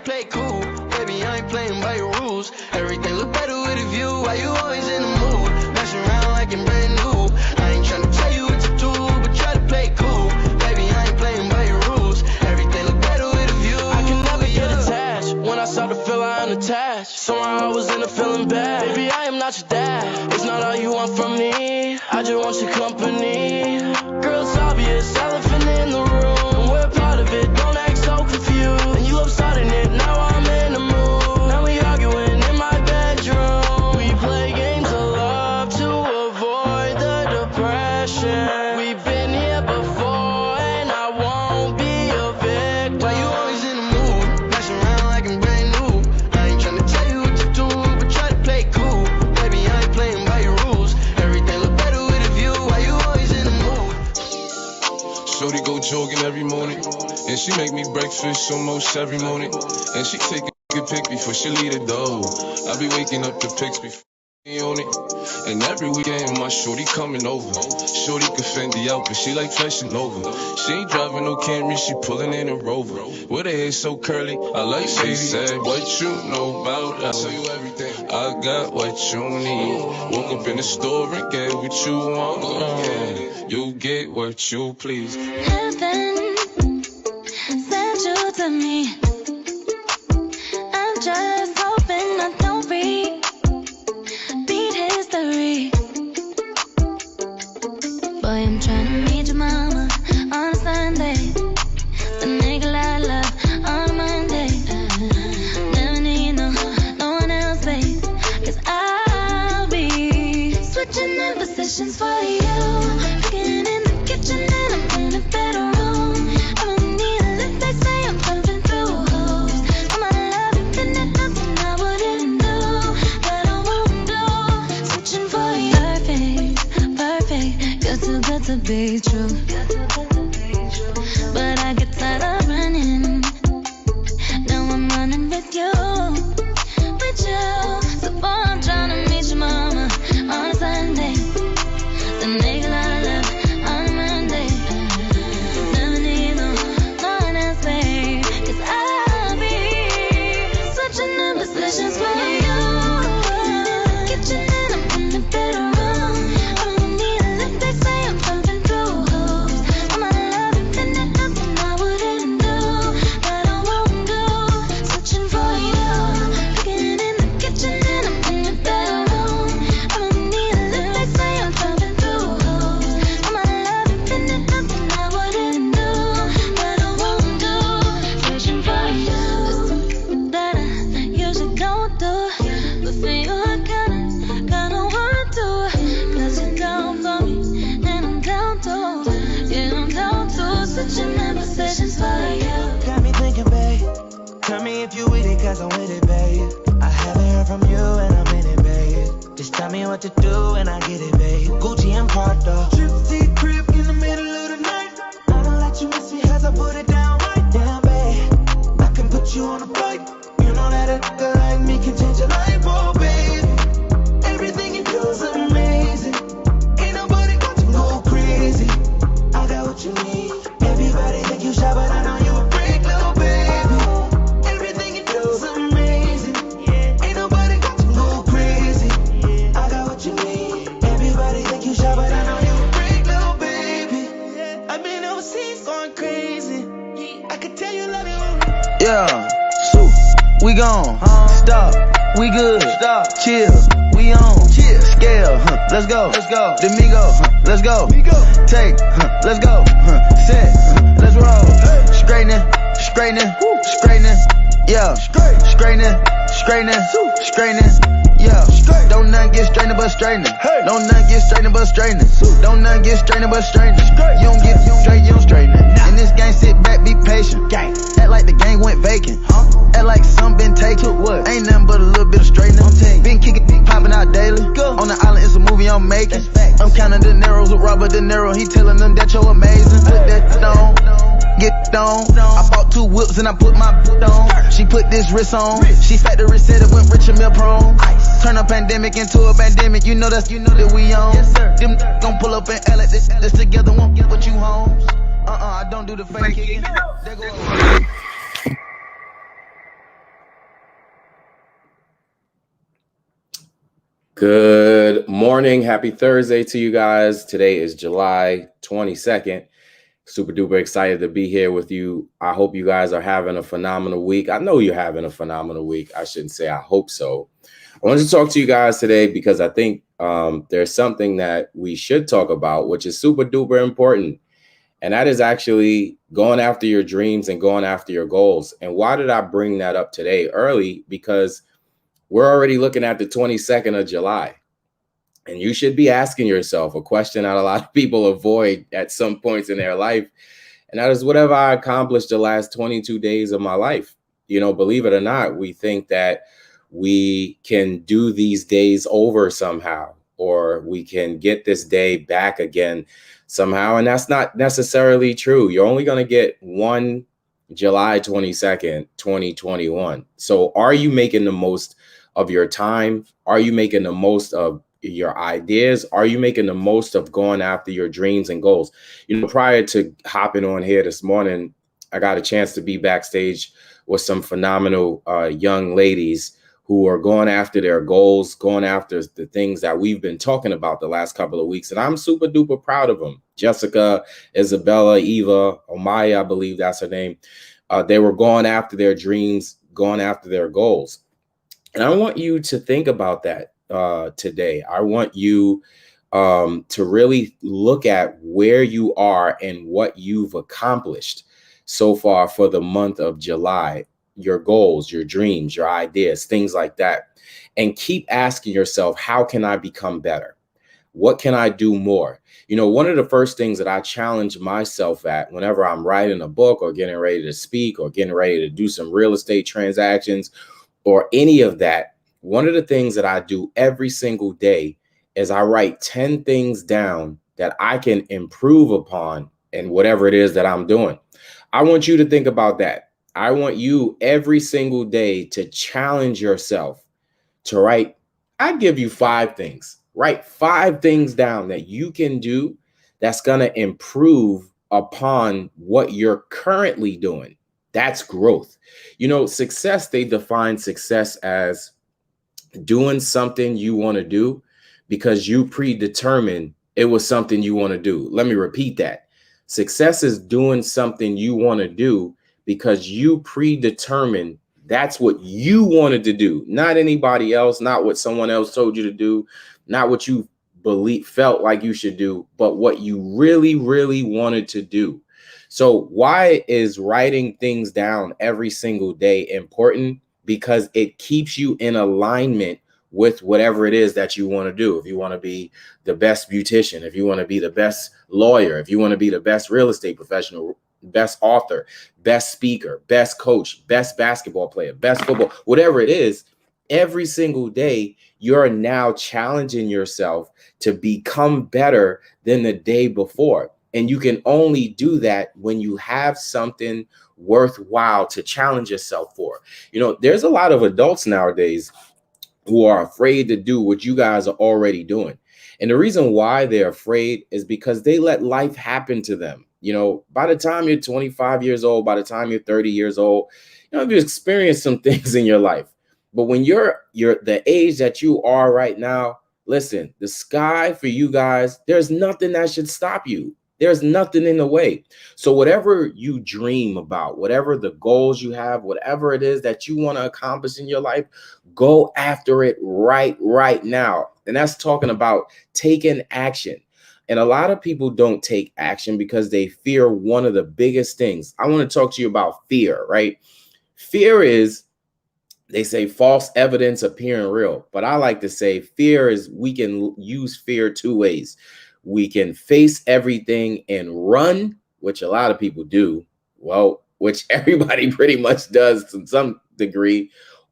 play cool. Baby, I ain't playing by your rules. Everything look better with a view. Why you always in the mood? Messing around like I'm brand new. I ain't tryna tell you what to do, but try to play cool. Baby, I ain't playing by your rules. Everything look better with a view. I can never get attached. When I start to feel I unattached, somehow I was in a feeling bad. Baby, I am not your dad. It's not all you want from me. I just want your company. Girl, it's obvious, elephant in the room. We're part of it, don't act so confused. And you love starting it, now I'm in the mood. Now we arguing in my bedroom. We play games of love to avoid the depression. We've been here before and I won't be a victim. Why you always in the mood? Messing around like I'm brand new. I ain't tryna tell you what to do, but try to play cool. Baby, I ain't playing by your rules. Everything look better with a view. Why you always in the mood? Shorty go jogging every morning, and she make me breakfast almost every morning. And she take a good pic before she leave the door. I be waking up the pics before she on it. And every weekend my shorty coming over. Shorty can fend the out, but she like flashing over. She ain't driving no Camry, she pulling in a Rover. With her hair so curly, I like she said, what you know about us? I'll tell you everything. I got what you need. Woke up in the store and get what you want. You get what you please. Heaven sent you to me. I'm just hoping I don't repeat history. Boy, I'm trying to meet your mama on a Sunday. The nigga I love on a Monday. Never need no one else, babe. 'Cause I'll be switching in positions for you. Cooking in the kitchen and I'm in the bedroom. I don't need a lift, they say I'm jumping through hoops. For my love, infinite, nothing I wouldn't do, that I won't do. Switching for you, perfect, you're too good to be true. But I get tired of running. Now I'm running with you. So boy, I'm trying to meet your mama on a Sunday. The nigga I love on a Monday. Never need no one else, babe. 'Cause I'll be switching in positions for you. Kitchen and I'm in the bedroom. I don't need a lift, they say I'm jumping through hoops. For my love, infinite, nothing I wouldn't do, that I won't do. Switching for you. Cooking in the kitchen and I'm in the bedroom. I don't need a lift, they say I'm jumping through hoops. For my love, infinite, nothing I wouldn't do, that I won't do. Switching for you. There's something that I usually don't do, but for you I kinda wanna do. 'Cause you're down for me and I'm down too. Yeah, I'm down too. Switching in positions for you. Got me thinking, babe. Tell me if you with it, 'cause I'm with it, babe. I haven't heard from you and I'm in it, babe. Just tell me what to do and I get it, babe. Gucci impart though. Trip to your crib in the middle of the night. I don't let you miss me as I put it down right down, babe. I can put you on a flight. You know that a nigga like me can change your life, oh babe. Everything you do is amazing. Ain't nobody got to go crazy. I got what you need. Everybody think you shy, but I know you a freak, little baby. Everything you do is amazing. Ain't nobody got to go crazy. I got what you need. Everybody think you shy, but I know you a freak, little baby. I've been overseas going crazy. I could tell you love you. Yeah, so we gone. Stop, we good. Stop, chill, we on. Scale, let's go. Domingo, let's go. Take, let's go. Set, let's roll. Straightening, yeah. Straightening, yeah. Don't nothing get straightening but straightening. Don't nothing get straightening but straightening. Don't nothing get straightening but straightening. You don't get straight, you don't straighten it. In this game, sit back, be patient. Act like the game went vacant. Act like some been taken. Ain't nothing but a little bit of straightening. Been kicking, popping out daily. On the island, it's a movie I'm making. I'm counting the Neros with Robert De Niro. He telling them that you're amazing. Put that on, get on. I bought 2 whips and I put my boot on. She put this wrist on. She factory said it went rich and meal prone. Turn a pandemic into a pandemic. You know that we on. Them gon' pull up and L at this together. Won't get what you homes. I don't do the fake kicking. Good morning. Happy Thursday to you guys. Today is July 22nd. Super duper excited to be here with you. I hope you guys are having a phenomenal week. I know you're having a phenomenal week. I shouldn't say I hope so. I wanted to talk to you guys today because I think there's something that we should talk about, which is super duper important. And that is actually going after your dreams and going after your goals. And why did I bring that up today early? Because we're already looking at the 22nd of July. And you should be asking yourself a question that a lot of people avoid at some points in their life. And that is, what have I accomplished the last 22 days of my life? You know, believe it or not, we think that we can do these days over somehow, or we can get this day back again somehow. And that's not necessarily true. You're only going to get one July 22nd, 2021. So are you making the most of your time? Are you making the most of your ideas? Are you making the most of going after your dreams and goals? You know, prior to hopping on here this morning, I got a chance to be backstage with some phenomenal young ladies who are going after their goals, going after the things that we've been talking about the last couple of weeks. And I'm super duper proud of them. Jessica, Isabella, Eva, Omaya, I believe that's her name. They were going after their dreams, going after their goals. And I want you to think about that today. I want you to really look at where you are and what you've accomplished so far for the month of July, your goals, your dreams, your ideas, things like that. And keep asking yourself, how can I become better? What can I do more? You know, one of the first things that I challenge myself at whenever I'm writing a book or getting ready to speak or getting ready to do some real estate transactions or any of that, one of the things that I do every single day is I write 10 things down that I can improve upon in whatever it is that I'm doing. I want you to think about that. I want you every single day to challenge yourself to write. I give you 5 things. Write 5 things down that you can do that's going to improve upon what you're currently doing. That's growth. You know, success, they define success as doing something you want to do because you predetermined it was something you want to do. Let me repeat that. Success is doing something you want to do because you predetermined that's what you wanted to do, not anybody else, not what someone else told you to do, not what you felt like you should do, but what you really, really wanted to do. So why is writing things down every single day important? Because it keeps you in alignment with whatever it is that you want to do. If you want to be the best beautician, if you want to be the best lawyer, if you want to be the best real estate professional, best author, best speaker, best coach, best basketball player, best football, whatever it is, every single day, you're now challenging yourself to become better than the day before. And you can only do that when you have something worthwhile to challenge yourself for. You know, there's a lot of adults nowadays who are afraid to do what you guys are already doing. And the reason why they're afraid is because they let life happen to them. You know, by the time you're 25 years old, by the time you're 30 years old, you know, you've experienced some things in your life. But when you're the age that you are right now, listen, the sky for you guys, there's nothing that should stop you. There's nothing in the way. So whatever you dream about, whatever the goals you have, whatever it is that you want to accomplish in your life, go after it right now. And that's talking about taking action. And a lot of people don't take action because they fear one of the biggest things. I want to talk to you about fear, right? Fear is, they say, false evidence appearing real. But I like to say fear is, we can use fear 2 ways. We can face everything and run, which a lot of people do. Well, which everybody pretty much does to some degree.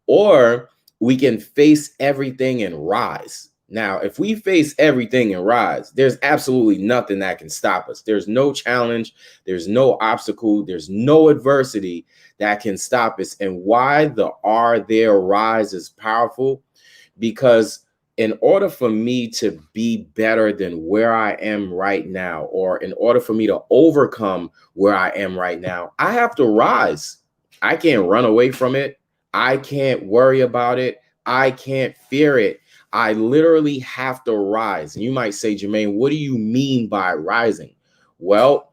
Or we can face everything and rise. Now, if we face everything and rise, there's absolutely nothing that can stop us. There's no challenge. There's no obstacle. There's no adversity that can stop us. And why the R there, rise, is powerful? Because in order for me to be better than where I am right now, or in order for me to overcome where I am right now, I have to rise. I can't run away from it. I can't worry about it. I can't fear it. I literally have to rise. And you might say, Jermaine, what do you mean by rising? Well,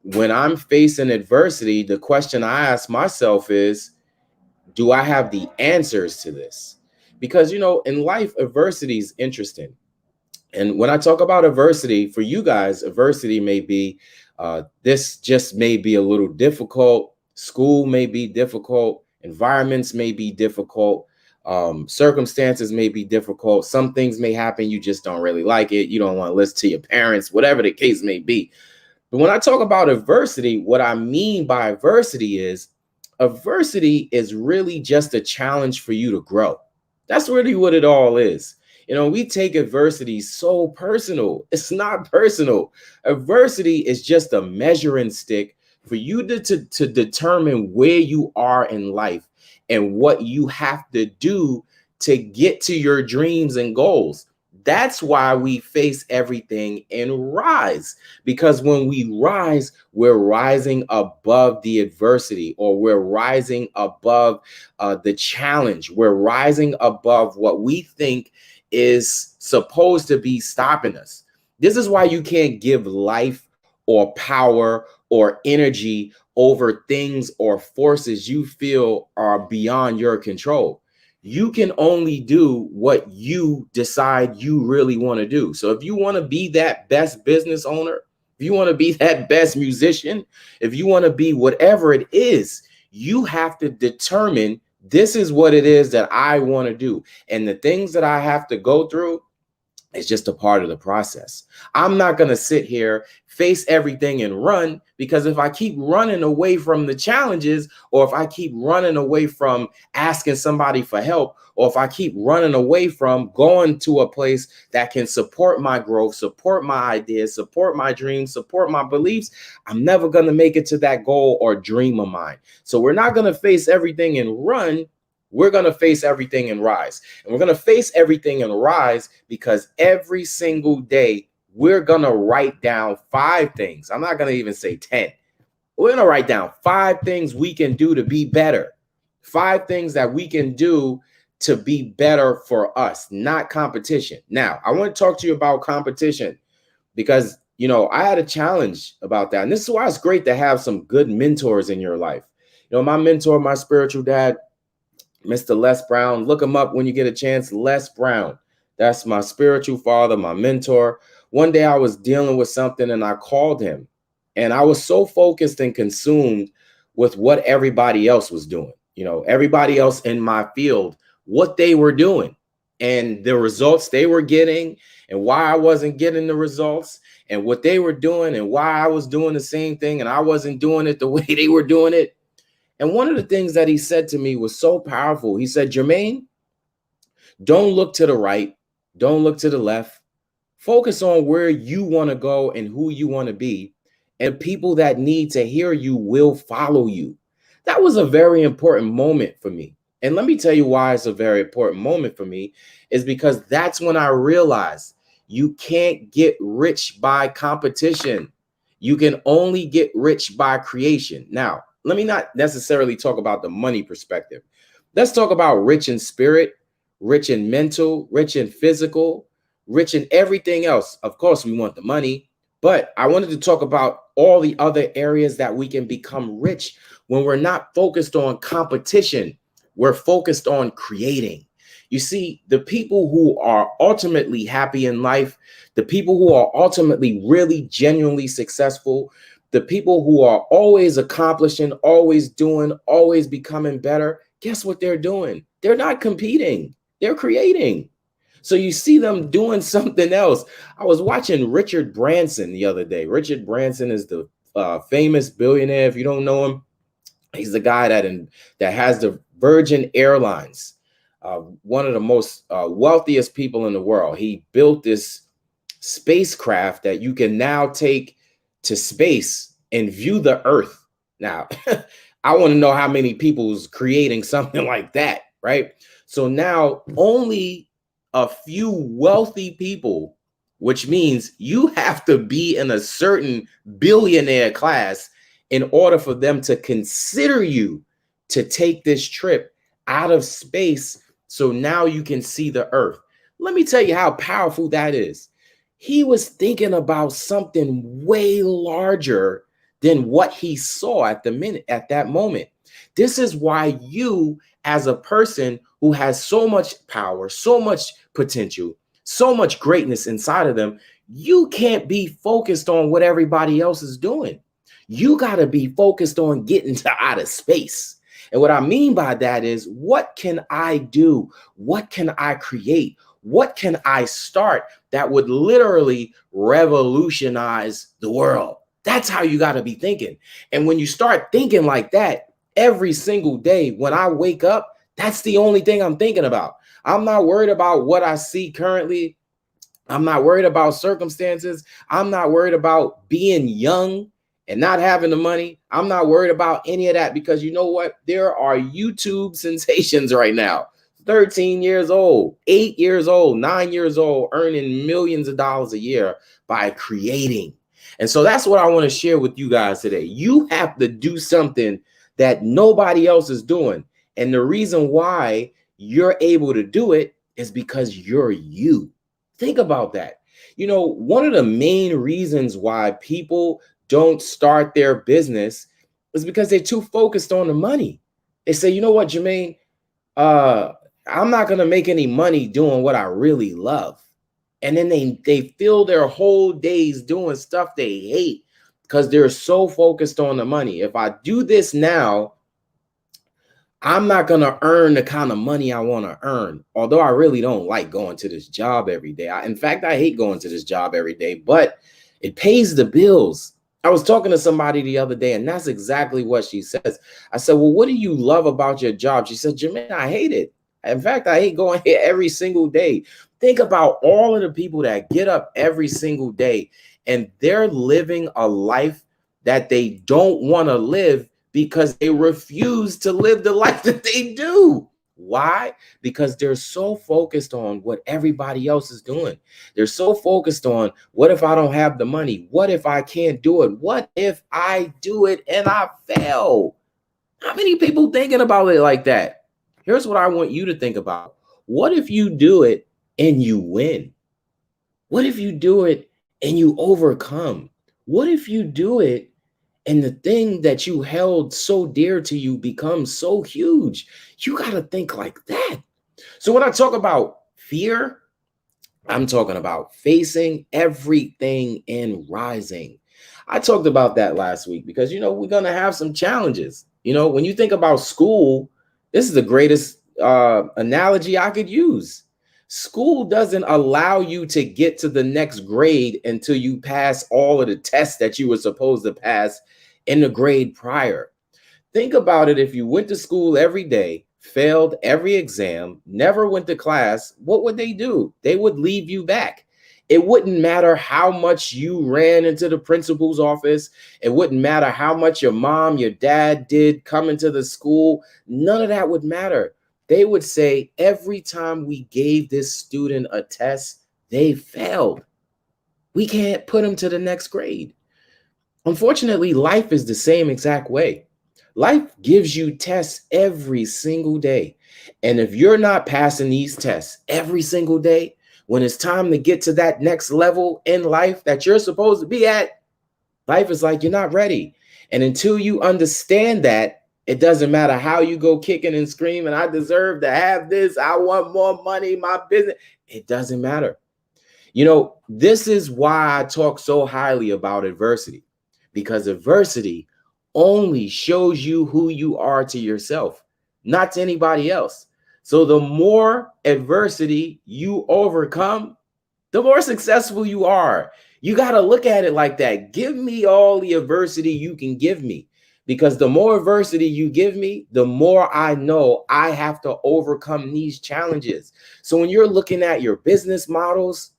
when I'm facing adversity, the question I ask myself is, do I have the answers to this? Because, in life, adversity is interesting. And when I talk about adversity, for you guys, adversity may be, this just may be a little difficult. School may be difficult. Environments may be difficult. Circumstances may be difficult. Some things may happen. You just don't really like it. You don't want to listen to your parents, whatever the case may be. But when I talk about adversity, what I mean by adversity is really just a challenge for you to grow. That's really what it all is. We take adversity so personal. It's not personal. Adversity is just a measuring stick for you to determine where you are in life and what you have to do to get to your dreams and goals. That's why we face everything and rise. Because when we rise, we're rising above the adversity, or we're rising above the challenge. We're rising above what we think is supposed to be stopping us. This is why you can't give life or power or energy over things or forces you feel are beyond your control. You can only do what you decide you really want to do. So if you want to be that best business owner, if you want to be that best musician, if you want to be whatever it is, you have to determine, this is what it is that I want to do. And the things that I have to go through is just a part of the process. I'm not going to sit here, face everything and run, because if I keep running away from the challenges, or if I keep running away from asking somebody for help, or if I keep running away from going to a place that can support my growth, support my ideas, support my dreams, support my beliefs, I'm never going to make it to that goal or dream of mine. So we're not going to face everything and run. We're going to face everything and rise. And we're going to face everything and rise because every single day we're going to write down 5 things. I'm not going to even say 10. We're going to write down 5 things we can do to be better. 5 things that we can do to be better for us, not competition. Now, I want to talk to you about competition because, I had a challenge about that. And this is why it's great to have some good mentors in your life. My mentor, my spiritual dad, Mr. Les Brown, look him up when you get a chance. Les Brown. That's my spiritual father, my mentor. One day I was dealing with something and I called him, and I was so focused and consumed with what everybody else was doing. Everybody else in my field, what they were doing and the results they were getting, and why I wasn't getting the results, and what they were doing and why I was doing the same thing and I wasn't doing it the way they were doing it. And one of the things that he said to me was so powerful. He said, Jermaine, don't look to the right. Don't look to the left. Focus on where you want to go and who you want to be. And people that need to hear you will follow you. That was a very important moment for me. And let me tell you why it's a very important moment for me, is because that's when I realized you can't get rich by competition. You can only get rich by creation. Now, let me not necessarily talk about the money perspective. Let's talk about rich in spirit, rich in mental, rich in physical, rich in everything else. Of course, we want the money, but I wanted to talk about all the other areas that we can become rich when we're not focused on competition. We're focused on creating. You see, the people who are ultimately happy in life, the people who are ultimately really genuinely successful, the people who are always accomplishing, always doing, always becoming better, guess what they're doing? They're not competing. They're creating. So you see them doing something else. I was watching Richard Branson the other day. Richard Branson is the famous billionaire. If you don't know him, he's the guy that has the Virgin Airlines, one of the most wealthiest people in the world. He built this spacecraft that you can now take to space and view the Earth. Now, I want to know how many people is creating something like that, right? So now only a few wealthy people, which means you have to be in a certain billionaire class in order for them to consider you to take this trip out of space. So now you can see the Earth. Let me tell you how powerful that is. He was thinking about something way larger than what he saw at that moment. This is why you, as a person who has so much power, so much potential, so much greatness inside of them, you can't be focused on what everybody else is doing. You got to be focused on getting to outer space. And what I mean by that is, what can I do? What can I create? What can I start that would literally revolutionize the world? That's how you got to be thinking. And when you start thinking like that, every single day when I wake up, that's the only thing I'm thinking about. I'm not worried about what I see currently. I'm not worried about circumstances. I'm not worried about being young and not having the money. I'm not worried about any of that, because you know what? There are YouTube sensations right now. 13 years old, 8 years old, 9 years old, earning millions of dollars a year by creating. And so that's what I want to share with you guys today. You have to do something that nobody else is doing. And the reason why you're able to do it is because you're you. Think about that. You know, one of the main reasons why people don't start their business is because they're too focused on the money. They say, you know what, Jermaine, I'm not going to make any money doing what I really love. And then they fill their whole days doing stuff they hate because they're so focused on the money. If I do this now, I'm not going to earn the kind of money I want to earn. Although I really don't like going to this job every day. In fact, I hate going to this job every day, but it pays the bills. I was talking to somebody the other day, and that's exactly what she says. I said, well, what do you love about your job? She said, Jermaine, I hate it. In fact, I hate going here every single day. Think about all of the people that get up every single day and they're living a life that they don't want to live because they refuse to live the life that they do. Why? Because they're so focused on what everybody else is doing. They're so focused on, what if I don't have the money? What if I can't do it? What if I do it and I fail? How many people thinking about it like that? Here's what I want you to think about. What if you do it and you win? What if you do it and you overcome? What if you do it and the thing that you held so dear to you becomes so huge? You got to think like that. So when I talk about fear, I'm talking about facing everything and rising. I talked about that last week because, you know, we're going to have some challenges. You know, when you think about school, this is the greatest analogy I could use. School doesn't allow you to get to the next grade until you pass all of the tests that you were supposed to pass in the grade prior. Think about it. If you went to school every day, failed every exam, never went to class, what would they do? They would leave you back. It wouldn't matter how much you ran into the principal's office. It wouldn't matter how much your mom, your dad did coming to the school. None of that would matter. They would say, every time we gave this student a test, they failed. We can't put them to the next grade. Unfortunately, life is the same exact way. Life gives you tests every single day. And if you're not passing these tests every single day, when it's time to get to that next level in life that you're supposed to be at, life is like you're not ready. And until you understand that, it doesn't matter how you go kicking and screaming, I deserve to have this, I want more money, my business. It doesn't matter. You know, this is why I talk so highly about adversity, because adversity only shows you who you are to yourself, not to anybody else. So the more adversity you overcome, the more successful you are. You got to look at it like that. Give me all the adversity you can give me, because the more adversity you give me, the more I know I have to overcome these challenges. So when you're looking at your business models,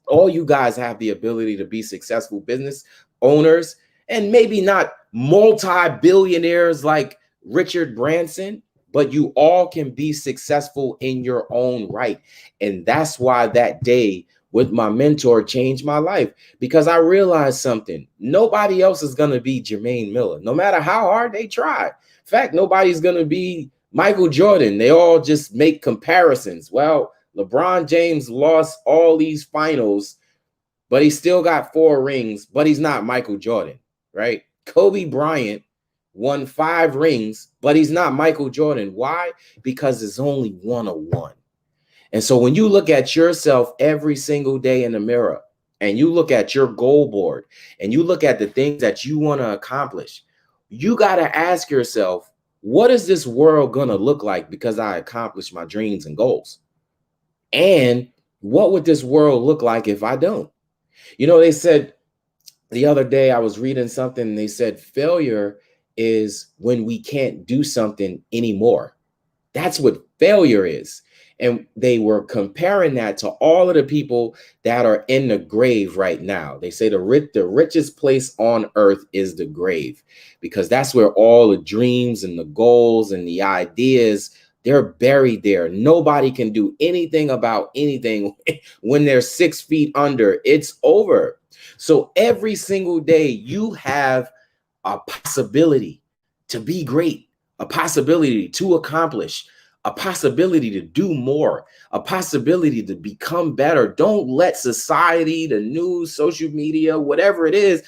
all you guys have the ability to be successful business owners, and maybe not multi-billionaires like Richard Branson, but you all can be successful in your own right. And that's why that day with my mentor changed my life, because I realized something. Nobody else is going to be Jermaine Miller, no matter how hard they try. In fact, nobody's going to be Michael Jordan. They all just make comparisons. Well, LeBron James lost all these finals, but he still got 4 rings, but he's not Michael Jordan, right? Kobe Bryant won 5 rings, but he's not Michael Jordan. Why? Because it's only 101. And so when you look at yourself every single day in the mirror, and you look at your goal board, and you look at the things that you want to accomplish, you got to ask yourself, what is this world going to look like because I accomplished my dreams and goals? And what would this world look like if I don't? You know, they said the other day, I was reading something, and they said failure is when we can't do something anymore. That's what failure is. And they were comparing that to all of the people that are in the grave right now. They say the richest place on earth is the grave, because that's where all the dreams and the goals and the ideas, they're buried there. Nobody can do anything about anything when they're 6 feet under. It's over. So every single day you have a possibility to be great, a possibility to accomplish, a possibility to do more, a possibility to become better. Don't let society, the news, social media, whatever it is,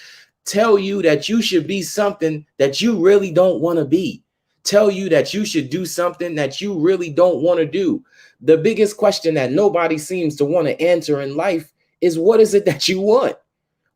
tell you that you should be something that you really don't want to be. Tell you that you should do something that you really don't want to do. The biggest question that nobody seems to want to answer in life is, what is it that you want?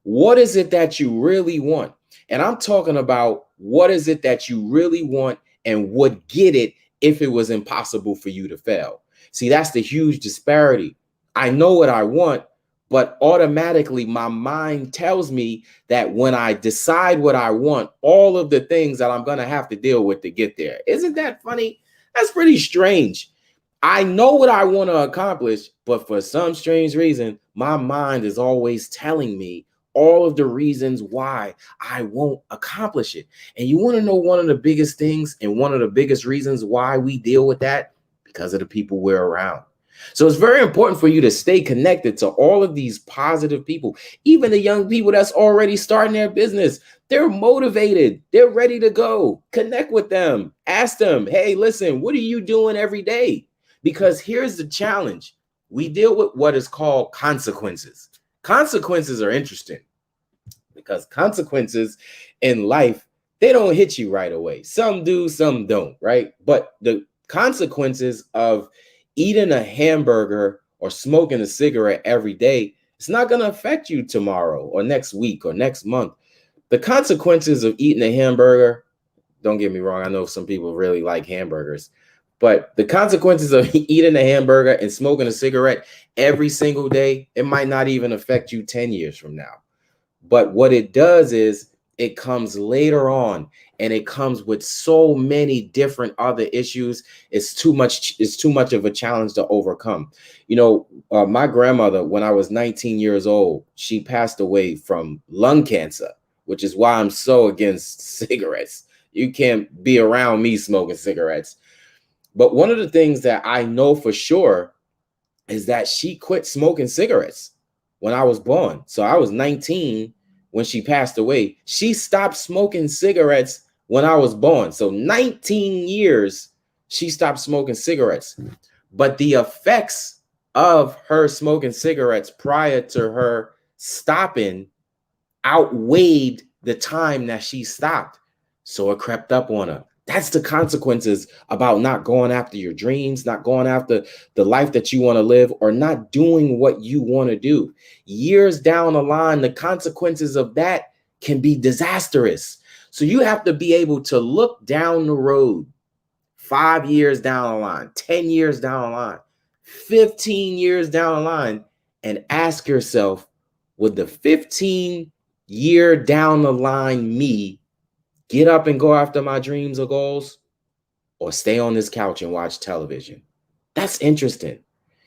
What is it that you really want? And I'm talking about, what is it that you really want and would get it if it was impossible for you to fail? See, that's the huge disparity. I know what I want, but automatically my mind tells me that when I decide what I want, all of the things that I'm going to have to deal with to get there. Isn't that funny? That's pretty strange. I know what I want to accomplish, but for some strange reason, my mind is always telling me all of the reasons why I won't accomplish it. And you want to know one of the biggest things and one of the biggest reasons why we deal with that? Because of the people we're around. So it's very important for you to stay connected to all of these positive people, even the young people that's already starting their business. They're motivated. They're ready to go. Connect with them. Ask them, hey, listen, what are you doing every day? Because here's the challenge. We deal with what is called consequences. Consequences are interesting because consequences in life, they don't hit you right away. Some do, some don't, right? But the consequences of eating a hamburger or smoking a cigarette every day, it's not going to affect you tomorrow or next week or next month. The consequences of eating a hamburger, don't get me wrong, I know some people really like hamburgers, but the consequences of eating a hamburger and smoking a cigarette every single day, it might not even affect you 10 years from now. But what it does is it comes later on, and it comes with so many different other issues. It's too much of a challenge to overcome. You know, my grandmother, when I was 19 years old, she passed away from lung cancer, which is why I'm so against cigarettes. You can't be around me smoking cigarettes. But one of the things that I know for sure is that she quit smoking cigarettes when I was born. So I was 19 when she passed away. She stopped smoking cigarettes when I was born. So 19 years, she stopped smoking cigarettes. But the effects of her smoking cigarettes prior to her stopping outweighed the time that she stopped. So it crept up on her. That's the consequences about not going after your dreams, not going after the life that you want to live, or not doing what you want to do. Years down the line, the consequences of that can be disastrous. So you have to be able to look down the road, 5 years down the line, 10 years down the line, 15 years down the line, and ask yourself, would the 15-year down the line me get up and go after my dreams or goals, or stay on this couch and watch television? That's interesting.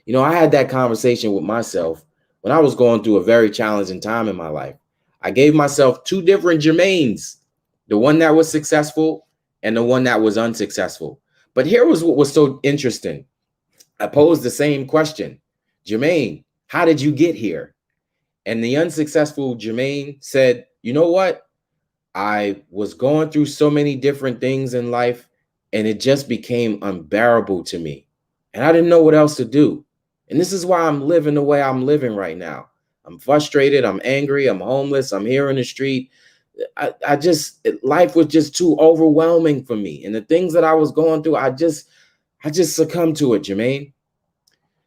You know, I had that conversation with myself when I was going through a very challenging time in my life. I gave myself 2 different Jermaines, the one that was successful and the one that was unsuccessful. But here was what was so interesting. I posed the same question. Jermaine, how did you get here? And the unsuccessful Jermaine said, you know what? I was going through so many different things in life, and it just became unbearable to me. And I didn't know what else to do. And this is why I'm living the way I'm living right now. I'm frustrated. I'm angry. I'm homeless. I'm here in the street. Life was just too overwhelming for me. And the things that I was going through, I just succumbed to it, Jermaine.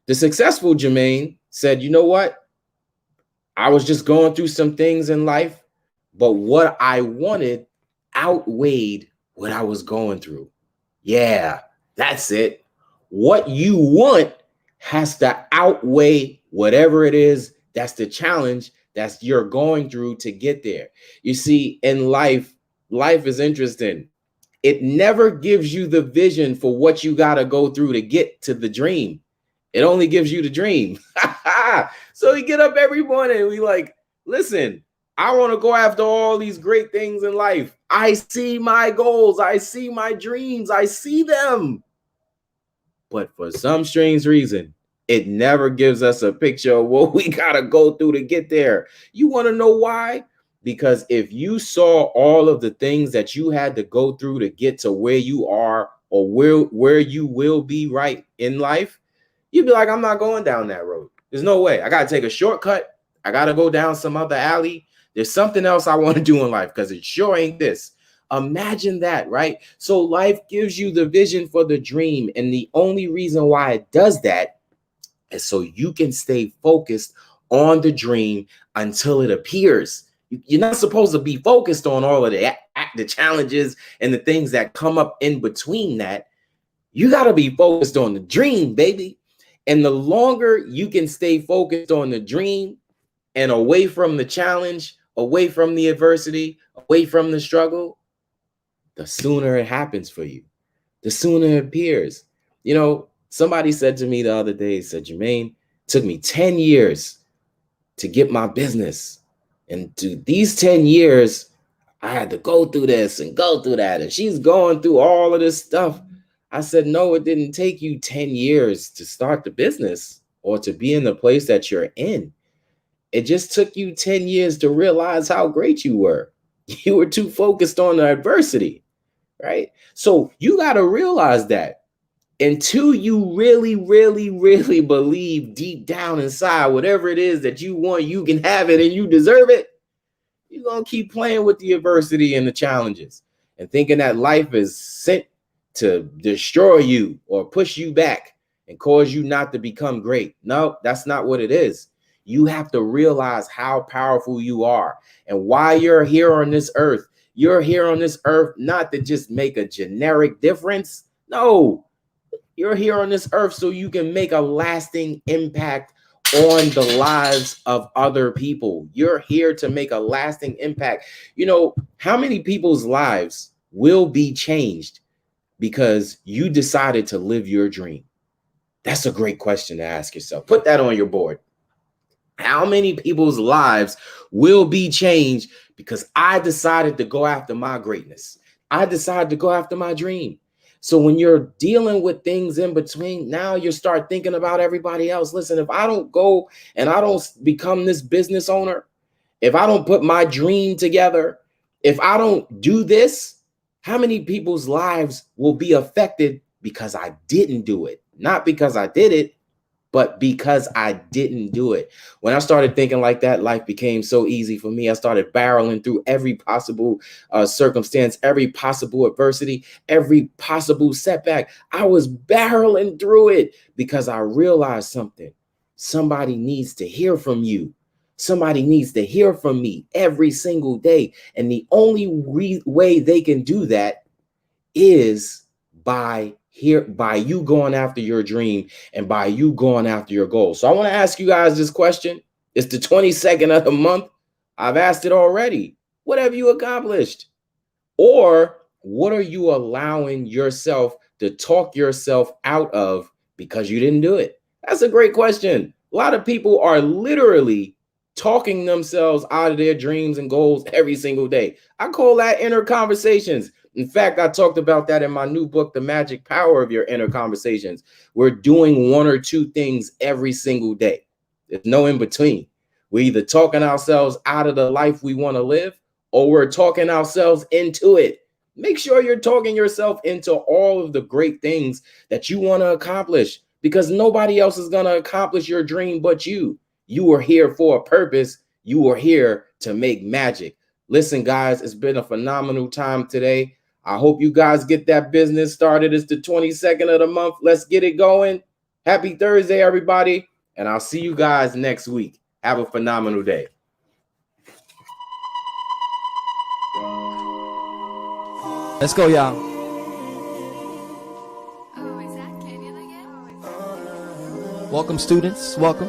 The successful Jermaine said, you know what? I was just going through some things in life, but what I wanted outweighed what I was going through. Yeah, that's it. What you want has to outweigh whatever it is that's the challenge that's you're going through to get there. You see, in life is interesting. It never gives you the vision for what you got to go through to get to the dream. It only gives you the dream. So we get up every morning and we like, listen, I want to go after all these great things in life. I see my goals. I see my dreams. I see them. But for some strange reason, it never gives us a picture of what we got to go through to get there. You want to know why? Because if you saw all of the things that you had to go through to get to where you are or where you will be right in life, you'd be like, I'm not going down that road. There's no way. I got to take a shortcut. I got to go down some other alley. There's something else I want to do in life because it sure ain't this. Imagine that, right? So life gives you the vision for the dream. And the only reason why it does that is so you can stay focused on the dream until it appears. You're not supposed to be focused on all of the challenges and the things that come up in between that. You got to be focused on the dream, baby. And the longer you can stay focused on the dream and away from the challenge, away from the adversity, away from the struggle, the sooner it happens for you, the sooner it appears. You know, somebody said to me the other day, said, Jermaine, it took me 10 years to get my business. And to these 10 years, I had to go through this and go through that. And she's going through all of this stuff. I said, no, it didn't take you 10 years to start the business or to be in the place that you're in. It just took you 10 years to realize how great you were. You were too focused on the adversity, right? So you got to realize that until you really, really, really believe deep down inside, whatever it is that you want, you can have it and you deserve it. You're going to keep playing with the adversity and the challenges and thinking that life is sent to destroy you or push you back and cause you not to become great. No, that's not what it is. You have to realize how powerful you are and why you're here on this earth. You're here on this earth not to just make a generic difference. No, you're here on this earth so you can make a lasting impact on the lives of other people. You're here to make a lasting impact. You know, how many people's lives will be changed because you decided to live your dream? That's a great question to ask yourself. Put that on your board. How many people's lives will be changed because I decided to go after my greatness? I decided to go after my dream. So when you're dealing with things in between, now you start thinking about everybody else. Listen, if I don't go and I don't become this business owner, if I don't put my dream together, if I don't do this, how many people's lives will be affected because I didn't do it? Not because I did it, but because I didn't do it. When I started thinking like that, life became so easy for me. I started barreling through every possible circumstance, every possible adversity, every possible setback. I was barreling through it because I realized something. Somebody needs to hear from you. Somebody needs to hear from me every single day. And the only way they can do that is by you going after your dream and by you going after your goals. So I want to ask you guys this question. It's the 22nd of the month. I've asked it already. What have you accomplished? Or what are you allowing yourself to talk yourself out of because you didn't do it? That's a great question. A lot of people are literally talking themselves out of their dreams and goals every single day. I call that inner conversations. In fact, I talked about that in my new book, The Magic Power of Your Inner Conversations. We're doing one or two things every single day. There's no in between. We're either talking ourselves out of the life we want to live or we're talking ourselves into it. Make sure you're talking yourself into all of the great things that you want to accomplish because nobody else is going to accomplish your dream but you. You are here for a purpose. You are here to make magic. Listen, guys, it's been a phenomenal time today. I hope you guys get that business started. It's the 22nd of the month. Let's get it going. Happy Thursday, everybody. And I'll see you guys next week. Have a phenomenal day. Let's go, y'all. Welcome, students. Welcome.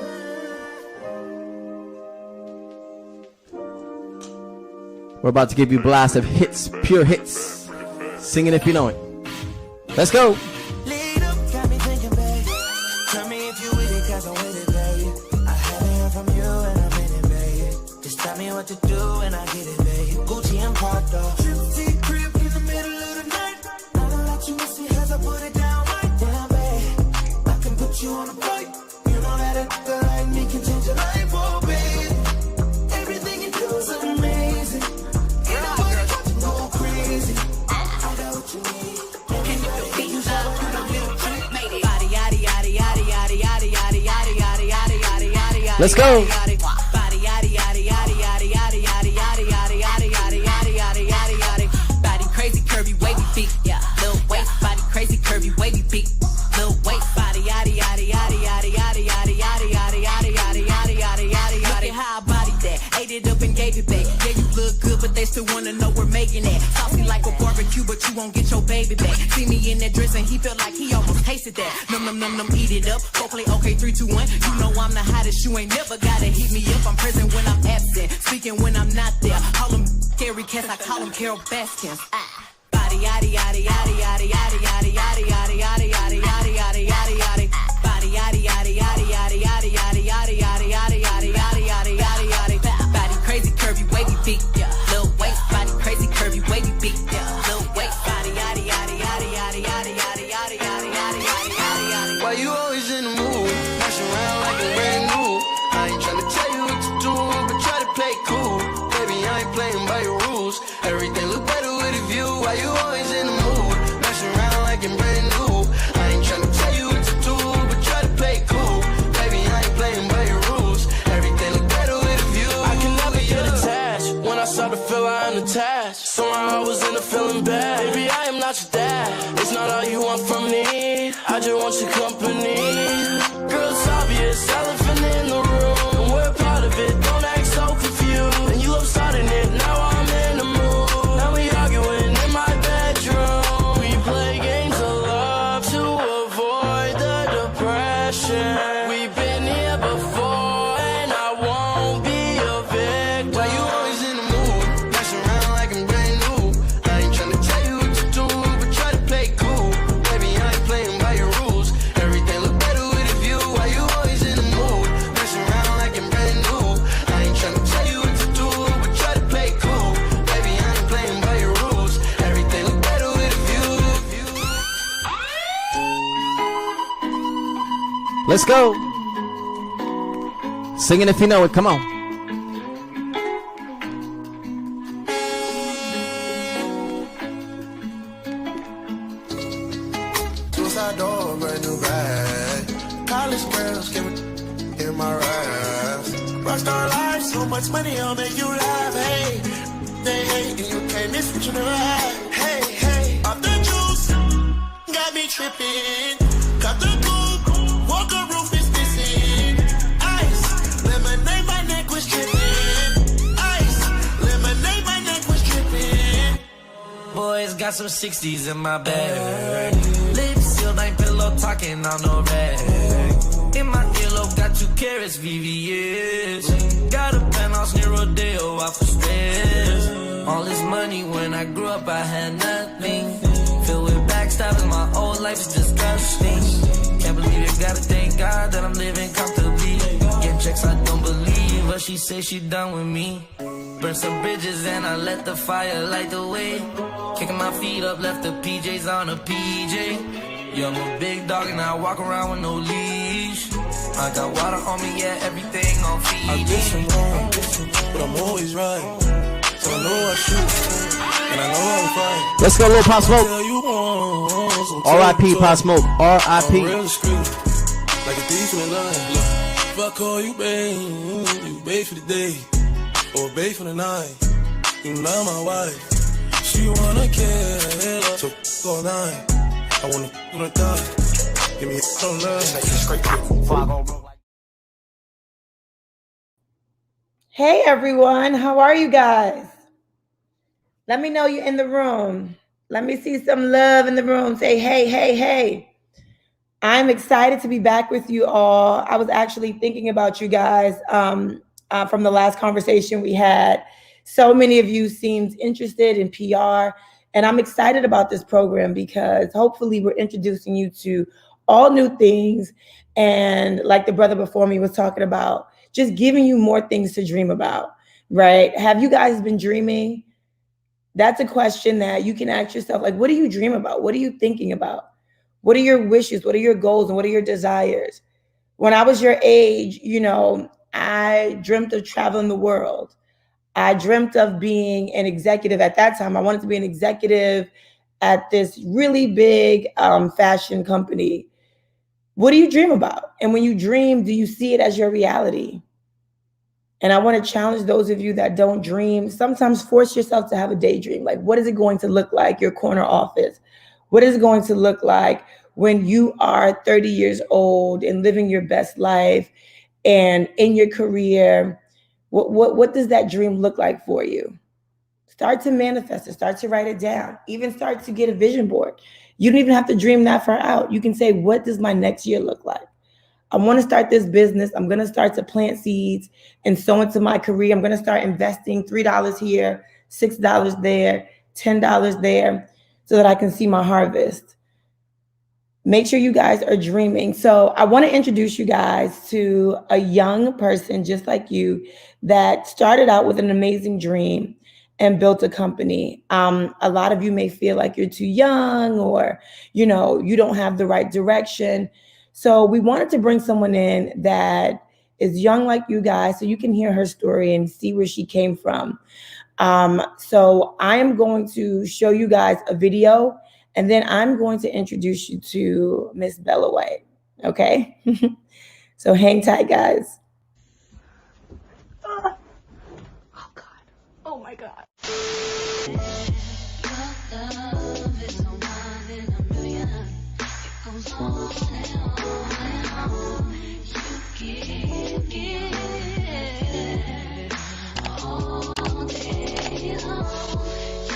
We're about to give you a blast of hits, pure hits. Sing it if you know it. Let's go. Lead up, got me thinking, babe. Tell me if you with it, cause I'm with it, babe. I haven't heard from you and I'm in it, babe. Just tell me what to do and I get it, babe. Gucci impart, though. Trip crib in the middle of the night. I don't let you miss it as I put it down right down, babe. I can put you on a flight. You know that it like me can change your life, oh, babe. Everything you do is amazing. Let's go. Body crazy, curvy, wavy feet. Yeah, little waist. Body crazy, curvy, wavy feet. Little waist. Body yaddy yaddy yaddy yaddy yaddy yaddy yaddy yaddy yaddy yaddy yaddy yaddy yaddy. Look at how I bodied that. Ate it up and gave it back. Yeah, you look good, but they still wanna know we're making it. Saucy like a barbecue, but you won't get your baby back. See me in that dress and he felt like he almost tasted that. Num num num num, eat it up. Go play okay, 3, 2, 1. You know I'm the hottest. You ain't never gotta heat me up. I'm present when I'm absent, speaking when I'm not there. Call them scary cats, I call them Carol Baskins. Body yaddy yaddy yaddy yaddy yaddy yaddy yaddy yaddy yaddy yaddy yaddy yaddy yaddy yaddy. Body yaddy yaddy yaddy yaddy yaddy yaddy yaddy yaddy yaddy yaddy yaddy yaddy yaddy yaddy. Body crazy, curvy, wavy feet. Yeah, little waist. Body crazy, curvy, wavy feet. Yeah, little waist. Body yaddy yaddy yaddy yaddy yaddy yaddy yaddy yaddy yaddy yaddy yaddy. Why you always in the mood? Dash around like I'm brand new. I ain't tryna tell you what to do, but try to play cool. Baby, I ain't playing by your rules. Everything look better with a view. Why you always in the mood? Dash around like I'm brand new. I ain't tryna tell you what to do, but try to play cool. Baby, I ain't playing by your rules. Everything look better with a view. I can never get attached. When I start to feel I'm attached, somehow I was in a feeling bad. Baby, I am not your dad. It's not all you want from me. I just want your company. Girl, it's obvious, elephant in the room, and we're part of it. Don't act so confused. And you love starting it. Now I'm in the mood. Now we arguing in my bedroom. We play games of love to avoid the depression. We've been here before, and I won't be a victim. Why you always in the mood? Dash around like I'm brand new. I ain't tryna tell you what to do, but try to play cool. Baby, I ain't playing by your rules. Everything look better with a view. Why you always in the mood? Dash around like I'm brand new. I ain't tryna tell you what to do, but try to play cool. Baby, I ain't playing by your rules. Everything look better with a view. Let's go. Sing it if you know it. Come on. Suicide door, brand new bag. College girls, give me in my raps. Rockstar life, so much money, I'll make you laugh. Hey, they hate, and you can't miss what you never had. Hey, hey, off the juice, got me tripping. Cut the coupe, walker roof is missing. Ice, lemonade, my neck was dripping. Ice, lemonade, my neck was dripping. Boys got some 60s in my bag. Lips sealed, ain't pillow talking on no rag. In my earlobe, got 2 carats, VVS. Got a penthouse near Rodeo, out for stress. All this money, when I grew up, I had nothing. Filled with backstabbing, my whole life is disgusting. Can't believe it, gotta thank God that I'm living comfortably. Get checks, I don't believe, but she say she done with me. Burn some bridges and I let the fire light the way. Kicking my feet up, left the PJs on a PJ. Yeah, I'm a big dog and I walk around with no leash. I got water on me, yeah, everything on Fiji. I did some wrong, but I'm always right. So I know I shoot, and I know I'm fine. Let's go, little Pop Smoke. R.I.P. Pop Smoke. R.I.P. like a thief in the night. Look, if I call you babe, you babe for the day, or babe for the night. You not my wife. She wanna kill, so all night. I wanna die. Give me some love. Hey everyone, how are you guys? Let me know you're in the room. Let me see some love in the room. Say hey, hey, hey. I'm excited to be back with you all. I was actually thinking about you guys from the last conversation we had. So many of you seemed interested in PR, and I'm excited about this program because hopefully we're introducing you to all new things. And like the brother before me was talking about, just giving you more things to dream about, right? Have you guys been dreaming? That's a question that you can ask yourself. Like, what do you dream about? What are you thinking about? What are your wishes? What are your goals? And what are your desires? When I was your age, you know, I dreamt of traveling the world. I dreamt of being an executive at that time. I wanted to be an executive at this really big fashion company. What do you dream about? And when you dream, do you see it as your reality? And I want to challenge those of you that don't dream. Sometimes force yourself to have a daydream. Like, what is it going to look like, your corner office? What is it going to look like when you are 30 years old and living your best life and in your career? What does that dream look like for you? Start to manifest it. Start to write it down. Even start to get a vision board. You don't even have to dream that far out. You can say, what does my next year look like? I want to start this business. I'm going to start to plant seeds and sow into my career. I'm going to start investing $3 here, $6 there, $10 there, so that I can see my harvest. Make sure you guys are dreaming. So I want to introduce you guys to a young person just like you that started out with an amazing dream and built a company. A lot of you may feel like you're too young or, you know, you don't have the right direction. So we wanted to bring someone in that is young like you guys so you can hear her story and see where she came from. So I am going to show you guys a video and then I'm going to introduce you to Miss Bella White, okay? So hang tight, guys. Oh God, oh my God.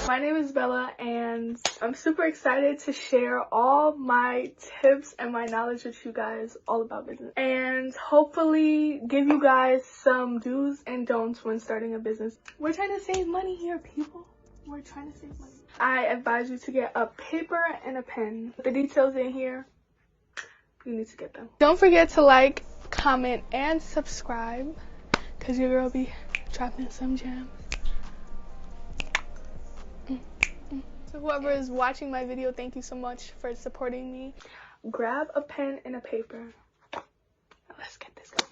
My name is Bella and I'm super excited to share all my tips and my knowledge with you guys all about business and hopefully give you guys some do's and don'ts when starting a business. We're trying to save money here, people. We're trying to save money. I advise you to get a paper and a pen. The details in here, you need to get them. Don't forget to like, comment, and subscribe because your girl be dropping some gems. So whoever is watching my video, thank you so much for supporting me. Grab a pen and a paper. Now let's get this going.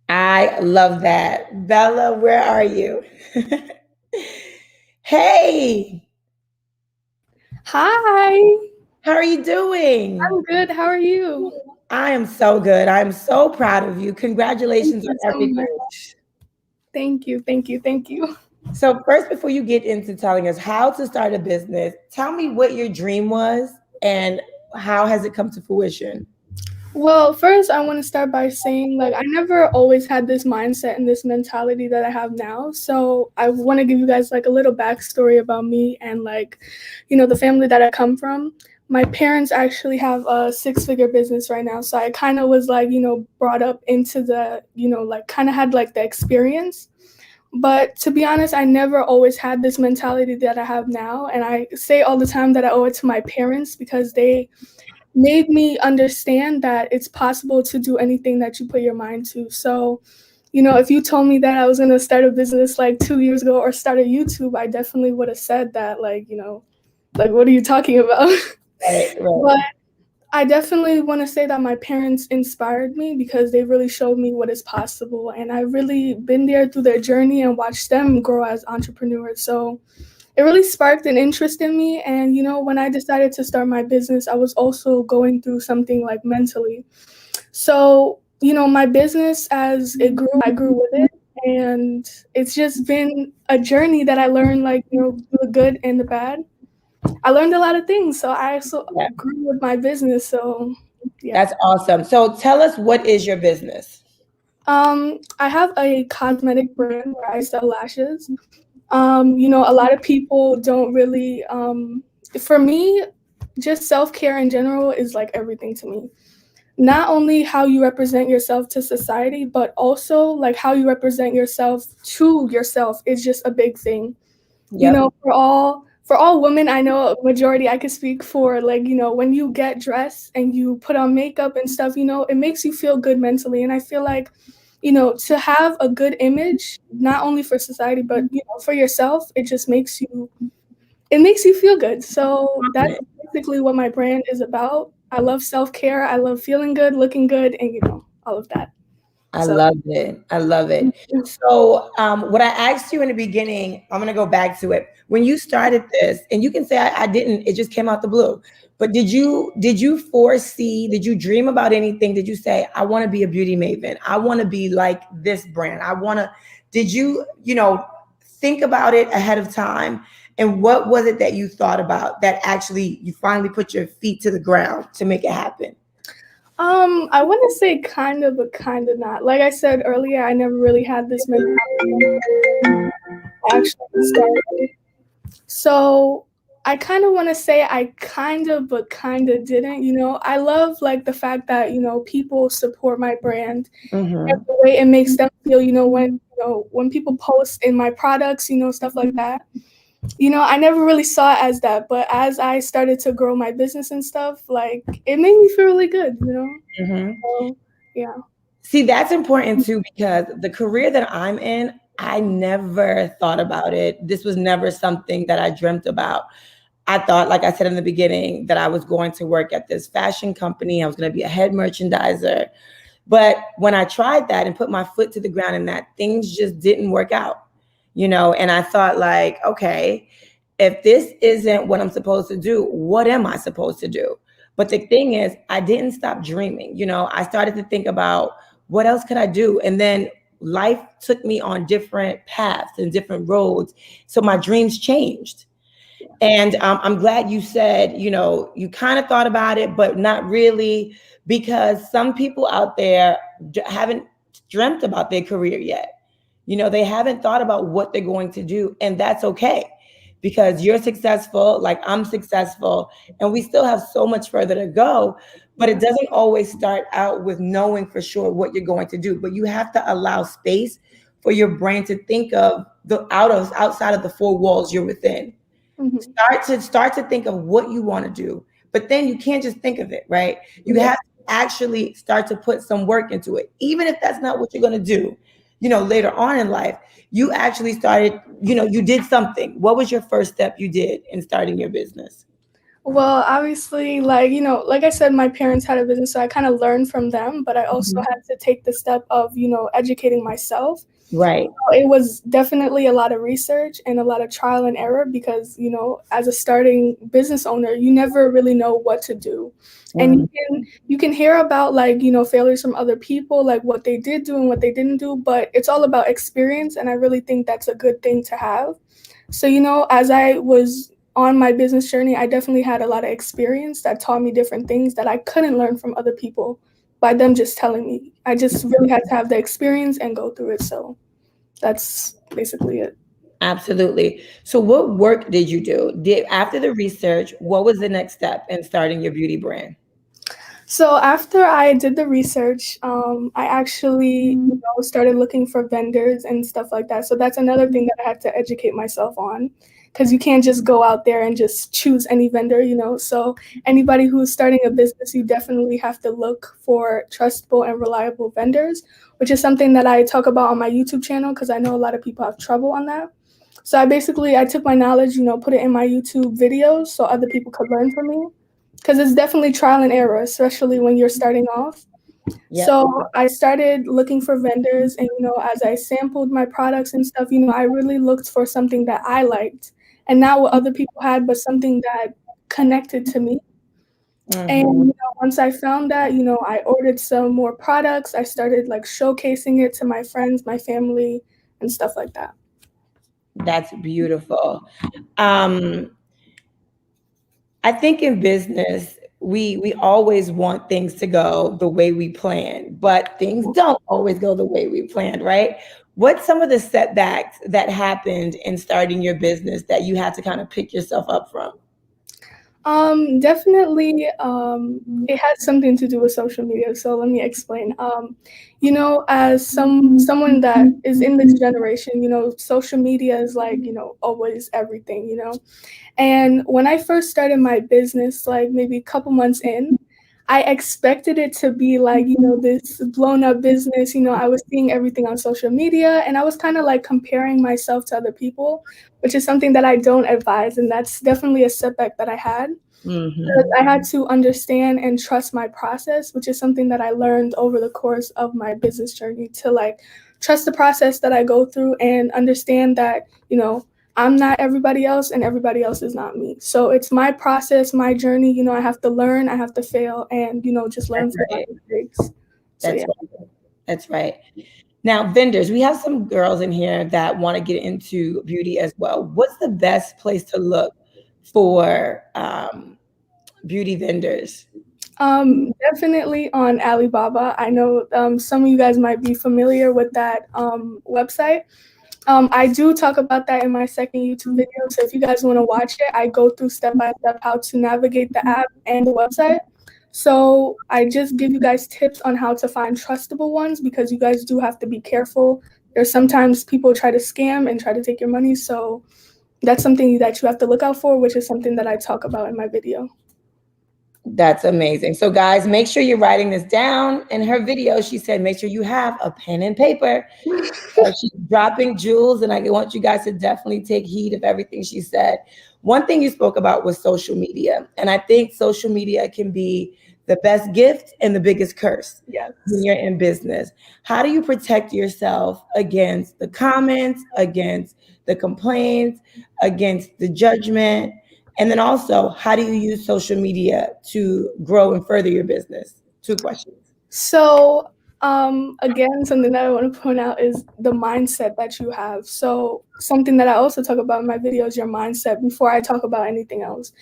I love that. Bella, where are you? Hey. Hi. How are you doing? I'm good. How are you? I am so good. I'm so proud of you. Congratulations on everything. Thank you. Thank you. Thank you. So first, before you get into telling us how to start a business, tell me what your dream was and how has it come to fruition? Well, first, I want to start by saying, like, I never always had this mindset and this mentality that I have now. So I want to give you guys, like, a little backstory about me and, like, you know, the family that I come from. My parents actually have a 6-figure business right now. So I kind of was, like, you know, brought up into the, you know, like, kind of had, like, the experience. But to be honest, I never always had this mentality that I have now. And I say all the time that I owe it to my parents because they made me understand that it's possible to do anything that you put your mind to. So, you know, if you told me that I was going to start a business like 2 years ago or start a YouTube, I definitely would have said that, like, you know, like, what are you talking about? Right. But I definitely want to say that my parents inspired me because they really showed me what is possible. And I've really been there through their journey and watched them grow as entrepreneurs. So it really sparked an interest in me. And, when I decided to start my business, I was also going through something like mentally. So, my business, as it grew, I grew with it. And it's just been a journey that I learned, like, the good and the bad. I learned a lot of things. So I also grew with my business. So, yeah. That's awesome. So tell us, what is your business? I have a cosmetic brand where I sell lashes. A lot of people don't really, for me, just self-care in general is like everything to me. Not only how you represent yourself to society, but also like how you represent yourself to yourself is just a big thing. Yep. For all women, I know a majority I could speak for, like, when you get dressed and you put on makeup and stuff, it makes you feel good mentally. And I feel like, to have a good image, not only for society, but, for yourself, it just makes you feel good. So that's basically what my brand is about. I love self-care. I love feeling good, looking good, and, all of that. I love it. I love it. So, what I asked you in the beginning, I'm going to go back to it. When you started this, and you can say I didn't, it just came out the blue. But did you foresee, did you dream about anything? Did you say, I want to be a beauty maven? I want to be like this brand. Did you, think about it ahead of time? And what was it that you thought about that actually you finally put your feet to the ground to make it happen? I want to say kind of, but kind of not. Like I said earlier, I never really had this mentality. Actually started. So I kind of want to say I kind of, but kind of didn't. I love like the fact that people support my brand and the way it makes them feel. When people post in my products, stuff like that. I never really saw it as that, but as I started to grow my business and stuff, like it made me feel really good, So, yeah. See, that's important too, because the career that I'm in, I never thought about it. This was never something that I dreamt about. I thought, like I said in the beginning, that I was going to work at this fashion company. I was going to be a head merchandiser. But when I tried that and put my foot to the ground in that, things just didn't work out. And I thought like, okay, if this isn't what I'm supposed to do, what am I supposed to do? But the thing is, I didn't stop dreaming. I started to think about what else could I do? And then life took me on different paths and different roads. So my dreams changed. And I'm glad you said, you kind of thought about it, but not really, because some people out there haven't dreamt about their career yet. They haven't thought about what they're going to do, and that's okay, because you're successful, like I'm successful, and we still have so much further to go. But it doesn't always start out with knowing for sure what you're going to do. But you have to allow space for your brain to think of outside of the four walls you're within. Start to think of what you want to do, but then you can't just think of it, right? You have to actually start to put some work into it, even if that's not what you're going to do. Later on in life, you actually started, you did something. What was your first step you did in starting your business? Well, obviously, like, like I said, my parents had a business, so I kind of learned from them, but I also had to take the step of, educating myself. Right. It was definitely a lot of research and a lot of trial and error because, as a starting business owner, you never really know what to do. And you can hear about like, failures from other people, like what they did do and what they didn't do, but it's all about experience. And I really think that's a good thing to have. So, as I was on my business journey, I definitely had a lot of experience that taught me different things that I couldn't learn from other people by them just telling me. I just really had to have the experience and go through it. So that's basically it. Absolutely. So what work did you do? After the research, what was the next step in starting your beauty brand? So after I did the research, I actually started looking for vendors and stuff like that. So that's another thing that I had to educate myself on, because you can't just go out there and just choose any vendor, So anybody who's starting a business, you definitely have to look for trustable and reliable vendors, which is something that I talk about on my YouTube channel because I know a lot of people have trouble on that. So I took my knowledge, put it in my YouTube videos so other people could learn from me. Because it's definitely trial and error, especially when you're starting off. Yep. So I started looking for vendors, and as I sampled my products and stuff, I really looked for something that I liked and not what other people had, but something that connected to me. And once I found that, I ordered some more products. I started like showcasing it to my friends, my family, and stuff like that. That's beautiful. I think in business, we always want things to go the way we plan, but things don't always go the way we planned, right? What's some of the setbacks that happened in starting your business that you had to kind of pick yourself up from? Definitely, it has something to do with social media. So let me explain. As someone that is in this generation, social media is like, always everything, And when I first started my business, like maybe a couple months in, I expected it to be like, this blown up business. I was seeing everything on social media and I was kind of like comparing myself to other people, which is something that I don't advise. And that's definitely a setback that I had. Because I had to understand and trust my process, which is something that I learned over the course of my business journey, to like trust the process that I go through and understand that, I'm not everybody else and everybody else is not me. So it's my process, my journey. I have to learn, I have to fail, and, just learn from my mistakes. So, That's right. That's right. Now, vendors, we have some girls in here that want to get into beauty as well. What's the best place to look for beauty vendors? Definitely on Alibaba. I know some of you guys might be familiar with that website. I do talk about that in my second YouTube video. So if you guys want to watch it, I go through step by step how to navigate the app and the website. So I just give you guys tips on how to find trustable ones, because you guys do have to be careful. There's sometimes people try to scam and try to take your money. So that's something that you have to look out for, which is something that I talk about in my video. That's amazing. So guys, make sure you're writing this down. In her video, she said, make sure you have a pen and paper. So she's dropping jewels, and I want you guys to definitely take heed of everything she said. One thing you spoke about was social media. And I think social media can be the best gift and the biggest curse when you're in business. How do you protect yourself against the comments, against the complaints, against the judgment? And then also, how do you use social media to grow and further your business? 2 questions. So, again, something that I want to point out is the mindset that you have. So something that I also talk about in my video is your mindset before I talk about anything else.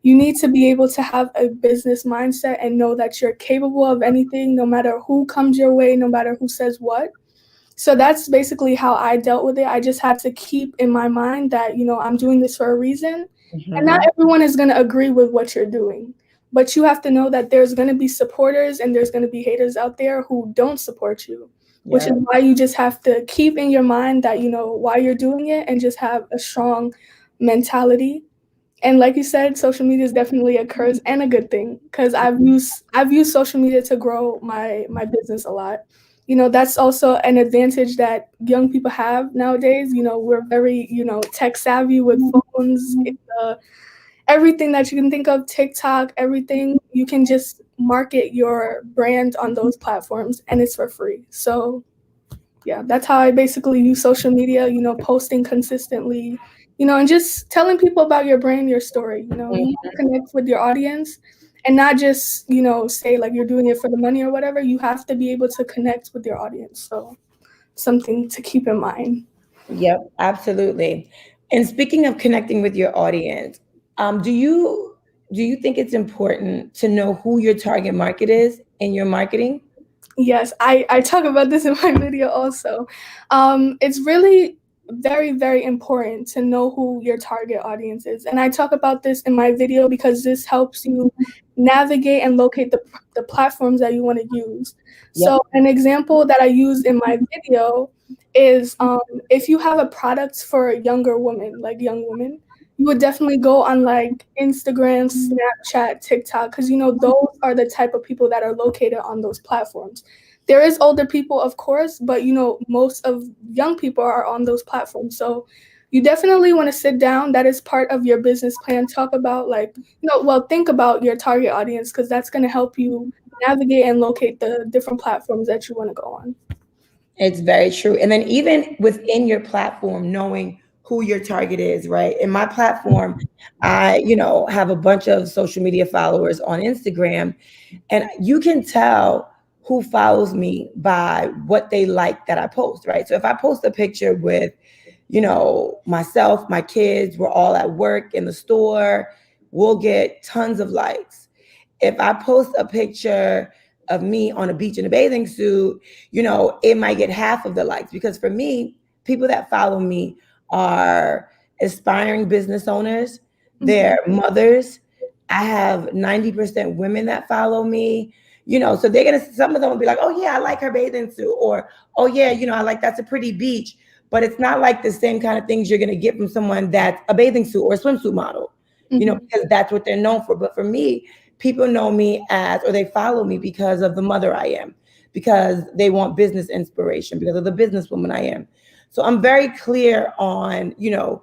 You need to be able to have a business mindset and know that you're capable of anything, no matter who comes your way, no matter who says what. So that's basically how I dealt with it. I just had to keep in my mind that, I'm doing this for a reason. And not everyone is going to agree with what you're doing. But you have to know that there's going to be supporters and there's going to be haters out there who don't support you, which is why you just have to keep in your mind that, why you're doing it, and just have a strong mentality. And like you said, social media is definitely a curse and a good thing, because I've used social media to grow my business a lot. That's also an advantage that young people have nowadays. We're very, tech savvy with phones, everything that you can think of, TikTok, everything. You can just market your brand on those platforms and it's for free. So yeah, that's how I basically use social media, posting consistently, and just telling people about your brand, your story. You want to connect with your audience. And not just, say like you're doing it for the money or whatever. You have to be able to connect with your audience. So something to keep in mind. Yep, absolutely. And speaking of connecting with your audience, do you think it's important to know who your target market is in your marketing? Yes, I talk about this in my video also. It's really very, very important to know who your target audience is. And I talk about this in my video because this helps you navigate and locate the platforms that you want to use. So an example that I use in my video is if you have a product for a younger woman, like young women, you would definitely go on like Instagram, Snapchat, TikTok, because those are the type of people that are located on those platforms. There is older people, of course, but most of young people are on those platforms. So you definitely want to sit down. That is part of your business plan. Talk about think about your target audience, because that's going to help you navigate and locate the different platforms that you want to go on. It's very true. And then even within your platform, knowing who your target is, right? In my platform, I, you know, have a bunch of social media followers on Instagram, and you can tell who follows me by what they like that I post, right? So if I post a picture with, you know, myself, my kids, we're all at work in the store, we'll get tons of likes. If I post a picture of me on a beach in a bathing suit, you know, it might get half of the likes, because for me, people that follow me are aspiring business owners, they're mothers. I have 90% women that follow me, you know, so they're gonna, some of them will be like, oh yeah, I like her bathing suit, or oh yeah, you know, I like, that's a pretty beach. But it's not like the same kind of things you're gonna get from someone that's a bathing suit or a swimsuit model, you know, because that's what they're known for. But for me, people know me as, or they follow me because of the mother I am, because they want business inspiration, because of the businesswoman I am. So I'm very clear on, you know,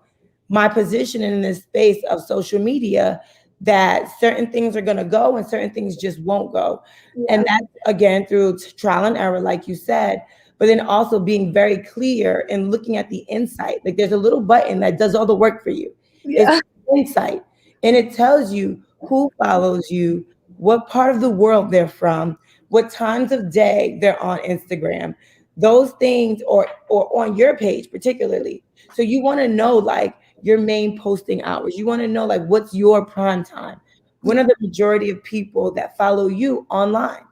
my position in this space of social media, that certain things are going to go and certain things just won't go. And that's, again, through trial and error, like you said, but then also being very clear and looking at the insight. Like there's a little button that does all the work for you. It's insight. And it tells you who follows you, what part of the world they're from, what times of day they're on Instagram, those things, or on your page particularly. So you want to know like your main posting hours. You want to know like what's your prime time. When are the majority of people that follow you online?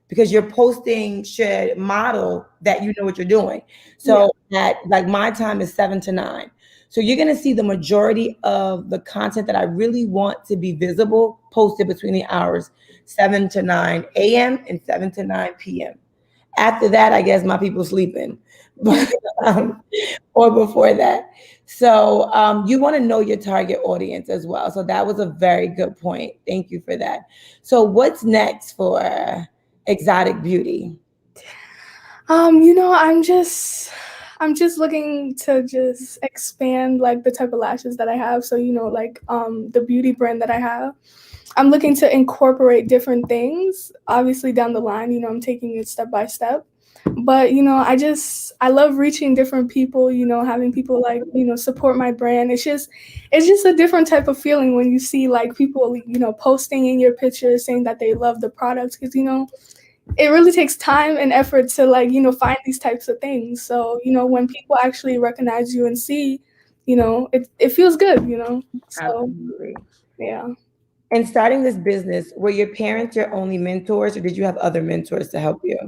Because your posting should model that you know what you're doing. So that, like, my time is 7 to 9. So you're going to see the majority of the content that I really want to be visible posted between the hours 7 to 9 a.m. and 7 to 9 p.m. After that, I guess my people sleeping, but, or before that. So you want to know your target audience as well. So that was a very good point. Thank you for that. So what's next for Exotic Beauty? You know, I'm just looking to just expand like the type of lashes that I have. So, you know, like the beauty brand that I have, I'm looking to incorporate different things. Obviously down the line, you know, I'm taking it step by step. But, you know, I love reaching different people, you know, having people like, you know, support my brand. It's just a different type of feeling when you see like people, you know, posting in your pictures saying that they love the products, because, you know, it really takes time and effort to like, you know, find these types of things. So, you know, when people actually recognize you and see, you know, it feels good, you know. So, Absolutely. yeah. And starting this business, were your parents your only mentors, or did you have other mentors to help you?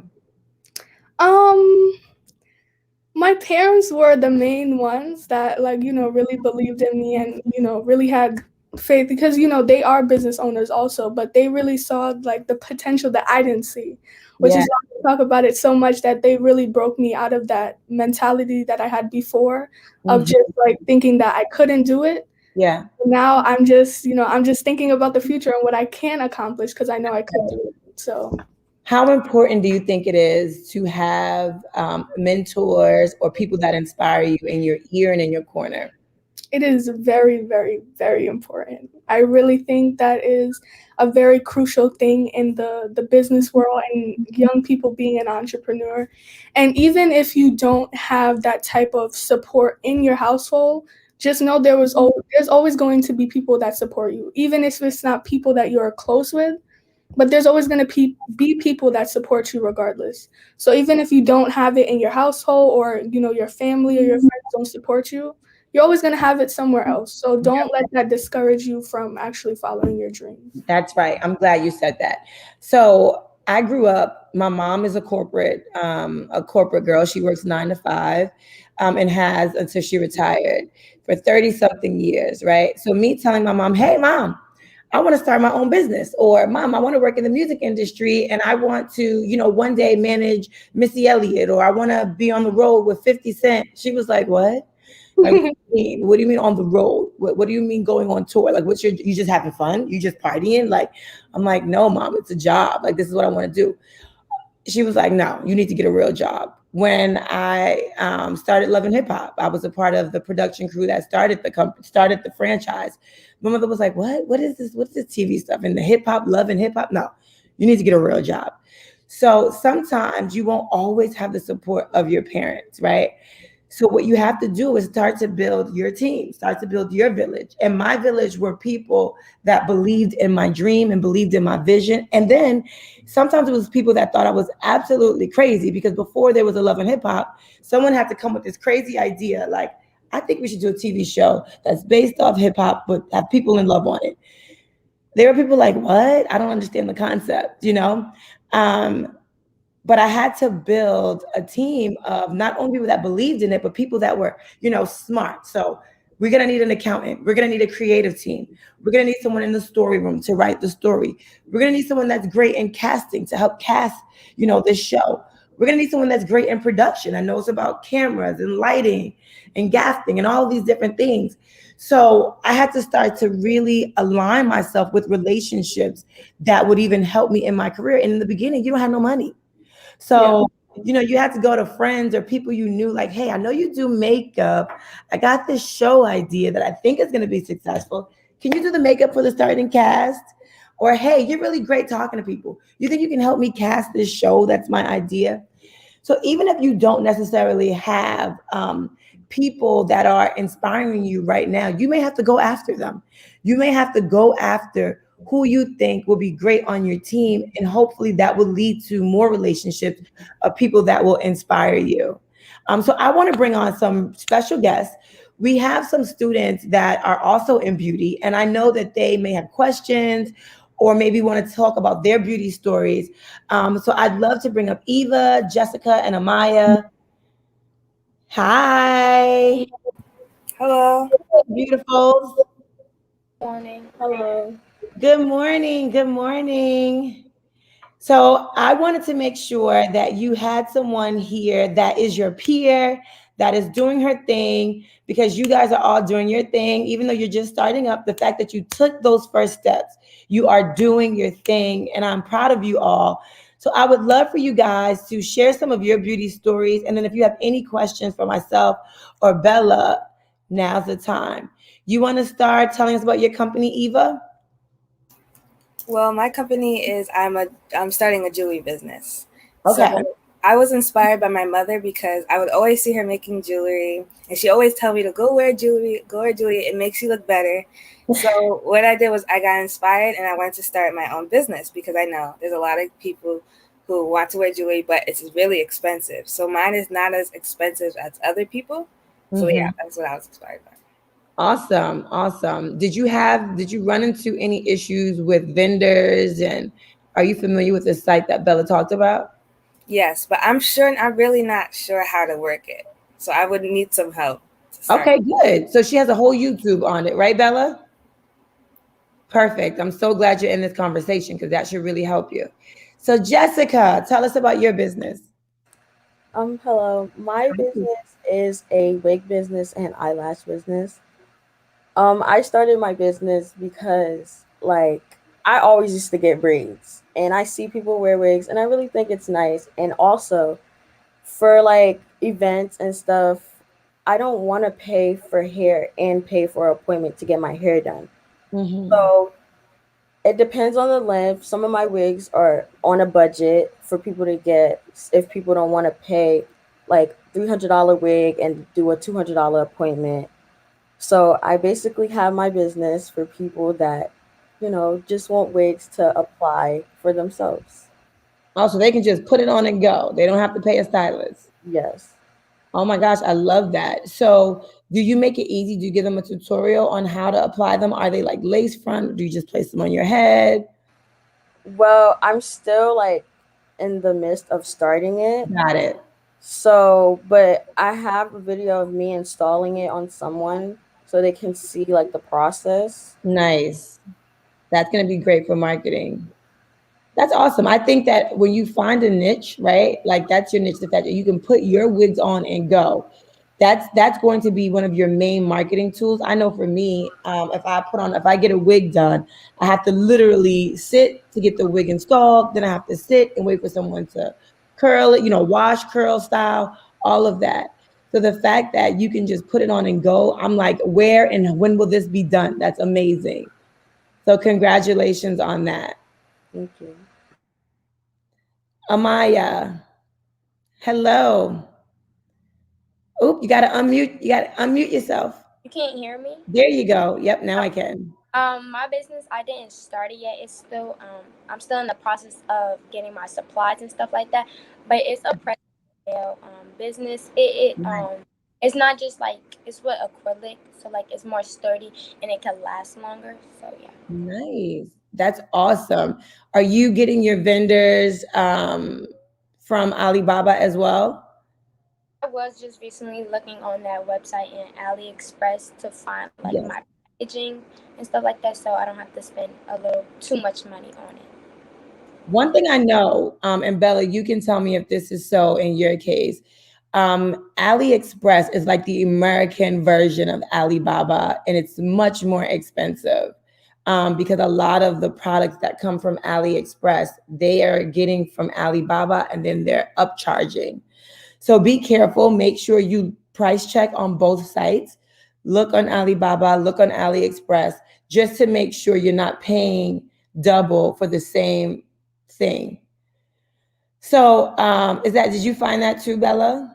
My parents were the main ones that like, you know, really believed in me and, you know, really had faith, because, you know, they are business owners also, but they really saw like the potential that I didn't see, which is why I talk about it so much, that they really broke me out of that mentality that I had before of just like thinking that I couldn't do it. Yeah. Now I'm just, you know, I'm just thinking about the future and what I can accomplish, because I know I could do it. So how important do you think it is to have mentors or people that inspire you in your ear and in your corner? It is very, very, very important. I really think that is a very crucial thing in the business world and young people being an entrepreneur. And even if you don't have that type of support in your household, just know there's always going to be people that support you, even if it's not people that you're close with. But there's always going to be people that support you regardless. So even if you don't have it in your household, or, you know, your family or your friends don't support you, you're always going to have it somewhere else. So don't let that discourage you from actually following your dreams. That's right. I'm glad you said that. So I grew up, my mom is a corporate girl. She works 9 to 5 and has until she retired for 30 something years, right? So me telling my mom, hey, mom, I want to start my own business, or mom, I want to work in the music industry and I want to, you know, one day manage Missy Elliott, or I want to be on the road with 50 Cent. She was like, what? Like, what do you mean? What do you mean on the road? What do you mean going on tour? Like, you just having fun? You just partying? Like, I'm like, no, mom, it's a job. Like, this is what I want to do. She was like, no, you need to get a real job. When I started loving hip hop, I was a part of the production crew that started the franchise. My mother was like, what is this? What's this TV stuff? And the hip hop, loving hip hop? No, you need to get a real job. So sometimes you won't always have the support of your parents, right? So what you have to do is start to build your team, start to build your village. And my village were people that believed in my dream and believed in my vision. And then sometimes it was people that thought I was absolutely crazy, because before there was a Love and Hip Hop, someone had to come with this crazy idea like, I think we should do a TV show that's based off hip hop but have people in love on it. There were people like, what? I don't understand the concept, you know? Um, but I had to build a team of not only people that believed in it, but people that were, smart. So we're gonna need an accountant. We're gonna need a creative team. We're gonna need someone in the story room to write the story. We're gonna need someone that's great in casting to help cast, this show. We're gonna need someone that's great in production that knows about cameras and lighting and gaffing and all of these different things. So I had to start to really align myself with relationships that would even help me in my career. And in the beginning, you don't have no money. So, you had to go to friends or people you knew, like, hey, I know you do makeup. I got this show idea that I think is going to be successful. Can you do the makeup for the starting cast? Or, hey, you're really great talking to people. You think you can help me cast this show? That's my idea. So even if you don't necessarily have people that are inspiring you right now, you may have to go after them. You may have to go after who you think will be great on your team, and hopefully that will lead to more relationships of people that will inspire you. So I want to bring on some special guests. We have some students that are also in beauty, and I know that they may have questions or maybe want to talk about their beauty stories. So I'd love to bring up Eva, Jessica, and Amaya. Hi. Hello. Beautifuls. Morning. Hello. Good morning. Good morning. So I wanted to make sure that you had someone here that is your peer, that is doing her thing, because you guys are all doing your thing. Even though you're just starting up, the fact that you took those first steps, you are doing your thing, and I'm proud of you all. So I would love for you guys to share some of your beauty stories. And then if you have any questions for myself or Bella, now's the time. You want to start telling us about your company, Eva? Well, my company is I'm starting a jewelry business. Okay. So I was inspired by my mother because I would always see her making jewelry, and she always tell me to go wear jewelry, go wear jewelry. It makes you look better. So what I did was I got inspired and I wanted to start my own business, because I know there's a lot of people who want to wear jewelry, but it's really expensive. So mine is not as expensive as other people. So yeah, that's what I was inspired by. Awesome. Awesome. Did you run into any issues with vendors, and are you familiar with the site that Bella talked about? Yes, but I'm really not sure how to work it. So I would need some help. Okay, good. So she has a whole YouTube on it, right, Bella? Perfect. I'm so glad you're in this conversation, because that should really help you. So Jessica, tell us about your business. Hello. My business is a wig business and eyelash business. I started my business because, like, I always used to get braids, and I see people wear wigs, and I really think it's nice. And also, for like events and stuff, I don't want to pay for hair and pay for an appointment to get my hair done. So it depends on the length. Some of my wigs are on a budget for people to get if people don't want to pay like $300 wig and do a $200 appointment. So I basically have my business for people that, just want wigs to apply for themselves. Oh, so they can just put it on and go. They don't have to pay a stylist. Yes. Oh my gosh, I love that. So do you make it easy? Do you give them a tutorial on how to apply them? Are they like lace front? Do you just place them on your head? Well, I'm still like in the midst of starting it. Got it. So, but I have a video of me installing it on someone so they can see like the process. Nice. That's going to be great for marketing. That's awesome. I think that when you find a niche, right? Like that's your niche, the fact that you can put your wigs on and go. That's going to be one of your main marketing tools. I know for me, if I get a wig done, I have to literally sit to get the wig installed. Then I have to sit and wait for someone to curl it, wash, curl style, all of that. So the fact that you can just put it on and go, I'm like, where and when will this be done? That's amazing. So congratulations on that. Thank you. Amaya, hello. Oop, you gotta unmute. You gotta unmute yourself. You can't hear me? There you go. Yep, now I can. My business, I didn't start it yet. It's still, I'm still in the process of getting my supplies and stuff like that. But it's a press sale business. It's not just like it's with acrylic, so like it's more sturdy and it can last longer. So yeah. Nice. That's awesome. Are you getting your vendors from Alibaba as well? I was just recently looking on that website in AliExpress to find like Yes. my packaging and stuff like that, so I don't have to spend a little too much money on it. One thing I know, and Bella, you can tell me if this is so in your case. AliExpress is like the American version of Alibaba, and it's much more expensive because a lot of the products that come from AliExpress, they are getting from Alibaba and then they're upcharging. So be careful. Make sure you price check on both sites. Look on Alibaba, look on AliExpress, just to make sure you're not paying double for the same thing. So did you find that too, Bella?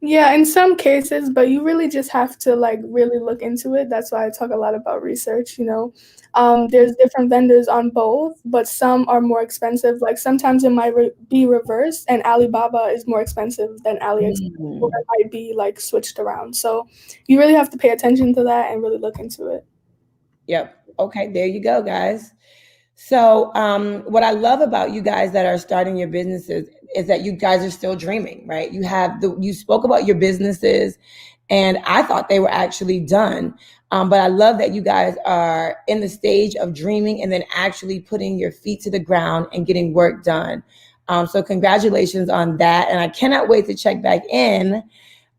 Yeah, in some cases, but you really just have to like really look into it. That's why I talk a lot about research, you know. There's different vendors on both, but some are more expensive. Like sometimes it might be reversed and Alibaba is more expensive than AliExpress, or it might be like switched around. So you really have to pay attention to that and really look into it. Yep. Okay, there you go, guys. So, what I love about you guys that are starting your businesses is that you guys are still dreaming, right? You spoke about your businesses, and I thought they were actually done. But I love that you guys are in the stage of dreaming and then actually putting your feet to the ground and getting work done. So, congratulations on that. And I cannot wait to check back in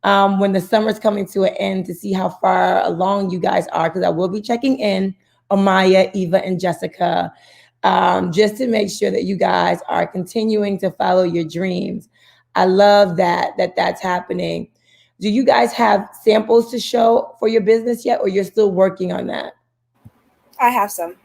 when the summer's coming to an end to see how far along you guys are, because I will be checking in Amaya, Eva, and Jessica, just to make sure that you guys are continuing to follow your dreams. I love that's happening. Do you guys have samples to show for your business yet, or you're still working on that? I have some.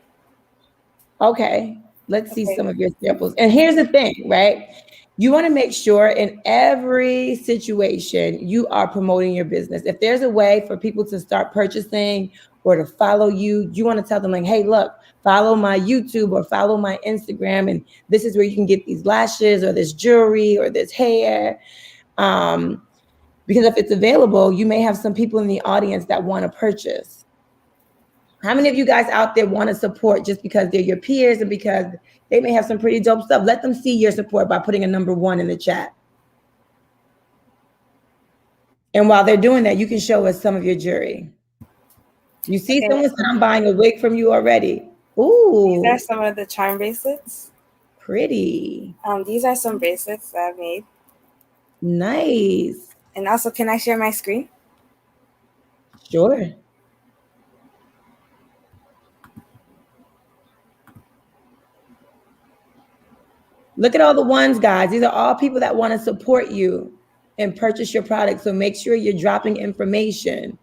Okay, let's see some of your samples. And here's the thing, right? You want to make sure in every situation you are promoting your business. If there's a way for people to start purchasing or to follow you, you want to tell them like, hey, look, follow my YouTube or follow my Instagram, and this is where you can get these lashes or this jewelry or this hair. Because if it's available, you may have some people in the audience that want to purchase. How many of you guys out there want to support just because they're your peers and because they may have some pretty dope stuff? Let them see your support by putting a number 1 in the chat. And while they're doing that, you can show us some of your jewelry. You see, someone said, I'm buying a wig from you already. Ooh. These are some of the charm bracelets. Pretty. These are some bracelets that I've made. Nice. And also, can I share my screen? Sure. Look at all the ones, guys. These are all people that want to support you and purchase your product. So make sure you're dropping information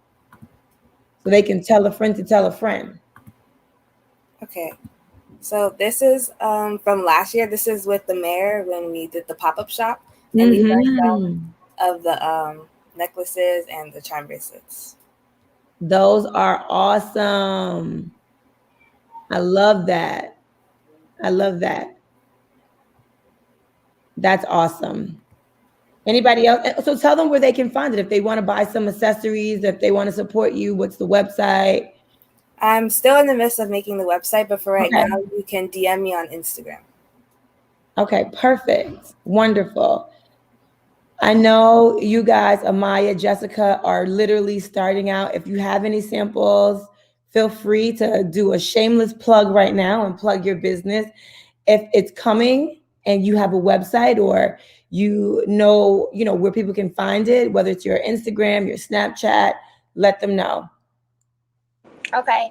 so they can tell a friend to tell a friend. Okay. So this is from last year. This is with the mayor when we did the pop-up shop. And these are some of the necklaces and the charm bracelets. Those are awesome. I love that. I love that. That's awesome. Anybody else? So tell them where they can find it. If they want to buy some accessories, if they want to support you, what's the website? I'm still in the midst of making the website, but for right now, you can DM me on Instagram. Okay, perfect. Wonderful. I know you guys, Amaya, Jessica, are literally starting out. If you have any samples, feel free to do a shameless plug right now and plug your business. If it's coming and you have a website or you know where people can find it, whether it's your Instagram, your Snapchat, let them know. Okay.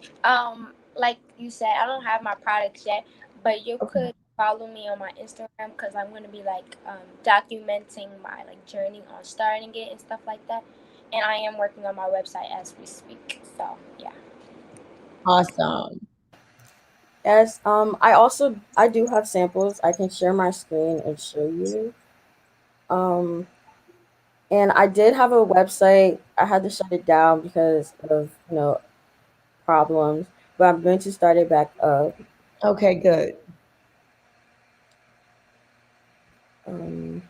Like you said, I don't have my products yet, but you could follow me on my Instagram because I'm going to be like documenting my like journey on starting it and stuff like that. And I am working on my website as we speak. So yeah. Awesome. Yes, I do have samples. I can share my screen and show you. And I did have a website. I had to shut it down because of, problems, but I'm going to start it back up. Okay, good. Um,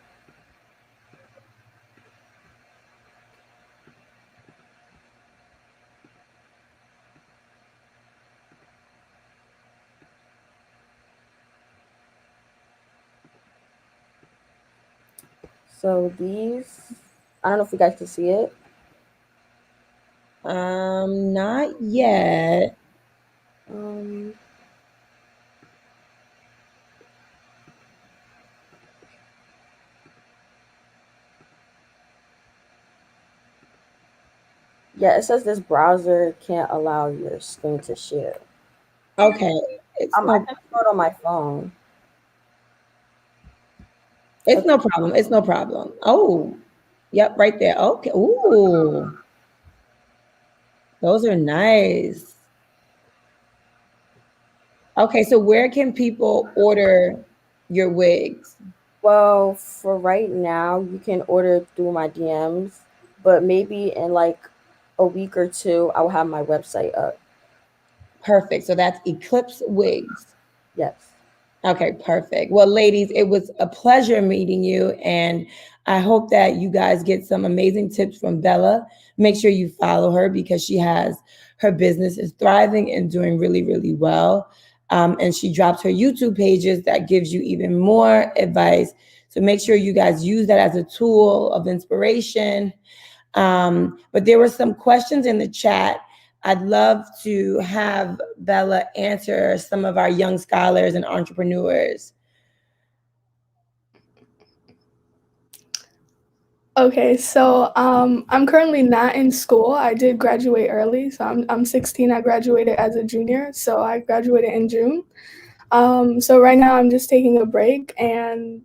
so these, I don't know if you guys can see it. Not yet. Um, yeah, it says this browser can't allow your screen to share. Okay, it's I no, can show it on my phone. it's no problem. It's no problem. Oh, yep, right there. Okay. Ooh, those are nice. Okay, so where can people order your wigs? Well, for right now, you can order through my DMs, but maybe in like a week or two, I will have my website up. Perfect. So that's Eclipse Wigs. Yes. Okay, perfect. Well, ladies, it was a pleasure meeting you, and I hope that you guys get some amazing tips from Bella. Make sure you follow her because her business is thriving and doing really, really well. And she drops her YouTube pages that gives you even more advice. So make sure you guys use that as a tool of inspiration. But there were some questions in the chat. I'd love to have Bella answer some of our young scholars and entrepreneurs. Okay, so I'm currently not in school. I did graduate early, so I'm 16. I graduated as a junior, so I graduated in June. So right now I'm just taking a break, and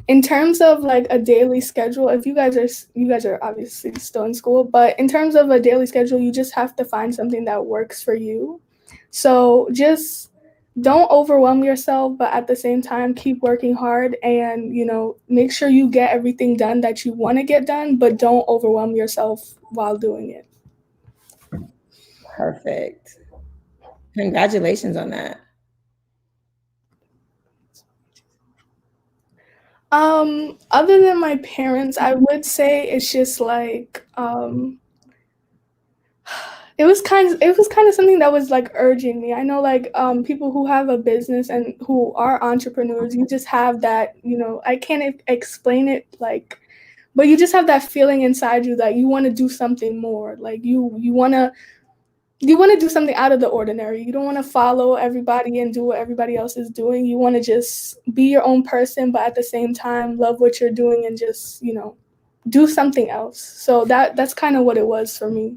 in terms of like a daily schedule, if you guys are obviously still in school, but in terms of a daily schedule, you just have to find something that works for you. So just don't overwhelm yourself, but at the same time keep working hard, and make sure you get everything done that you want to get done, but don't overwhelm yourself while doing it. Perfect. Congratulations on that. Other than my parents, I would say it's just like it was kind of something that was like urging me. I know like people who have a business and who are entrepreneurs, you just have that, I can't explain it, like, but you just have that feeling inside you that you want to do something more. Like you want to do something out of the ordinary. You don't want to follow everybody and do what everybody else is doing. You want to just be your own person, but at the same time love what you're doing and just, do something else. So that's kind of what it was for me.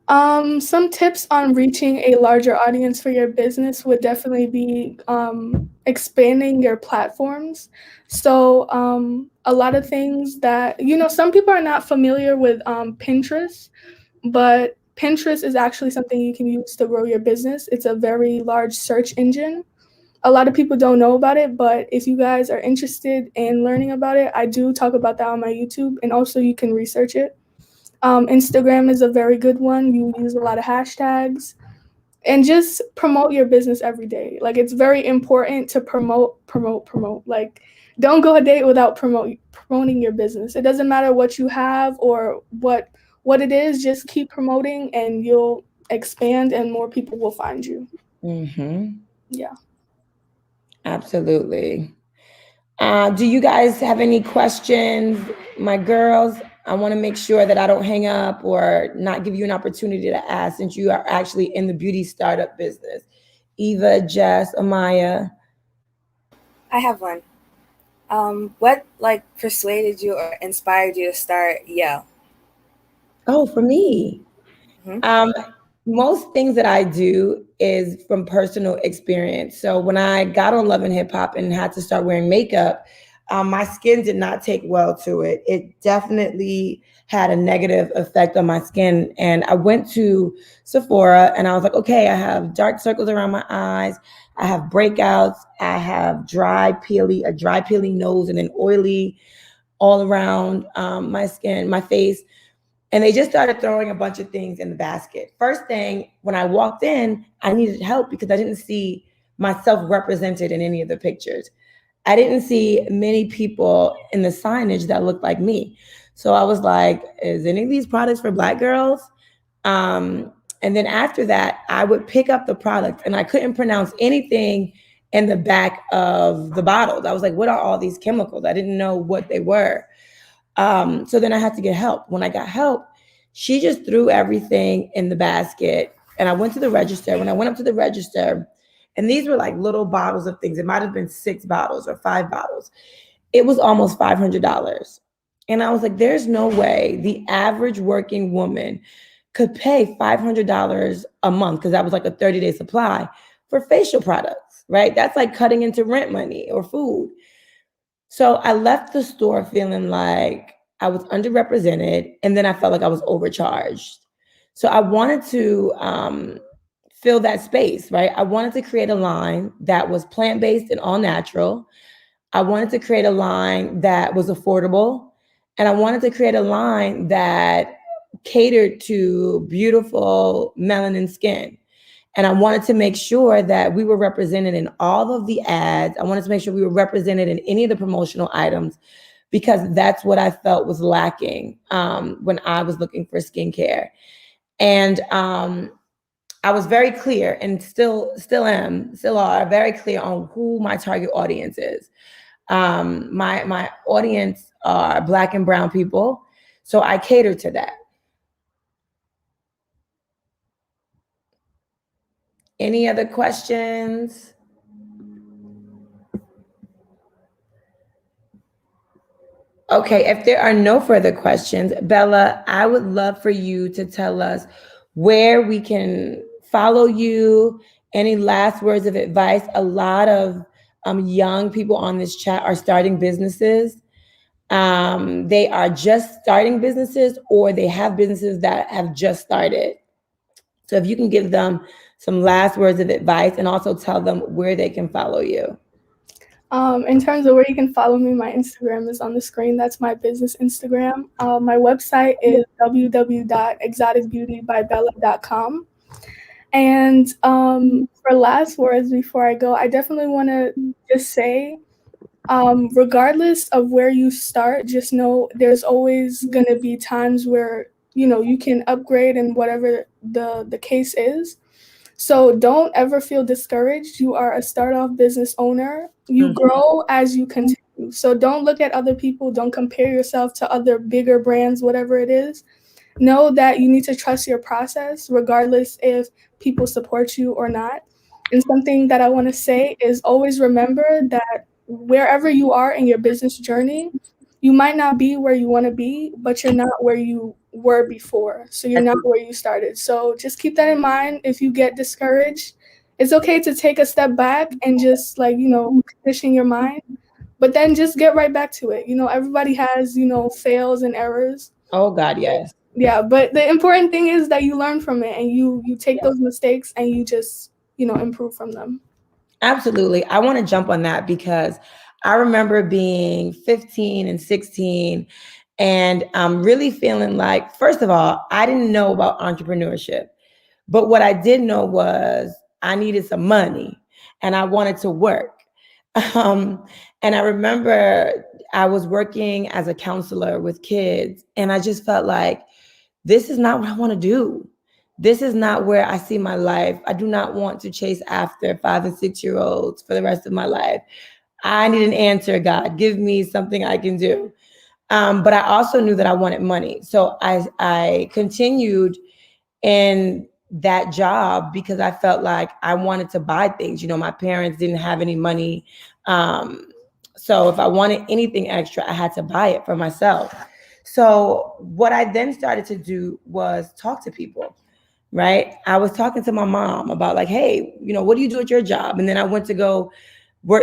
Some tips on reaching a larger audience for your business would definitely be expanding your platforms. So a lot of things that, some people are not familiar with Pinterest, but Pinterest is actually something you can use to grow your business. It's a very large search engine. A lot of people don't know about it, but if you guys are interested in learning about it, I do talk about that on my YouTube, and also you can research it. Instagram is a very good one. You use a lot of hashtags, and just promote your business every day. Like, it's very important to promote. Like, don't go a day without promoting your business. It doesn't matter what you have or what it is. Just keep promoting, and you'll expand, and more people will find you. Mm-hmm. Yeah. Absolutely. Do you guys have any questions, my girls? I want to make sure that I don't hang up or not give you an opportunity to ask, since you are actually in the beauty startup business. Eva, Jess, Amaya. I have one. What like persuaded you or inspired you to start Yell? Oh, for me. Um, Most things that I do is from personal experience. So when I got on Love and Hip Hop and had to start wearing makeup, my skin did not take well to it. It definitely had a negative effect on my skin. And I went to Sephora and I was like, okay, I have dark circles around my eyes. I have breakouts. I have a dry peely nose, and then oily all around my skin, my face. And they just started throwing a bunch of things in the basket. First thing, when I walked in, I needed help because I didn't see myself represented in any of the pictures. I didn't see many people in the signage that looked like me. So I was like, is any of these products for Black girls? And then after that, I would pick up the product and I couldn't pronounce anything in the back of the bottles. I was like, what are all these chemicals? I didn't know what they were. So then I had to get help. When I got help, she just threw everything in the basket. And I went to the register. When I went up to the register, and these were like little bottles of things. It might have been 6 bottles or 5 bottles. It was almost $500. And I was like, there's no way the average working woman could pay $500 a month, because that was like a 30-day supply, for facial products, right? That's like cutting into rent money or food. So I left the store feeling like I was underrepresented, and then I felt like I was overcharged. So I wanted to fill that space, right? I wanted to create a line that was plant-based and all natural. I wanted to create a line that was affordable, and I wanted to create a line that catered to beautiful melanin skin. And I wanted to make sure that we were represented in all of the ads. I wanted to make sure we were represented in any of the promotional items, because that's what I felt was lacking when I was looking for skincare. And I was very clear, and still are very clear on who my target audience is. My audience are Black and brown people, so I cater to that. Any other questions? Okay, if there are no further questions, Bella, I would love for you to tell us where we can follow you. Any last words of advice? A lot of young people on this chat are starting businesses. They are just starting businesses, or they have businesses that have just started. So if you can give them some last words of advice, and also tell them where they can follow you. In terms of where you can follow me, my Instagram is on the screen. That's my business Instagram. My website is www.exoticbeautybybella.com. And for last words before I go, I definitely want to just say, regardless of where you start, just know there's always going to be times where, you can upgrade and whatever the case is. So don't ever feel discouraged. You are a start-off business owner. You grow as you continue. So don't look at other people. Don't compare yourself to other bigger brands, whatever it is. Know that you need to trust your process, regardless if people support you or not. And something that I want to say is always remember that wherever you are in your business journey, you might not be where you want to be, but you're not where you were before. So you're not where you started. So just keep that in mind. If you get discouraged, it's okay to take a step back and just condition your mind, but then just get right back to it. Everybody has, fails and errors. Oh God, yes. Yeah, but the important thing is that you learn from it, and you take those mistakes and you just, improve from them. Absolutely. I want to jump on that, because I remember being 15 and 16 and really feeling like, first of all, I didn't know about entrepreneurship, but what I did know was I needed some money and I wanted to work. And I remember I was working as a counselor with kids, and I just felt like, this is not what I want to do. This is not where I see my life. I do not want to chase after 5 and 6 year olds for the rest of my life. I need an answer, God. Give me something I can do. But I also knew that I wanted money. So I continued in that job because I felt like I wanted to buy things. My parents didn't have any money. So if I wanted anything extra, I had to buy it for myself. So what I then started to do was talk to people, right? I was talking to my mom about like, hey, what do you do at your job? And then I went to go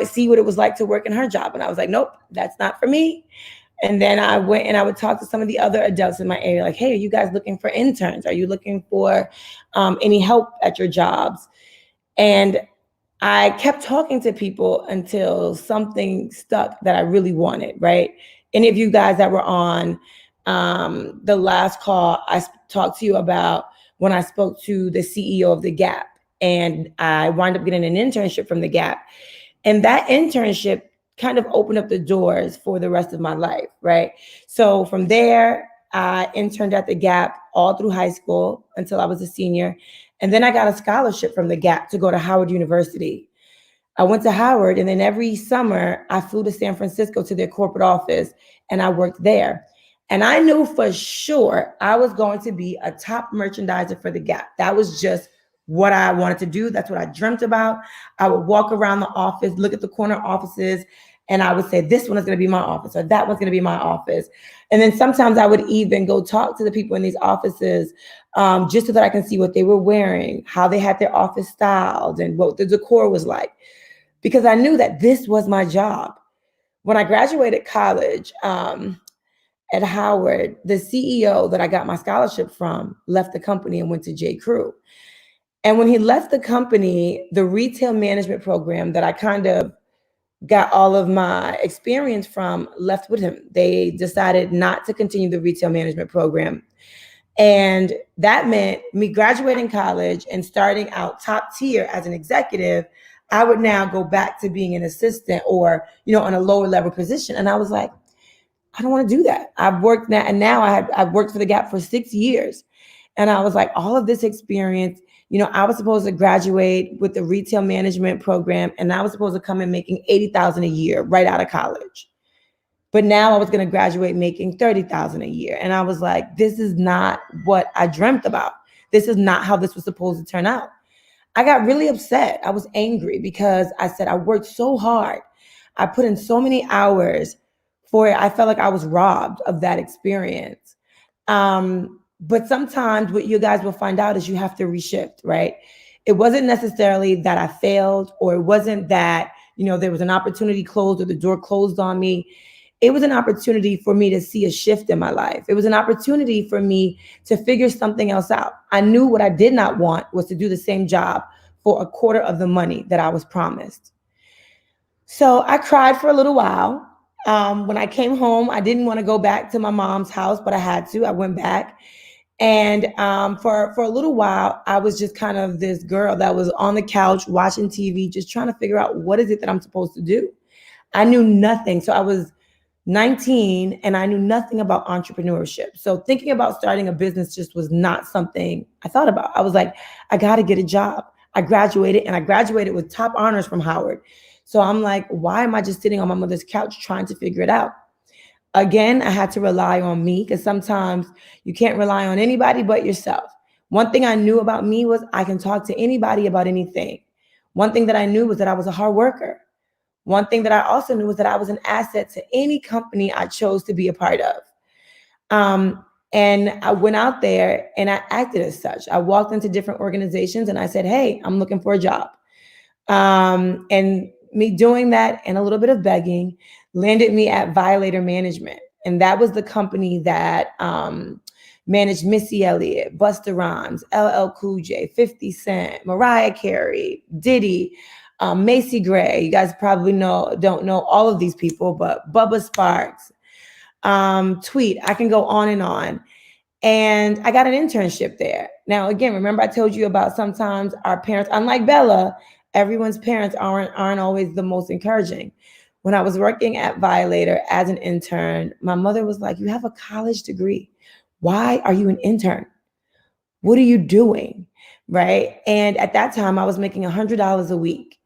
see what it was like to work in her job. And I was like, nope, that's not for me. And then I went and I would talk to some of the other adults in my area, like, hey, are you guys looking for interns? Are you looking for any help at your jobs? And I kept talking to people until something stuck that I really wanted, right? Any of you guys that were on the last call, I talked to you about when I spoke to the CEO of The Gap, and I wound up getting an internship from The Gap. And that internship kind of opened up the doors for the rest of my life, right? So from there, I interned at The Gap all through high school until I was a senior. And then I got a scholarship from The Gap to go to Howard University. I went to Howard, and then every summer I flew to San Francisco to their corporate office, and I worked there. And I knew for sure I was going to be a top merchandiser for The Gap. That was just what I wanted to do. That's what I dreamt about. I would walk around the office, look at the corner offices, and I would say, this one is going to be my office, or that one's going to be my office. And then sometimes I would even go talk to the people in these offices just so that I can see what they were wearing, how they had their office styled, and what the decor was like, because I knew that this was my job. When I graduated college at Howard, the CEO that I got my scholarship from left the company and went to J. Crew. And when he left the company, the retail management program that I kind of got all of my experience from left with him. They decided not to continue the retail management program. And that meant me graduating college and starting out top tier as an executive. I would now go back to being an assistant or, on a lower level position. And I was like, I don't want to do that. I've worked now, and now I've worked for The Gap for 6 years. And I was like, all of this experience, I was supposed to graduate with the retail management program, and I was supposed to come in making $80,000 a year right out of college. But now I was going to graduate making $30,000 a year. And I was like, this is not what I dreamt about. This is not how this was supposed to turn out. I got really upset. I was angry because I said, I worked so hard. I put in so many hours for it. I felt like I was robbed of that experience. But sometimes what you guys will find out is you have to reshift, right? It wasn't necessarily that I failed, or it wasn't that, there was an opportunity closed or the door closed on me. It was an opportunity for me to see a shift in my life. It was an opportunity for me to figure something else out. I knew what I did not want was to do the same job for a quarter of the money that I was promised. So I cried for a little while. When I came home, I didn't want to go back to my mom's house, but I had to. I went back. And for a little while, I was just kind of this girl that was on the couch watching TV, just trying to figure out what is it that I'm supposed to do. I knew nothing. So I was 19 and I knew nothing about entrepreneurship. So thinking about starting a business just was not something I thought about. I was like, I got to get a job. I graduated with top honors from Howard. So I'm like, why am I just sitting on my mother's couch trying to figure it out? Again, I had to rely on me, because sometimes you can't rely on anybody but yourself. One thing I knew about me was I can talk to anybody about anything. One thing that I knew was that I was a hard worker. One thing that I also knew was that I was an asset to any company I chose to be a part of. And I went out there and I acted as such. I walked into different organizations and I said, hey, I'm looking for a job. And me doing that and a little bit of begging landed me at Violator Management. And that was the company that managed Missy Elliott, Busta Rhymes, LL Cool J, 50 Cent, Mariah Carey, Diddy, Macy Gray. You guys probably don't know all of these people, but Bubba Sparks, Tweet. I can go on and on. And I got an internship there. Now, again, remember I told you about sometimes our parents, unlike Bella, everyone's parents aren't always the most encouraging. When I was working at Violator as an intern, my mother was like, you have a college degree. Why are you an intern? What are you doing? Right? And at that time, I was making $100 a week.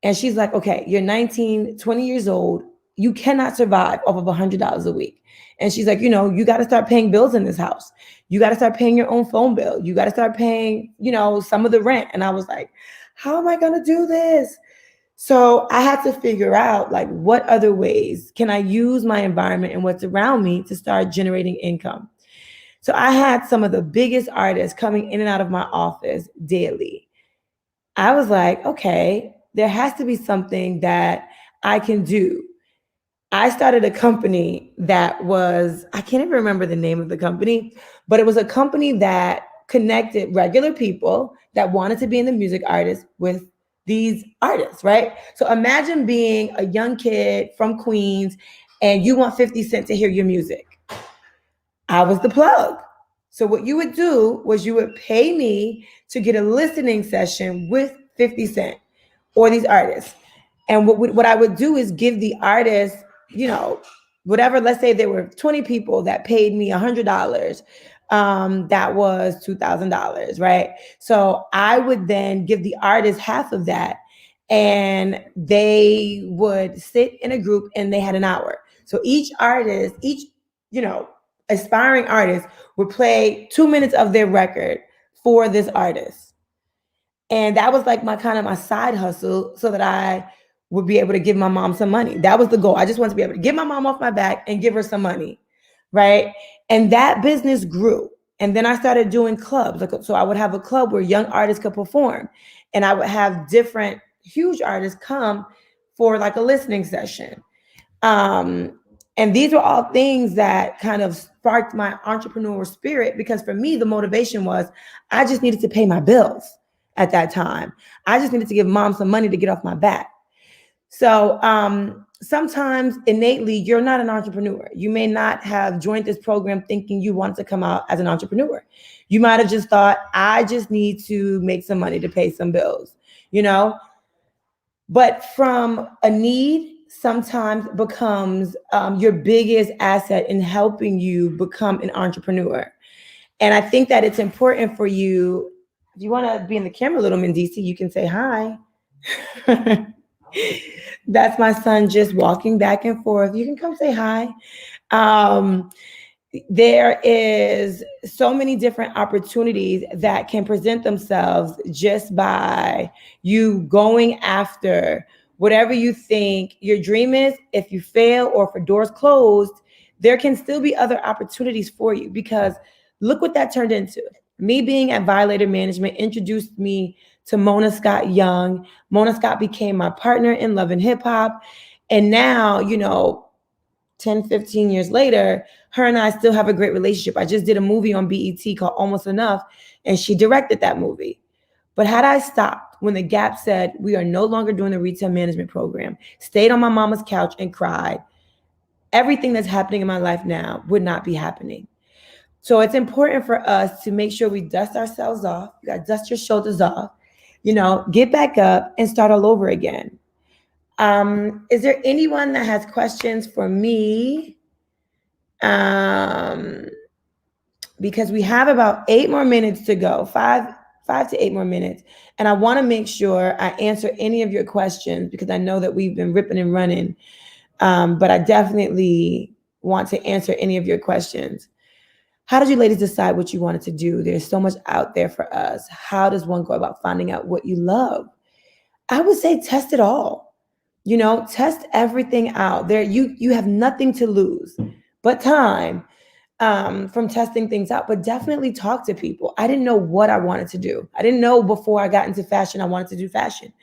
And she's like, okay, you're 19, 20 years old. You cannot survive off of $100 a week. And she's like, you got to start paying bills in this house. You got to start paying your own phone bill. You got to start paying, some of the rent. And I was like, how am I going to do this? So I had to figure out, like, what other ways can I use my environment and what's around me to start generating income? So I had some of the biggest artists coming in and out of my office daily. I was like, okay, there has to be something that I can do. I started a company that was, I can't even remember the name of the company, but it was a company that connected regular people that wanted to be in the music artist with these artists, right? So imagine being a young kid from Queens and you want 50 Cent to hear your music. I was the plug. So what you would do was you would pay me to get a listening session with 50 Cent or these artists. And what I would do is give the artist, you know, whatever, let's say there were 20 people that paid me $100. That was $2,000, right? So I would then give the artist half of that and they would sit in a group and they had an hour. So each artist, you know, aspiring artist would play 2 minutes of their record for this artist. And that was like my kind of my side hustle so that I would be able to give my mom some money. That was the goal. I just wanted to be able to get my mom off my back and give her some money. Right. And that business grew. And then I started doing clubs. So I would have a club where young artists could perform. And I would have different huge artists come for like a listening session. And these were all things that kind of sparked my entrepreneurial spirit because for me, the motivation was I just needed to pay my bills at that time. I just needed to give mom some money to get off my back. So sometimes innately, you're not an entrepreneur. You may not have joined this program thinking you wanted to come out as an entrepreneur. You might have just thought, I just need to make some money to pay some bills, you know? But from a need, sometimes becomes your biggest asset in helping you become an entrepreneur. And I think that it's important for you, if you want to be in the camera a little, Mendisi, you can say hi. That's my son just walking back and forth. You can come say hi. There is so many different opportunities that can present themselves just by you going after whatever you think your dream is. If you fail or if a door's closed, there can still be other opportunities for you because look what that turned into. Me being at Violator Management introduced me to Mona Scott Young. Mona Scott became my partner in Love and Hip Hop. And now, you know, 10, 15 years later, her and I still have a great relationship. I just did a movie on BET called Almost Enough, and she directed that movie. But had I stopped when the Gap said, we are no longer doing the retail management program, stayed on my mama's couch and cried, everything that's happening in my life now would not be happening. So it's important for us to make sure we dust ourselves off. You got to dust your shoulders off, you know, get back up and start all over again. Is there anyone that has questions for me? Because we have about 8 more minutes to go, five to 8 more minutes. And I want to make sure I answer any of your questions because I know that we've been ripping and running. But I definitely want to answer any of your questions. How did you ladies decide what you wanted to do? There's so much out there for us. How does one go about finding out what you love? I would say test it all. You know, test everything out. There, you have nothing to lose but time from testing things out. But definitely talk to people. I didn't know what I wanted to do. I didn't know before I got into fashion I wanted to do fashion.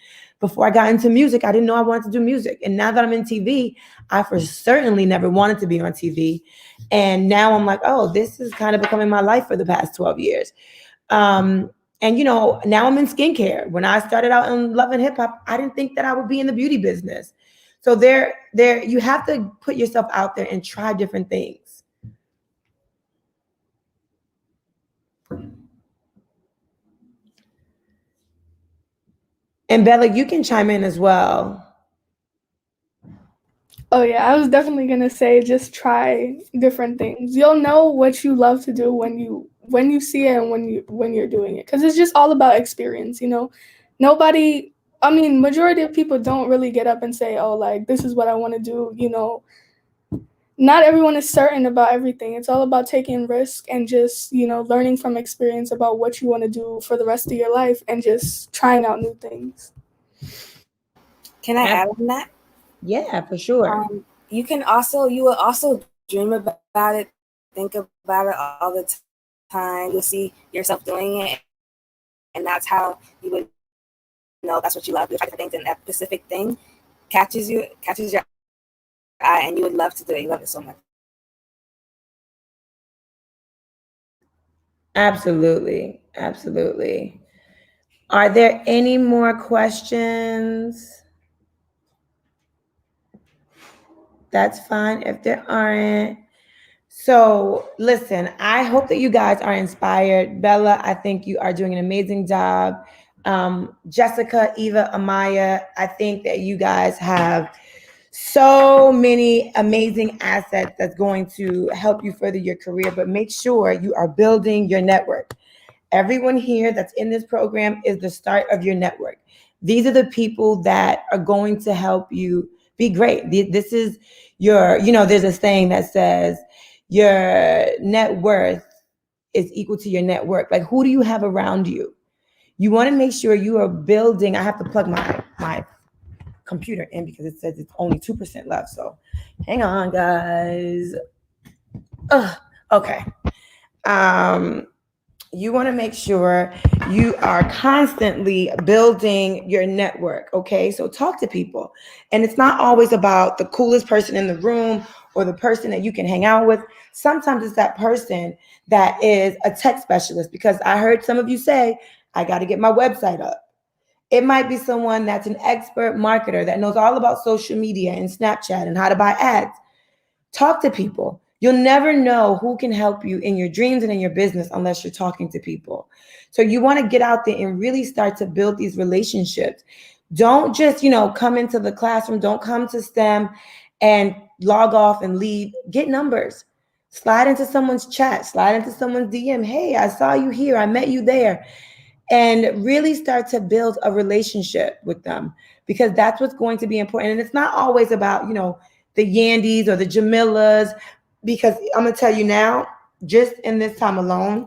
Before I got into music, I didn't know I wanted to do music. And now that I'm in TV, I for certainly never wanted to be on TV. And now I'm like, oh, this is kind of becoming my life for the past 12 years. And you know, now I'm in skincare. When I started out in Love and Hip Hop, I didn't think that I would be in the beauty business. So there, you have to put yourself out there and try different things. And Bella, you can chime in as well. Oh yeah, I was definitely gonna say just try different things. You'll know what you love to do when you see it and when you're doing it, because it's just all about experience. You know, majority of people don't really get up and say, oh, like this is what I want to do. You know, not everyone is certain about everything. It's all about taking risk and just, you know, learning from experience about what you want to do for the rest of your life and just trying out new things. Can I add on that? Yeah, for sure. You will also dream about it, think about it all the time. You'll see yourself doing it, and that's how you would know that's what you love. You try different things, and that specific thing catches your eye, and you would love to do it. You love it so much. Absolutely. Absolutely. Are there any more questions? That's fine if there aren't. So listen, I hope that you guys are inspired. Bella, I think you are doing an amazing job. Jessica, Eva, Amaya, I think that you guys have so many amazing assets that's going to help you further your career, but make sure you are building your network. Everyone here that's in this program is the start of your network. These are the people that are going to help you be great. This is your, there's a saying that says your net worth is equal to your network. Like, who do you have around you? You want to make sure you are building. I have to plug my computer in because it says it's only 2% left. So hang on, guys. Okay. You want to make sure you are constantly building your network. Okay. So talk to people. And it's not always about the coolest person in the room or the person that you can hang out with. Sometimes it's that person that is a tech specialist, because I heard some of you say, I got to get my website up. It might be someone that's an expert marketer that knows all about social media and Snapchat and how to buy ads. Talk to people. You'll never know who can help you in your dreams and in your business unless you're talking to people. So you want to get out there and really start to build these relationships. Don't just, come into the classroom. Don't come to STEM and log off and leave. Get numbers. Slide into someone's chat. Slide into someone's DM. Hey, I saw you here. I met you there. And really start to build a relationship with them, because that's what's going to be important. And it's not always about, the Yandys or the Jamillas, because I'm going to tell you now, just in this time alone,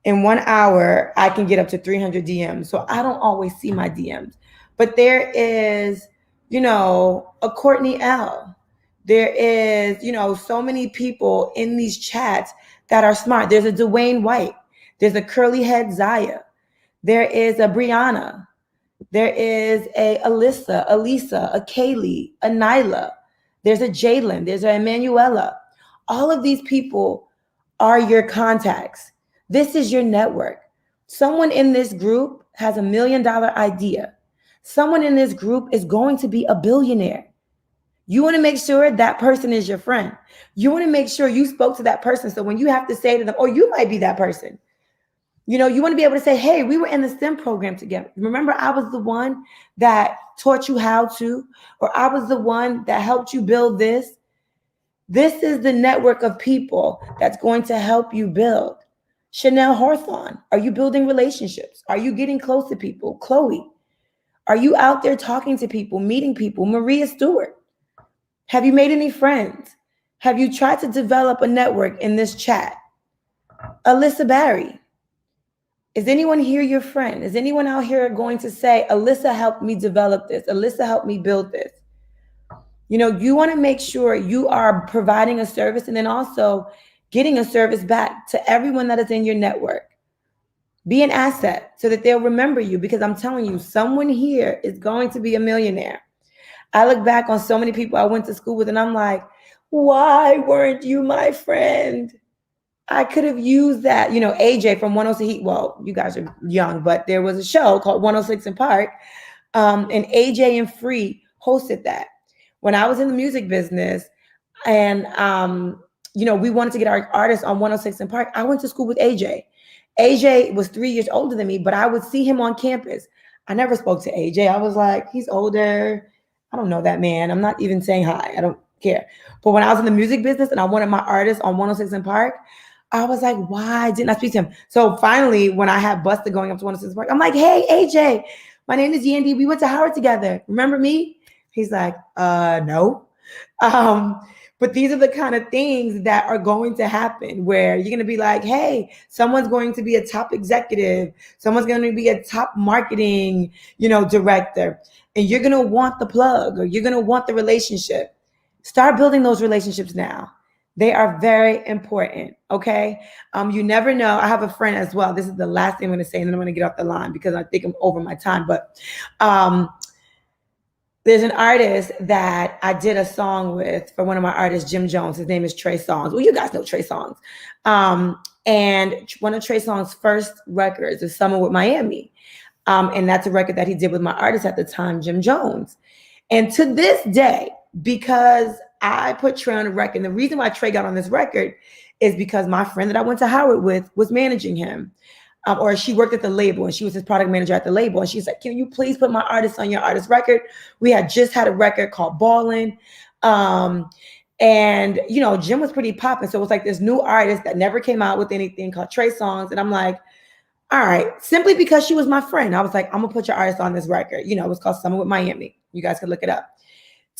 in 1 hour, I can get up to 300 DMs. So I don't always see my DMs. But there is, a Courtney L. There is, so many people in these chats that are smart. There's a Dwayne White. There's a curly head Zaya. There is a Brianna. There is a Alyssa, a Kaylee, a Nyla. There's a Jalen. There's a Emanuela. All of these people are your contacts. This is your network. Someone in this group has $1 million idea. Someone in this group is going to be a billionaire. You want to make sure that person is your friend. You want to make sure you spoke to that person. So when you have to say to them, oh, you might be that person. You want to be able to say, hey, we were in the STEM program together. Remember, I was the one that taught you how to, or I was the one that helped you build this. This is the network of people that's going to help you build. Chanel Hawthorne, are you building relationships? Are you getting close to people? Chloe, are you out there talking to people, meeting people? Maria Stewart, have you made any friends? Have you tried to develop a network in this chat? Alyssa Barry, is anyone here your friend? Is anyone out here going to say, Alyssa helped me develop this? Alyssa helped me build this? You want to make sure you are providing a service and then also getting a service back to everyone that is in your network. Be an asset so that they'll remember you, because I'm telling you, someone here is going to be a millionaire. I look back on so many people I went to school with and I'm like, why weren't you my friend? I could have used that. AJ from 106, well, you guys are young, but there was a show called 106 & Park, and AJ and Free hosted that. When I was in the music business and, we wanted to get our artists on 106 & Park, I went to school with AJ. AJ was 3 years older than me, but I would see him on campus. I never spoke to AJ. I was like, he's older. I don't know that man. I'm not even saying hi. I don't care. But when I was in the music business and I wanted my artists on 106 & Park, I was like, why didn't I speak to him? So finally, when I had Busta going up to 106 Park, I'm like, hey, AJ, my name is Yandy. We went to Howard together. Remember me? He's like, no. But these are the kind of things that are going to happen where you're going to be like, hey, someone's going to be a top executive. Someone's going to be a top marketing, director. And you're going to want the plug, or you're going to want the relationship. Start building those relationships now. They are very important. Okay. You never know. I have a friend as well. This is the last thing I'm going to say, and then I'm going to get off the line because I think I'm over my time. But there's an artist that I did a song with for one of my artists, Jim Jones. His name is Trey Songz. Well, you guys know Trey Songz. And one of Trey Songz' first records is Summer with Miami. And that's a record that he did with my artist at the time, Jim Jones. And to this day, because I put Trey on the record, and the reason why Trey got on this record is because my friend that I went to Howard with was managing him. Or she worked at the label and she was his product manager at the label. And she's like, can you please put my artist on your artist record? We had just had a record called Ballin'. And, you know, Jim was pretty popping. So it was like this new artist that never came out with anything called Trey Songz. And I'm like, all right, simply because she was my friend, I was like, I'm going to put your artist on this record. You know, it was called Summer with Miami. You guys can look it up.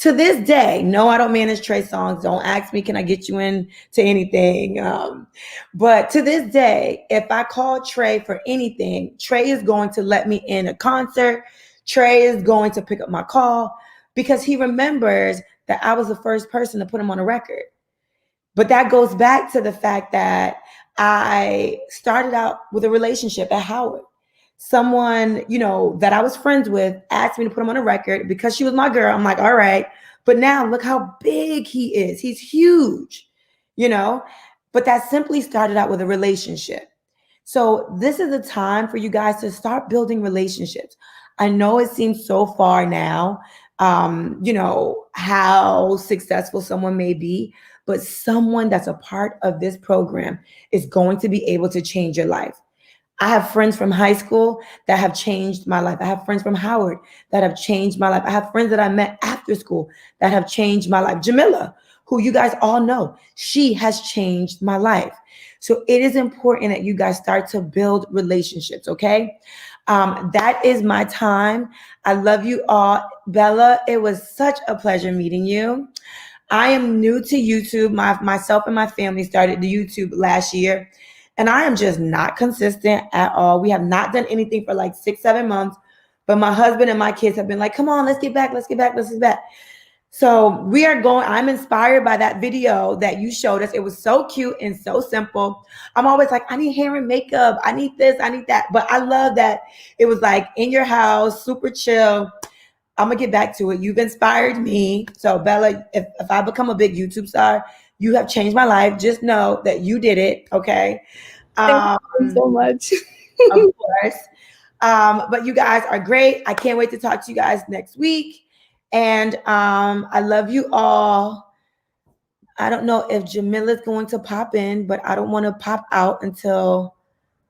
To this day, no, I don't manage Trey Songz. Don't ask me, can I get you in to anything? But to this day, if I call Trey for anything, Trey is going to let me in a concert. Trey is going to pick up my call because he remembers that I was the first person to put him on a record. But that goes back to the fact that I started out with a relationship at Howard. Someone, you know, that I was friends with asked me to put him on a record because she was my girl. I'm like, all right. But now look how big he is. He's huge, you know, but that simply started out with a relationship. So this is a time for you guys to start building relationships. I know it seems so far now, you know, how successful someone may be, but someone that's a part of this program is going to be able to change your life. I have friends from high school that have changed my life. I have friends from Howard that have changed my life. I have friends that I met after school that have changed my life. Jamila, who you guys all know, she has changed my life. So it is important that you guys start to build relationships, okay? That is my time. I love you all. Bella, it was such a pleasure meeting you. I am new to YouTube. Myself and my family started the YouTube last year. And I am just not consistent at all. We have not done anything for like 6-7 months, but my husband and my kids have been like, come on, let's get back. So we are going, I'm inspired by that video that you showed us. It was so cute and so simple. I'm always like, I need hair and makeup. I need this, I need that. But I love that it was like in your house, super chill. I'm gonna get back to it. You've inspired me. So Bella, if I become a big YouTube star, you have changed my life. Just know that you did it, okay? Thank you so much. Of course. But you guys are great. I can't wait to talk to you guys next week. And I love you all. I don't know if Jamila's going to pop in, but I don't want to pop out until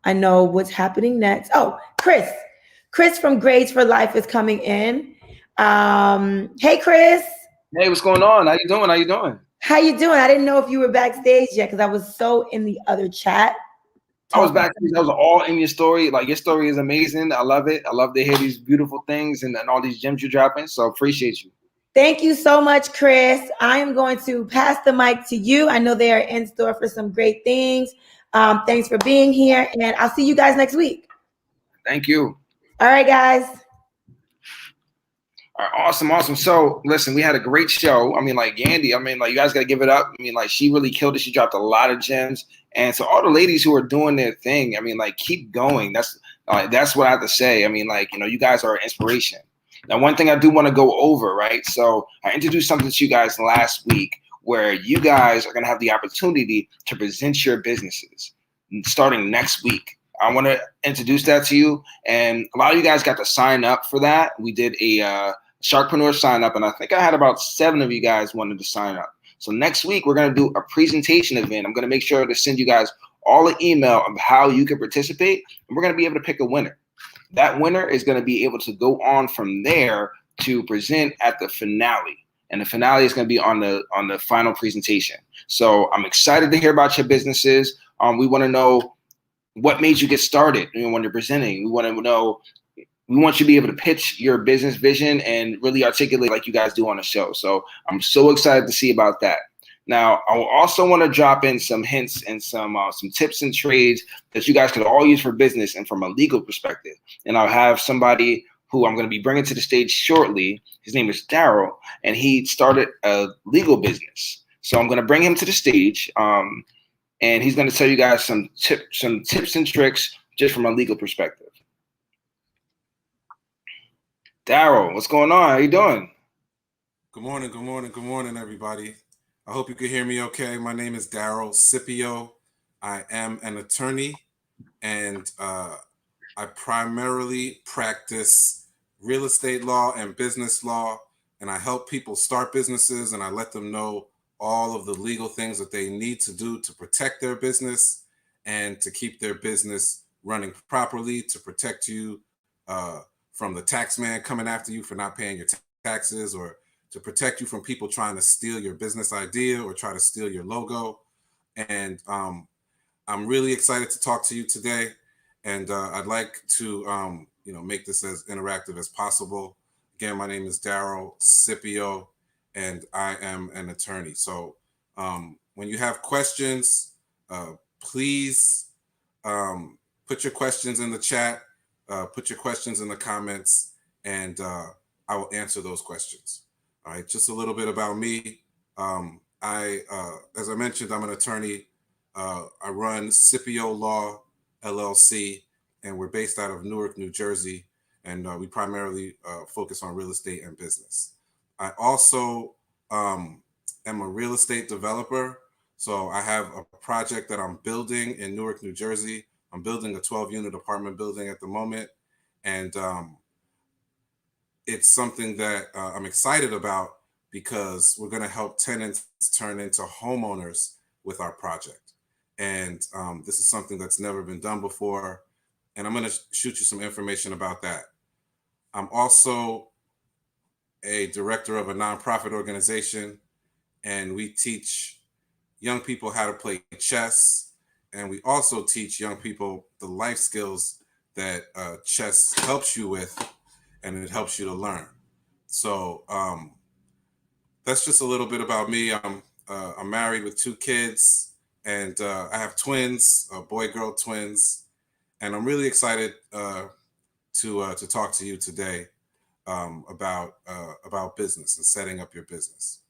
I know what's happening next. Oh, Chris from Grades for Life is coming in. Hey, Chris. Hey, what's going on? How you doing? How you doing? I didn't know if you were backstage yet because I was so in the other chat. I was backstage. I was all in your story. Like, your story is amazing. I love it. I love to hear these beautiful things and all these gems you're dropping. So appreciate you. Thank you so much, Chris. I am going to pass the mic to you. I know they are in store for some great things. Thanks for being here, and I'll see you guys next week. Thank you. All right, guys. All right, awesome. So, listen, we had a great show. I mean, like, Yandy, you guys got to give it up. I mean, like, she really killed it. She dropped a lot of gems. And so all the ladies who are doing their thing, I mean, like, keep going. That's what I have to say. I mean, like, you know, you guys are an inspiration. Now, one thing I do want to go over, right? So I introduced something to you guys last week where you guys are going to have the opportunity to present your businesses starting next week. I want to introduce that to you. And a lot of you guys got to sign up for that. We did a Sharkpreneur sign up, and I think I had about 7 of you guys wanted to sign up. So next week, we're going to do a presentation event. I'm going to make sure to send you guys all an email of how you can participate, and we're going to be able to pick a winner. That winner is going to be able to go on from there to present at the finale. And the finale is going to be on the final presentation. So I'm excited to hear about your businesses. We want to know what made you get started when you're presenting. We want to know, we want you to be able to pitch your business vision and really articulate like you guys do on the show. So I'm so excited to see about that. Now, I also want to drop in some hints and some tips and trades that you guys could all use for business and from a legal perspective. And I'll have somebody who I'm going to be bringing to the stage shortly. His name is Daryl, and he started a legal business. So I'm going to bring him to the stage, and he's going to tell you guys some tips and tricks just from a legal perspective. Daryl, what's going on? How you doing? Good morning, everybody. I hope you can hear me okay. My name is Daryl Scipio. I am an attorney, and I primarily practice real estate law and business law, and I help people start businesses, and I let them know all of the legal things that they need to do to protect their business and to keep their business running properly, to protect you from the tax man coming after you for not paying your taxes, or to protect you from people trying to steal your business idea or try to steal your logo. And I'm really excited to talk to you today. And I'd like to make this as interactive as possible. Again, my name is Daryl Scipio, and I am an attorney. So when you have questions, please put your questions in the chat, put your questions in the comments, and I will answer those questions. All right, just a little bit about me. As I mentioned, I'm an attorney. I run Scipio Law LLC, and we're based out of Newark, New Jersey, and we primarily focus on real estate and business. I also am a real estate developer, so I have a project that I'm building in Newark, New Jersey. I'm building a 12-unit apartment building at the moment, and it's something that I'm excited about because we're going to help tenants turn into homeowners with our project. And this is something that's never been done before. And I'm going to shoot you some information about that. I'm also a director of a nonprofit organization, and we teach young people how to play chess. And we also teach young people the life skills that chess helps you with, and it helps you to learn. So that's just a little bit about me. I'm married with 2 kids, and I have twins, boy-girl twins, and I'm really excited to talk to you today about business and setting up your business.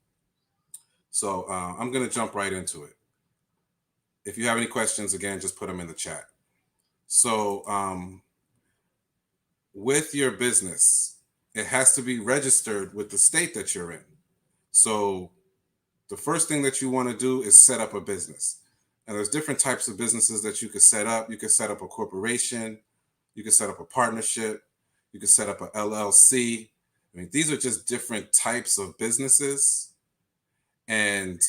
So I'm going to jump right into it. If you have any questions, again, just put them in the chat. So with your business, it has to be registered with the state that you're in. So the first thing that you want to do is set up a business. And there's different types of businesses that you could set up. You could set up a corporation. You could set up a partnership. You could set up a LLC. I mean, these are just different types of businesses. And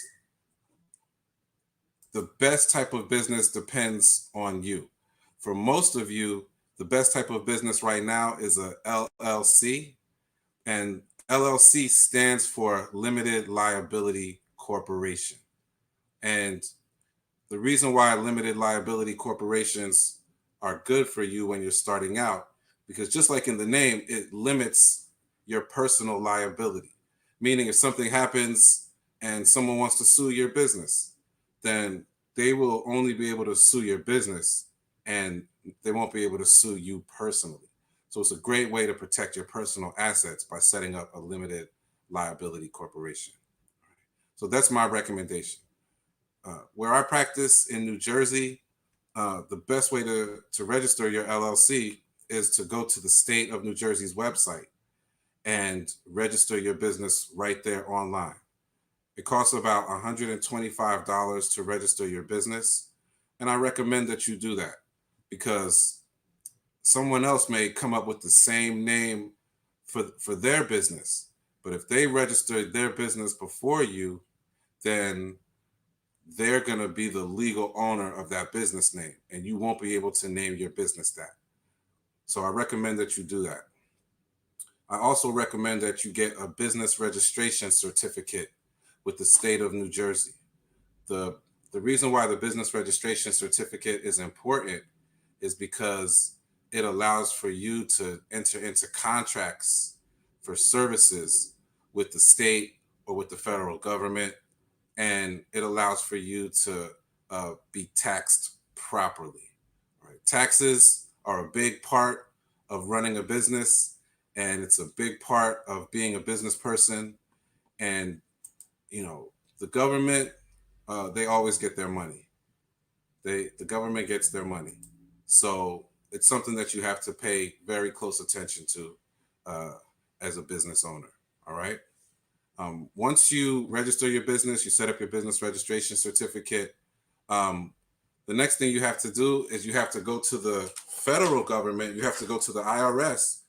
the best type of business depends on you. For most of you, the best type of business right now is a LLC. And LLC stands for Limited Liability Corporation. And the reason why limited liability corporations are good for you when you're starting out, because just like in the name, it limits your personal liability. Meaning if something happens and someone wants to sue your business, then they will only be able to sue your business and they won't be able to sue you personally. So it's a great way to protect your personal assets by setting up a limited liability corporation. So that's my recommendation. Where I practice in New Jersey, the best way to register your LLC is to go to the state of New Jersey's website and register your business right there online. It costs about $125 to register your business. And I recommend that you do that because someone else may come up with the same name for their business. But if they registered their business before you, then they're going to be the legal owner of that business name, and you won't be able to name your business that. So I recommend that you do that. I also recommend that you get a business registration certificate with the state of New Jersey. The reason why the business registration certificate is important is because it allows for you to enter into contracts for services with the state or with the federal government, and it allows for you to be taxed properly. Right? Taxes are a big part of running a business, and it's a big part of being a business person. And the government, they always get their money. The government gets their money. So it's something that you have to pay very close attention to as a business owner. All right. Once you register your business, you set up your business registration certificate. The next thing you have to do is you have to go to the federal government. You have to go to the IRS,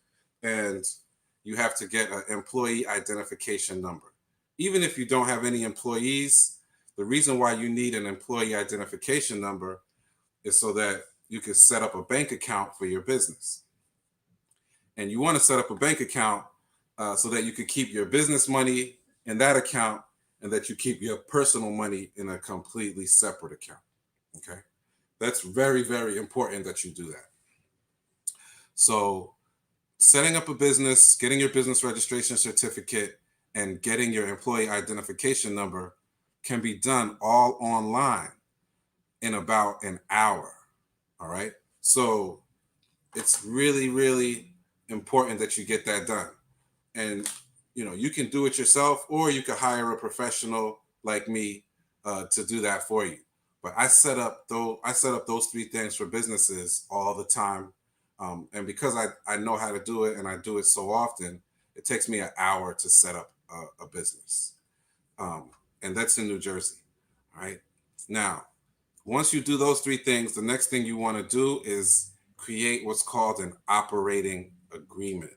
and you have to get an employee identification number. Even if you don't have any employees, the reason why you need an employee identification number is so that you can set up a bank account for your business. And you want to set up a bank account so that you can keep your business money in that account and that you keep your personal money in a completely separate account. Okay. That's very, very important that you do that. So setting up a business, getting your business registration certificate, and getting your employee identification number can be done all online in about an hour. All right. So it's really, really important that you get that done. And, you can do it yourself, or you could hire a professional like me to do that for you. But I set up those three things for businesses all the time. And because I know how to do it and I do it so often, it takes me an hour to set up a business. And that's in New Jersey. All right. Now, once you do those three things, the next thing you want to do is create what's called an operating agreement.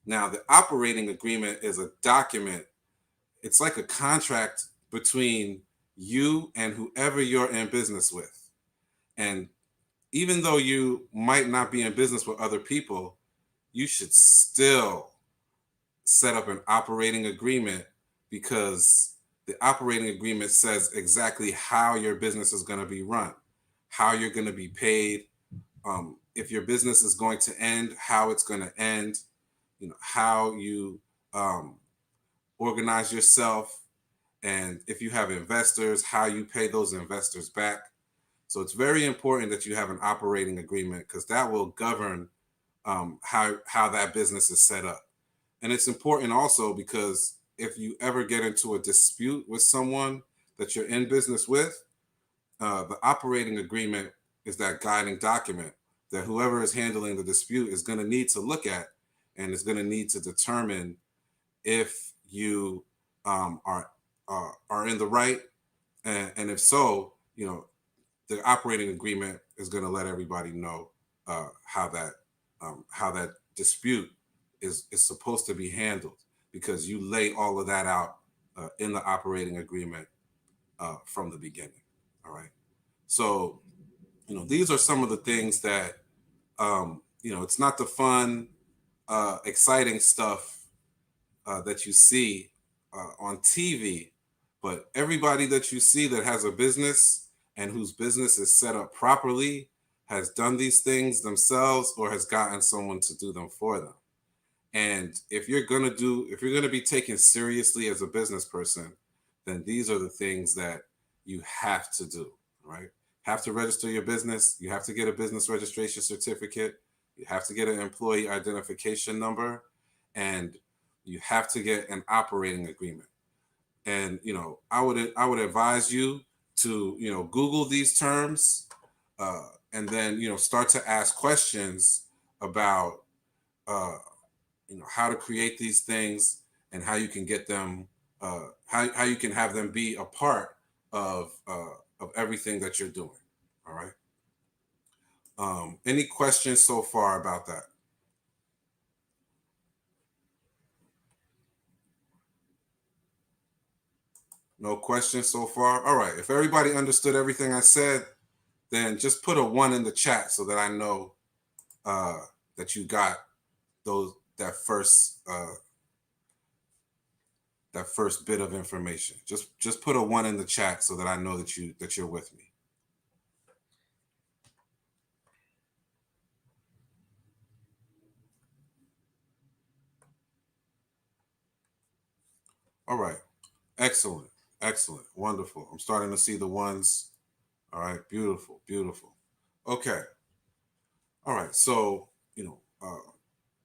Now, the operating agreement is a document. It's like a contract between you and whoever you're in business with. And even though you might not be in business with other people, you should still set up an operating agreement, because the operating agreement says exactly how your business is going to be run, how you're going to be paid, if your business is going to end, how it's going to end, how you organize yourself, and if you have investors, how you pay those investors back. So it's very important that you have an operating agreement, because that will govern how that business is set up. And it's important also because if you ever get into a dispute with someone that you're in business with, the operating agreement is that guiding document that whoever is handling the dispute is going to need to look at, and is going to need to determine if you are in the right, and if so, the operating agreement is going to let everybody know how that dispute is supposed to be handled, because you lay all of that out in the operating agreement from the beginning. All right. So, these are some of the things that, it's not the fun, exciting stuff that you see on TV, but everybody that you see that has a business and whose business is set up properly has done these things themselves or has gotten someone to do them for them. And if you're going to be taken seriously as a business person, then these are the things that you have to do, right? Have to register your business. You have to get a business registration certificate. You have to get an employee identification number, and you have to get an operating agreement. And, I would advise you to, Google these terms, and then, start to ask questions about, how to create these things and how you can get them, how you can have them be a part of everything that you're doing. All right. Any questions so far about that? No questions so far? All right. If everybody understood everything I said, then just put a 1 in the chat so that I know that you got that first bit of information. Just put a 1 in the chat so that I know that you're with me. All right. Excellent. Excellent. Wonderful. I'm starting to see the ones. All right. Beautiful. Beautiful. Okay. All right. So,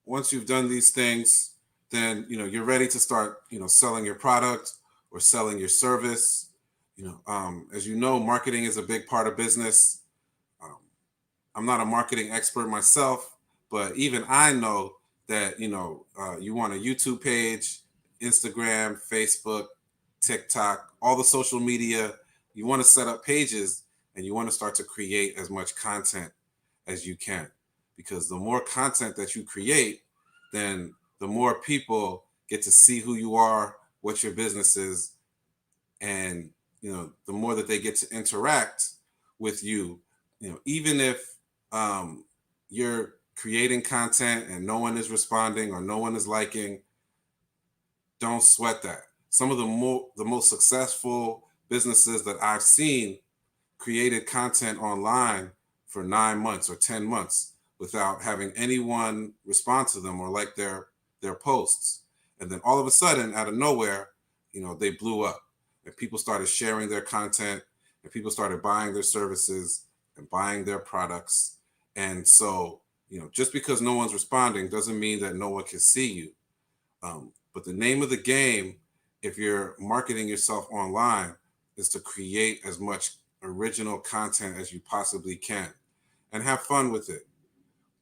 once you've done these things, then, you're ready to start, selling your product, or selling your service. As you know, marketing is a big part of business. I'm not a marketing expert myself, but even I know that, you want a YouTube page, Instagram, Facebook, TikTok, all the social media. You want to set up pages and you want to start to create as much content as you can, because the more content that you create, then the more people get to see who you are, what your business is, and the more that they get to interact with you, even if you're creating content and no one is responding or no one is liking, don't sweat that. Some of the most successful businesses that I've seen created content online for 9 months or 10 months without having anyone respond to them or like their posts. And then all of a sudden, out of nowhere, they blew up and people started sharing their content and people started buying their services and buying their products. And so, just because no one's responding doesn't mean that no one can see you. But the name of the game, if you're marketing yourself online, is to create as much original content as you possibly can and have fun with it.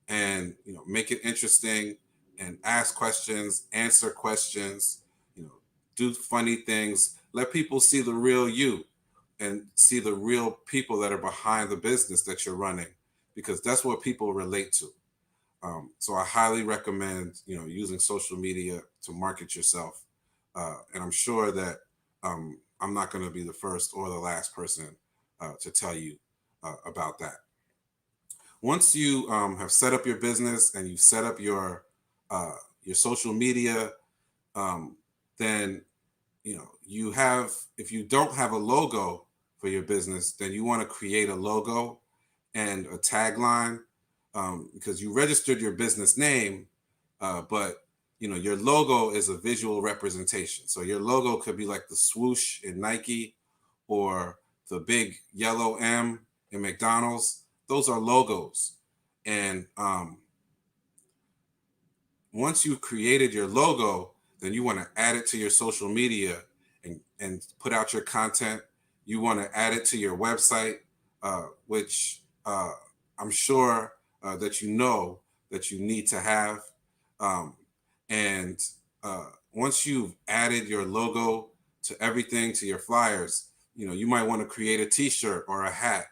And, make it interesting and ask questions, answer questions, do funny things, let people see the real you and see the real people that are behind the business that you're running, because that's what people relate to. So I highly recommend, using social media to market yourself. And I'm sure that I'm not going to be the first or the last person to tell you about that. Once you have set up your business and you set up your social media, then if you don't have a logo for your business, then you want to create a logo and a tagline, because you registered your business name, but your logo is a visual representation. So your logo could be like the swoosh in Nike or the big yellow M in McDonald's. Those are logos. And once you've created your logo, then you want to add it to your social media and put out your content. You want to add it to your website, which I'm sure that that you need to have. And once you've added your logo to everything, to your flyers, you might want to create a t-shirt or a hat,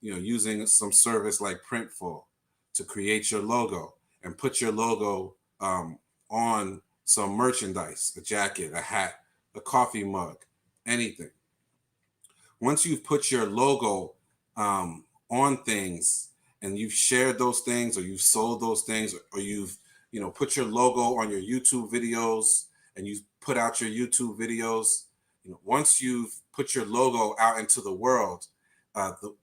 using some service like Printful to create your logo and put your logo on some merchandise, a jacket, a hat, a coffee mug, anything. Once you've put your logo on things and you've shared those things or you've sold those things or you've put your logo on your YouTube videos and you've put out your YouTube videos, once you've put your logo out into the world,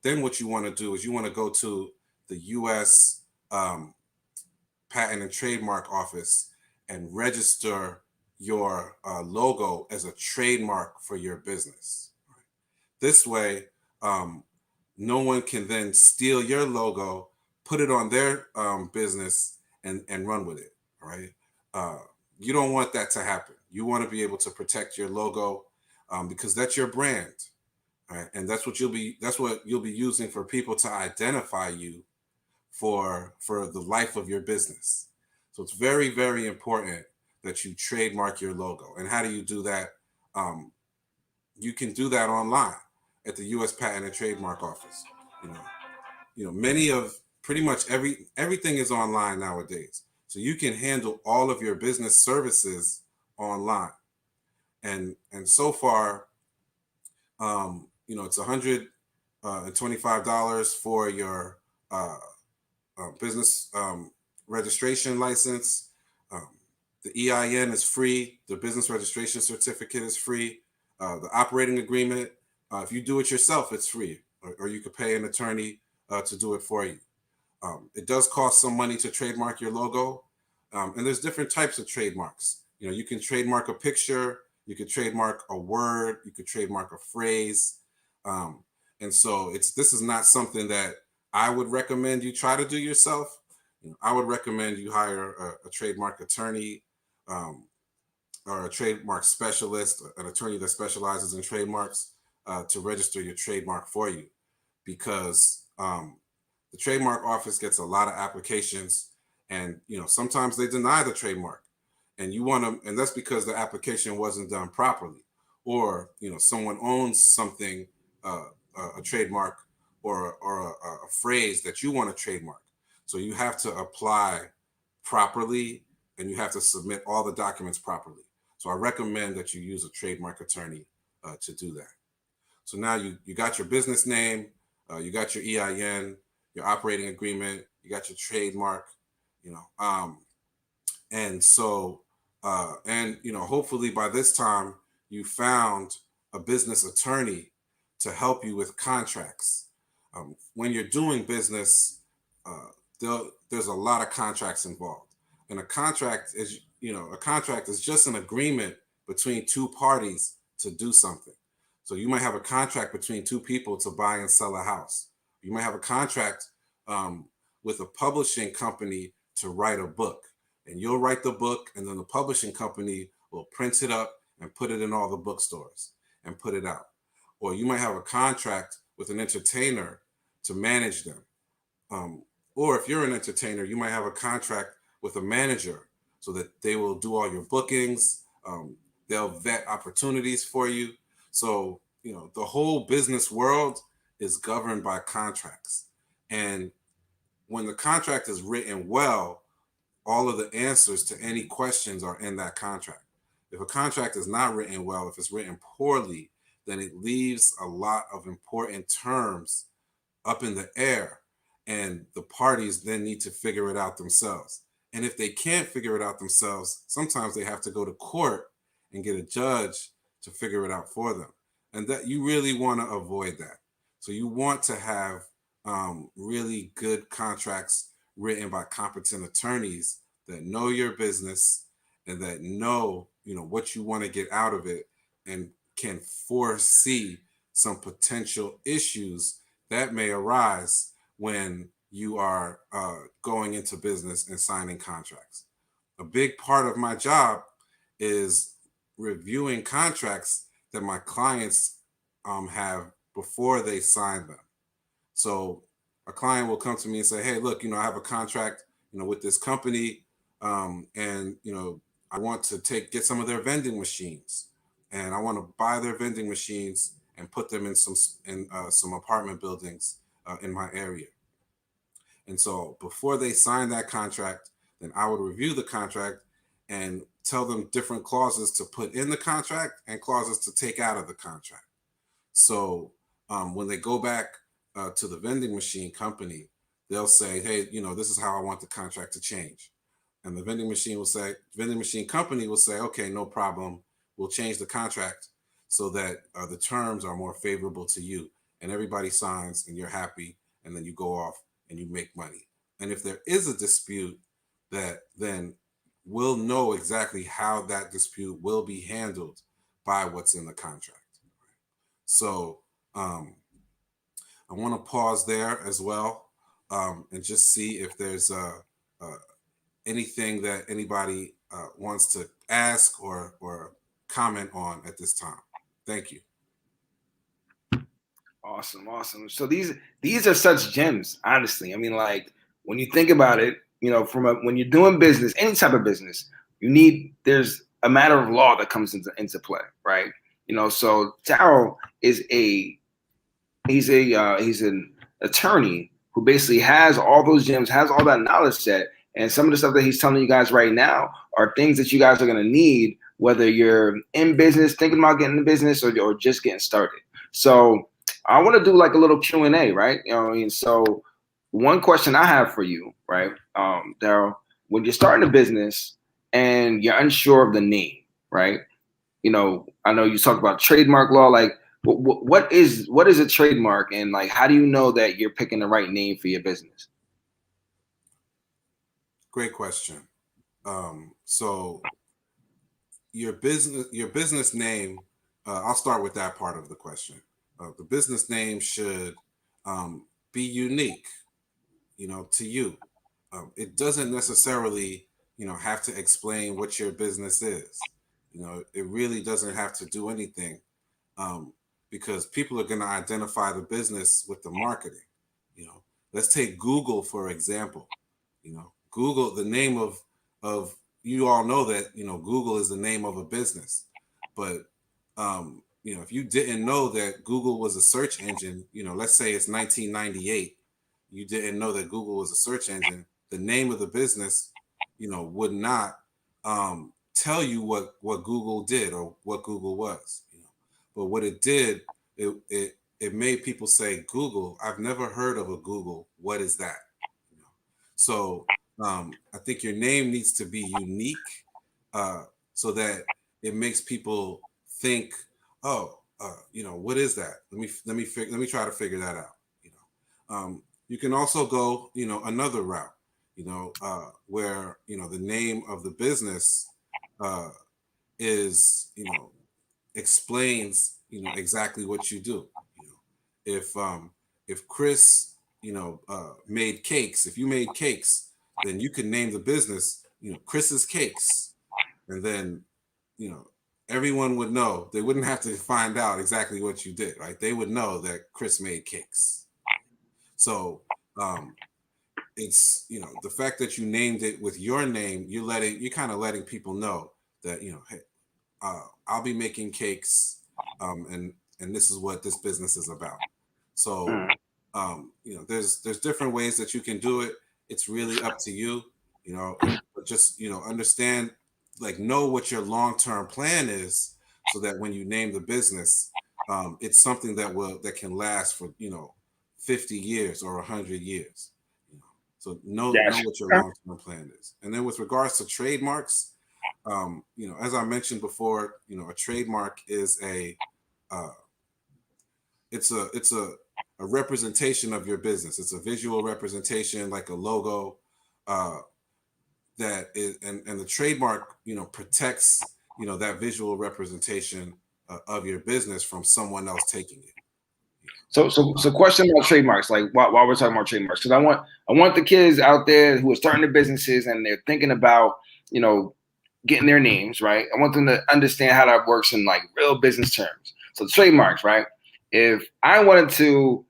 then what you want to do is you want to go to the U.S. Patent and Trademark Office and register your logo as a trademark for your business. This way, no one can then steal your logo, put it on their business, and run with it. All right. You don't want that to happen. You want to be able to protect your logo because that's your brand. Right? And that's what you'll be using for people to identify you for the life of your business. So it's very, very important that you trademark your logo. And how do you do that? You can do that online at the U.S. Patent and Trademark Office. Pretty much everything is online nowadays. So you can handle all of your business services online. And so far, it's $125 for your business registration license. The EIN is free. The business registration certificate is free. The operating agreement, if you do it yourself, it's free, or you could pay an attorney to do it for you. It does cost some money to trademark your logo, and there's different types of trademarks. You can trademark a picture, you could trademark a word, you could trademark a phrase, and so this is not something that I would recommend you try to do yourself. I would recommend you hire a trademark attorney or a trademark specialist, an attorney that specializes in trademarks, to register your trademark for you, because the trademark office gets a lot of applications, and sometimes they deny the trademark, and you want to, and that's because the application wasn't done properly, or someone owns something, a trademark, or a phrase that you want to trademark. So you have to apply properly, and you have to submit all the documents properly. So I recommend that you use a trademark attorney to do that. So now you got your business name, you got your EIN, your operating agreement, you got your trademark, and so hopefully by this time you found a business attorney to help you with contracts. When you're doing business, there's a lot of contracts involved, and a contract is just an agreement between two parties to do something. So you might have a contract between two people to buy and sell a house. You might have a contract with a publishing company to write a book, and you'll write the book, and then the publishing company will print it up and put it in all the bookstores and put it out. Or you might have a contract with an entertainer to manage them. Or if you're an entertainer, you might have a contract with a manager so that they will do all your bookings. They'll vet opportunities for you. So, the whole business world is governed by contracts. And when the contract is written well, all of the answers to any questions are in that contract. If a contract is not written well, if it's written poorly, then it leaves a lot of important terms up in the air, and the parties then need to figure it out themselves. And if they can't figure it out themselves, sometimes they have to go to court and get a judge to figure it out for them. And that you really want to avoid that. So you want to have really good contracts written by competent attorneys that know your business and that know, what you want to get out of it, and can foresee some potential issues that may arise when you are going into business and signing contracts. A big part of my job is reviewing contracts that my clients have before they sign them. So a client will come to me and say, hey, look, I have a contract, with this company, and, I want to get some of their vending machines, and I want to buy their vending machines and put them in some apartment buildings in my area. And so before they sign that contract, then I would review the contract and tell them different clauses to put in the contract and clauses to take out of the contract. So when they go back to the vending machine company, they'll say, hey, this is how I want the contract to change. And the vending machine company will say, okay, no problem. We'll change the contract so that the terms are more favorable to you, and everybody signs and you're happy, and then you go off and you make money. And if there is a dispute, then we'll know exactly how that dispute will be handled by what's in the contract. So I want to pause there as well, and just see if there's anything that anybody wants to ask or comment on at this time. Thank you. Awesome. So these are such gems, honestly. I mean, like, when you think about it, when you're doing business, any type of business, there's a matter of law that comes into play, right? So Darryl is he's an attorney who basically has all those gems, has all that knowledge set, and some of the stuff that he's telling you guys right now are things that you guys are going to need, whether you're in business, thinking about getting in business, or just getting started. So I want to do like a little Q&A, right? So one question I have for you, right, Darryl, when you're starting a business and you're unsure of the name, right? I know you talked about trademark law. Like, what is a trademark, and like, how do you know that you're picking the right name for your business? Great question. So your business name, I'll start with that part of the question. The business name should be unique, to you. It doesn't necessarily, have to explain what your business is. It really doesn't have to do anything, because people are going to identify the business with the marketing. Let's take Google for example. Google, the name of you all know that Google is the name of a business, but if you didn't know that Google was a search engine, let's say it's 1998, you didn't know that Google was a search engine, the name of the business, would not tell you what Google did or what Google was. But what it did, it made people say, Google, I've never heard of a Google. What is that? So I think your name needs to be unique, so that it makes people think, oh, what is that? Let me try to figure that out. You can also go, another route, where the name of the business is, explains, exactly what you do. If Chris, made cakes, if you made cakes, then you could name the business, Chris's Cakes, and then, everyone would know. They wouldn't have to find out exactly what you did, right? They would know that Chris made cakes. So it's, the fact that you named it with your name, you're kind of letting people know that, hey, I'll be making cakes, and this is what this business is about. So, there's different ways that you can do it. It's really up to you, but just, understand, know what your long-term plan is, so that when you name the business, it's something that can last for, 50 years or 100 years. So know what your long-term plan is. And then with regards to trademarks, as I mentioned before, a trademark is it's a representation of your business. It's a visual representation, like a logo, that is, and the trademark, protects, that visual representation of your business from someone else taking it. So question about trademarks, like while we're talking about trademarks, because I want the kids out there who are starting their businesses and they're thinking about, getting their names, right? I want them to understand how that works in like real business terms. So trademarks, right? If I wanted to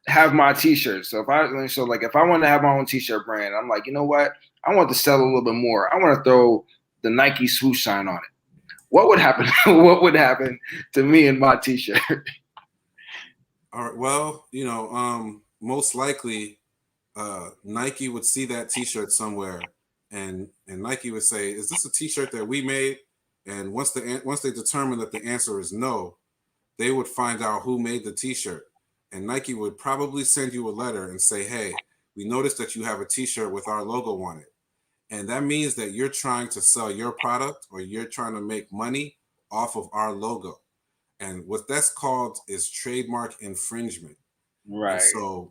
have my t-shirts, if I wanted to have my own t-shirt brand, I'm like, you know what? I want to sell a little bit more. I want to throw the Nike swoosh sign on it. What would happen? What would happen to me and my t-shirt? All right. Well, most likely, Nike would see that t-shirt somewhere, and Nike would say, "Is this a t-shirt that we made?" And once they determine that the answer is no, they would find out who made the t-shirt, and Nike would probably send you a letter and say, "Hey, we noticed that you have a t-shirt with our logo on it," and that means that you're trying to sell your product or you're trying to make money off of our logo. And what that's called is trademark infringement. Right. And so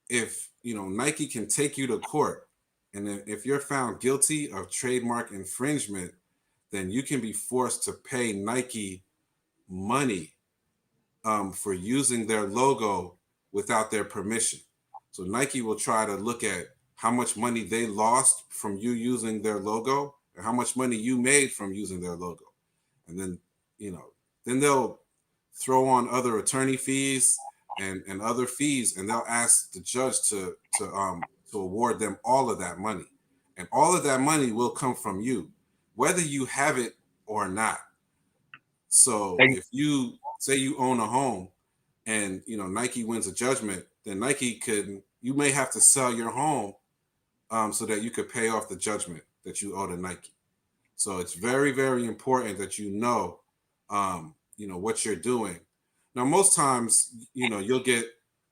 if Nike can take you to court, and then if you're found guilty of trademark infringement, then you can be forced to pay Nike money for using their logo without their permission. So Nike will try to look at how much money they lost from you using their logo and how much money you made from using their logo. And then, then they'll throw on other attorney fees and other fees, and they'll ask the judge to award them all of that money. And all of that money will come from you, whether you have it or not. So if you say you own a home and Nike wins a judgment, then you may have to sell your home so that you could pay off the judgment that you owe to Nike. So it's very, very important that what you're doing. Now, most times, you'll get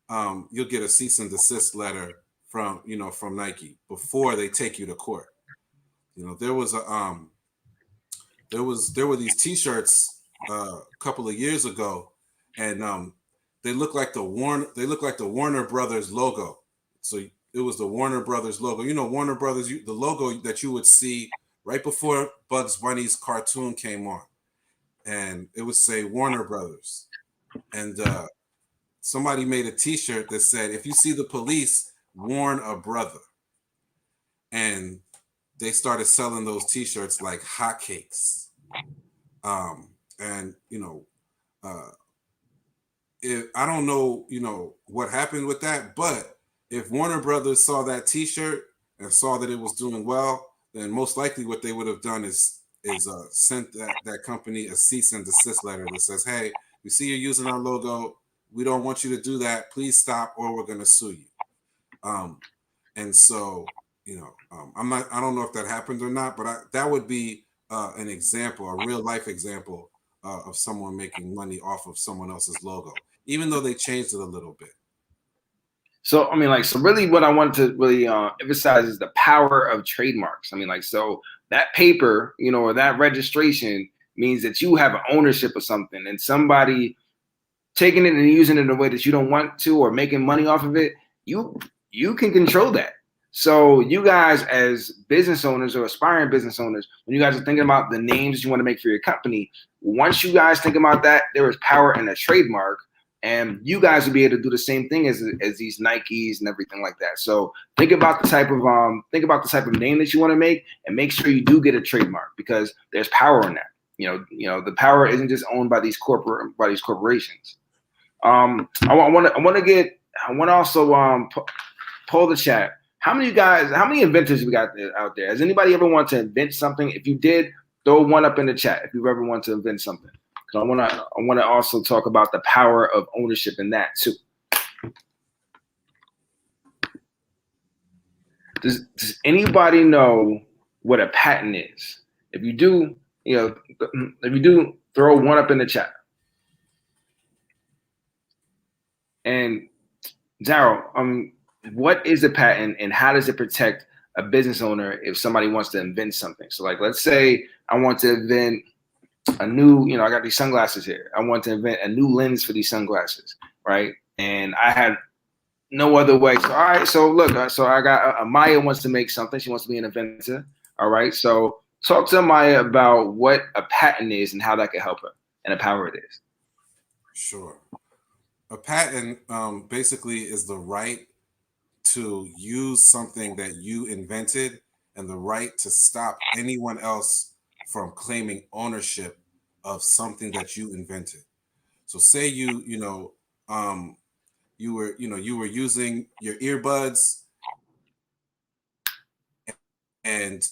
a cease and desist letter from Nike before they take you to court. There were these T-shirts a couple of years ago, and they look like the Warner Brothers logo. So it was the Warner Brothers logo. Warner Brothers, the logo that you would see right before Bugs Bunny's cartoon came on, and it would say Warner Brothers. And somebody made a T-shirt that said, "If you see the police, warn a brother." And they started selling those T-shirts like hotcakes. And if I don't know, what happened with that, but if Warner Brothers saw that T-shirt and saw that it was doing well, then most likely what they would have done is sent that company a cease and desist letter that says, "Hey, we see you're using our logo. We don't want you to do that. Please stop, or we're going to sue you." And so, I don't know if that happened or not, but that would be an example, a real life example of someone making money off of someone else's logo, even though they changed it a little bit. So, I mean, so really what I want to really emphasize is the power of trademarks. I mean, so that paper, or that registration means that you have ownership of something, and somebody taking it and using it in a way that you don't want to, or making money off of it, you can control that. So you guys as business owners or aspiring business owners, when you guys are thinking about the names you want to make for your company, once you guys think about that, there is power in a trademark, and you guys will be able to do the same thing as these Nikes and everything like that. So think about the type of name that you want to make, and make sure you do get a trademark, because there's power in that. The power isn't just owned by these corporations. I want to also poll the chat. How many inventors we got out there? Has anybody ever wanted to invent something? If you did, throw one up in the chat if you've ever wanted to invent something. I want to also talk about the power of ownership in that too. Does anybody know what a patent is? If you do, throw one up in the chat. And Daryl, what is a patent, and how does it protect a business owner if somebody wants to invent something? So, let's say I want to invent a new, I got these sunglasses here. I want to invent a new lens for these sunglasses, right? And I had no other way. So, all right, so look, so I got Maya wants to make something. She wants to be an inventor. All right, so talk to Maya about what a patent is and how that can help her and the power it is. Sure. A patent basically is the right to use something that you invented, and the right to stop anyone else from claiming ownership of something that you invented. So say you were using your earbuds, and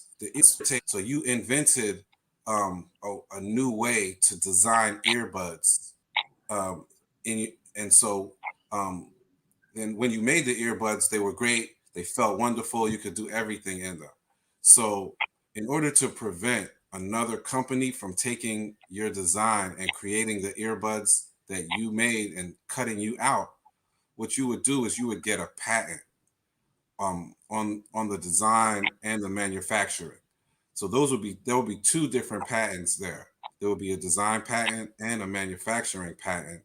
so you invented a new way to design earbuds, and so then when you made the earbuds, they were great. They felt wonderful. You could do everything in them. So in order to prevent another company from taking your design and creating the earbuds that you made and cutting you out, what you would do is you would get a patent on the design and the manufacturing. So there will be two different patents there. There will be a design patent and a manufacturing patent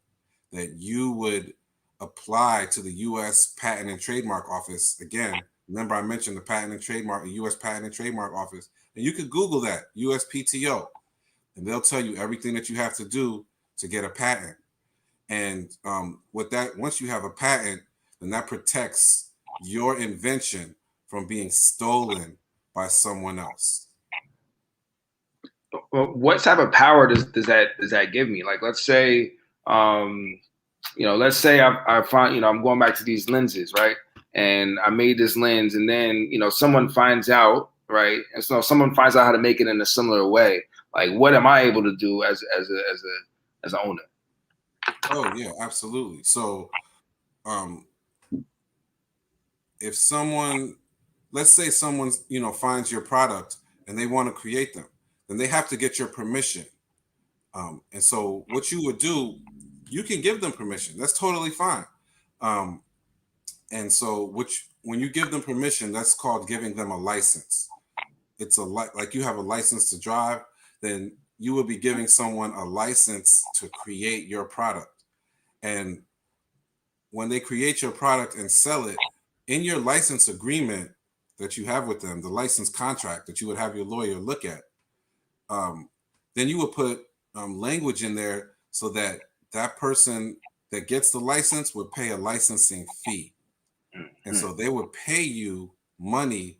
that you would apply to the U.S. Patent and Trademark Office. Again, remember I mentioned the U.S. Patent and Trademark Office, and you could Google that, USPTO, and they'll tell you everything that you have to do to get a patent. And once you have a patent, then that protects your invention from being stolen by someone else. Well, what type of power does that give me? Let's say, let's say I find, I'm going back to these lenses, right? And I made this lens, and then, someone finds out, right? And so someone finds out how to make it in a similar way. What am I able to do as an owner? Oh yeah, absolutely. So, if someone, let's say someone, finds your product and they want to create them, then they have to get your permission. And so what you would do, you can give them permission. That's totally fine. And so when you give them permission, that's called giving them a license. It's like you have a license to drive, then you will be giving someone a license to create your product. And when they create your product and sell it, in your license agreement that you have with them, the license contract that you would have your lawyer look at, then you would put language in there so that that person that gets the license would pay a licensing fee. And so they would pay you money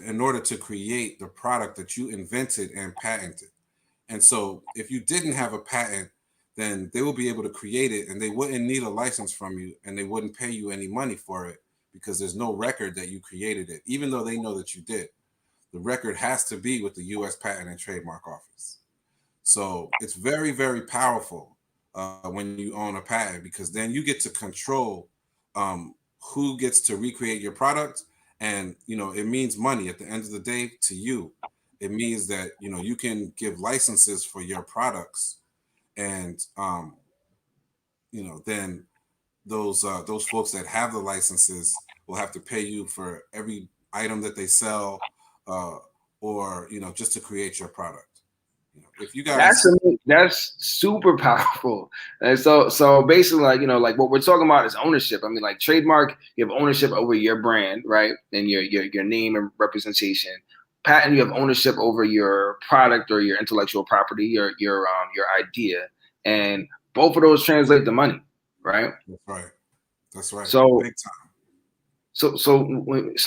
in order to create the product that you invented and patented. And so if you didn't have a patent, then they will be able to create it and they wouldn't need a license from you and they wouldn't pay you any money for it because there's no record that you created it, even though they know that you did. The record has to be with the U.S. Patent and Trademark Office. So it's very, very powerful when you own a patent, because then you get to control who gets to recreate your product. And, it means money at the end of the day to you. It means that, you can give licenses for your products. And, then those folks that have the licenses will have to pay you for every item that they sell or, just to create your product. If you guys, that's super powerful. And so basically, like what we're talking about is ownership. I mean, like trademark, you have ownership over your brand, right, and your name and representation. Patent, you have ownership over your product or your intellectual property, your idea, and both of those translate to money, right? That's right. That's right. So big time. So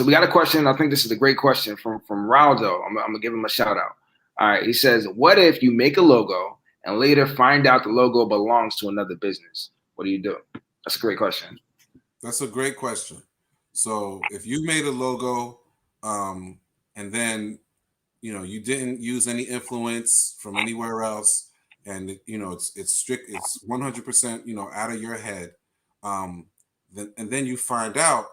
we got a question. I think this is a great question from Raldo. I'm gonna give him a shout out. All right, he says, what if you make a logo and later find out the logo belongs to another business? What do you do? That's a great question. That's a great question. So if you made a logo and then, you didn't use any influence from anywhere else, and, it's strict, it's 100%, out of your head. And then you find out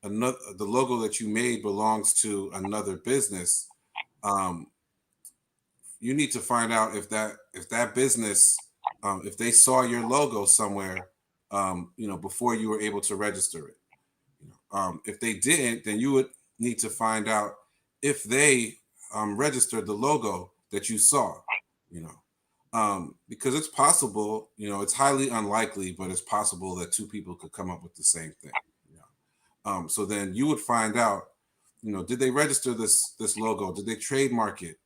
the logo that you made belongs to another business. You need to find out if that business, if they saw your logo somewhere, before you were able to register it. If they didn't, then you would need to find out if they registered the logo that you saw. Because it's possible, it's highly unlikely, but it's possible that two people could come up with the same thing. So then you would find out, did they register this logo? Did they trademark it?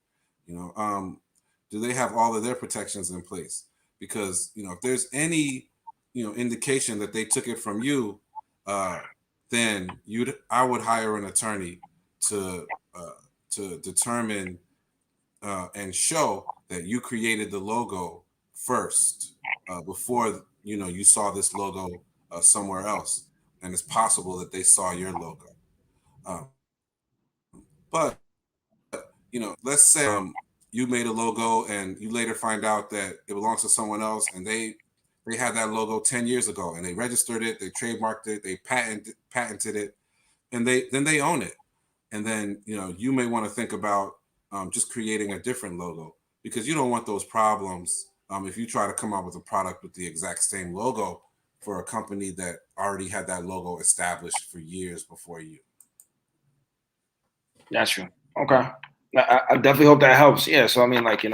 Do they have all of their protections in place? Because, if there's any, indication that they took it from you, then I would hire an attorney to determine and show that you created the logo first before, you saw this logo somewhere else. And it's possible that they saw your logo. But, let's say you made a logo and you later find out that it belongs to someone else and they had that logo 10 years ago and they registered it, they trademarked it, they patented it, and then they own it. And then, you may want to think about just creating a different logo, because you don't want those problems if you try to come out with a product with the exact same logo for a company that already had that logo established for years before you. That's true. Okay. I definitely hope that helps. Yeah. So I mean, like you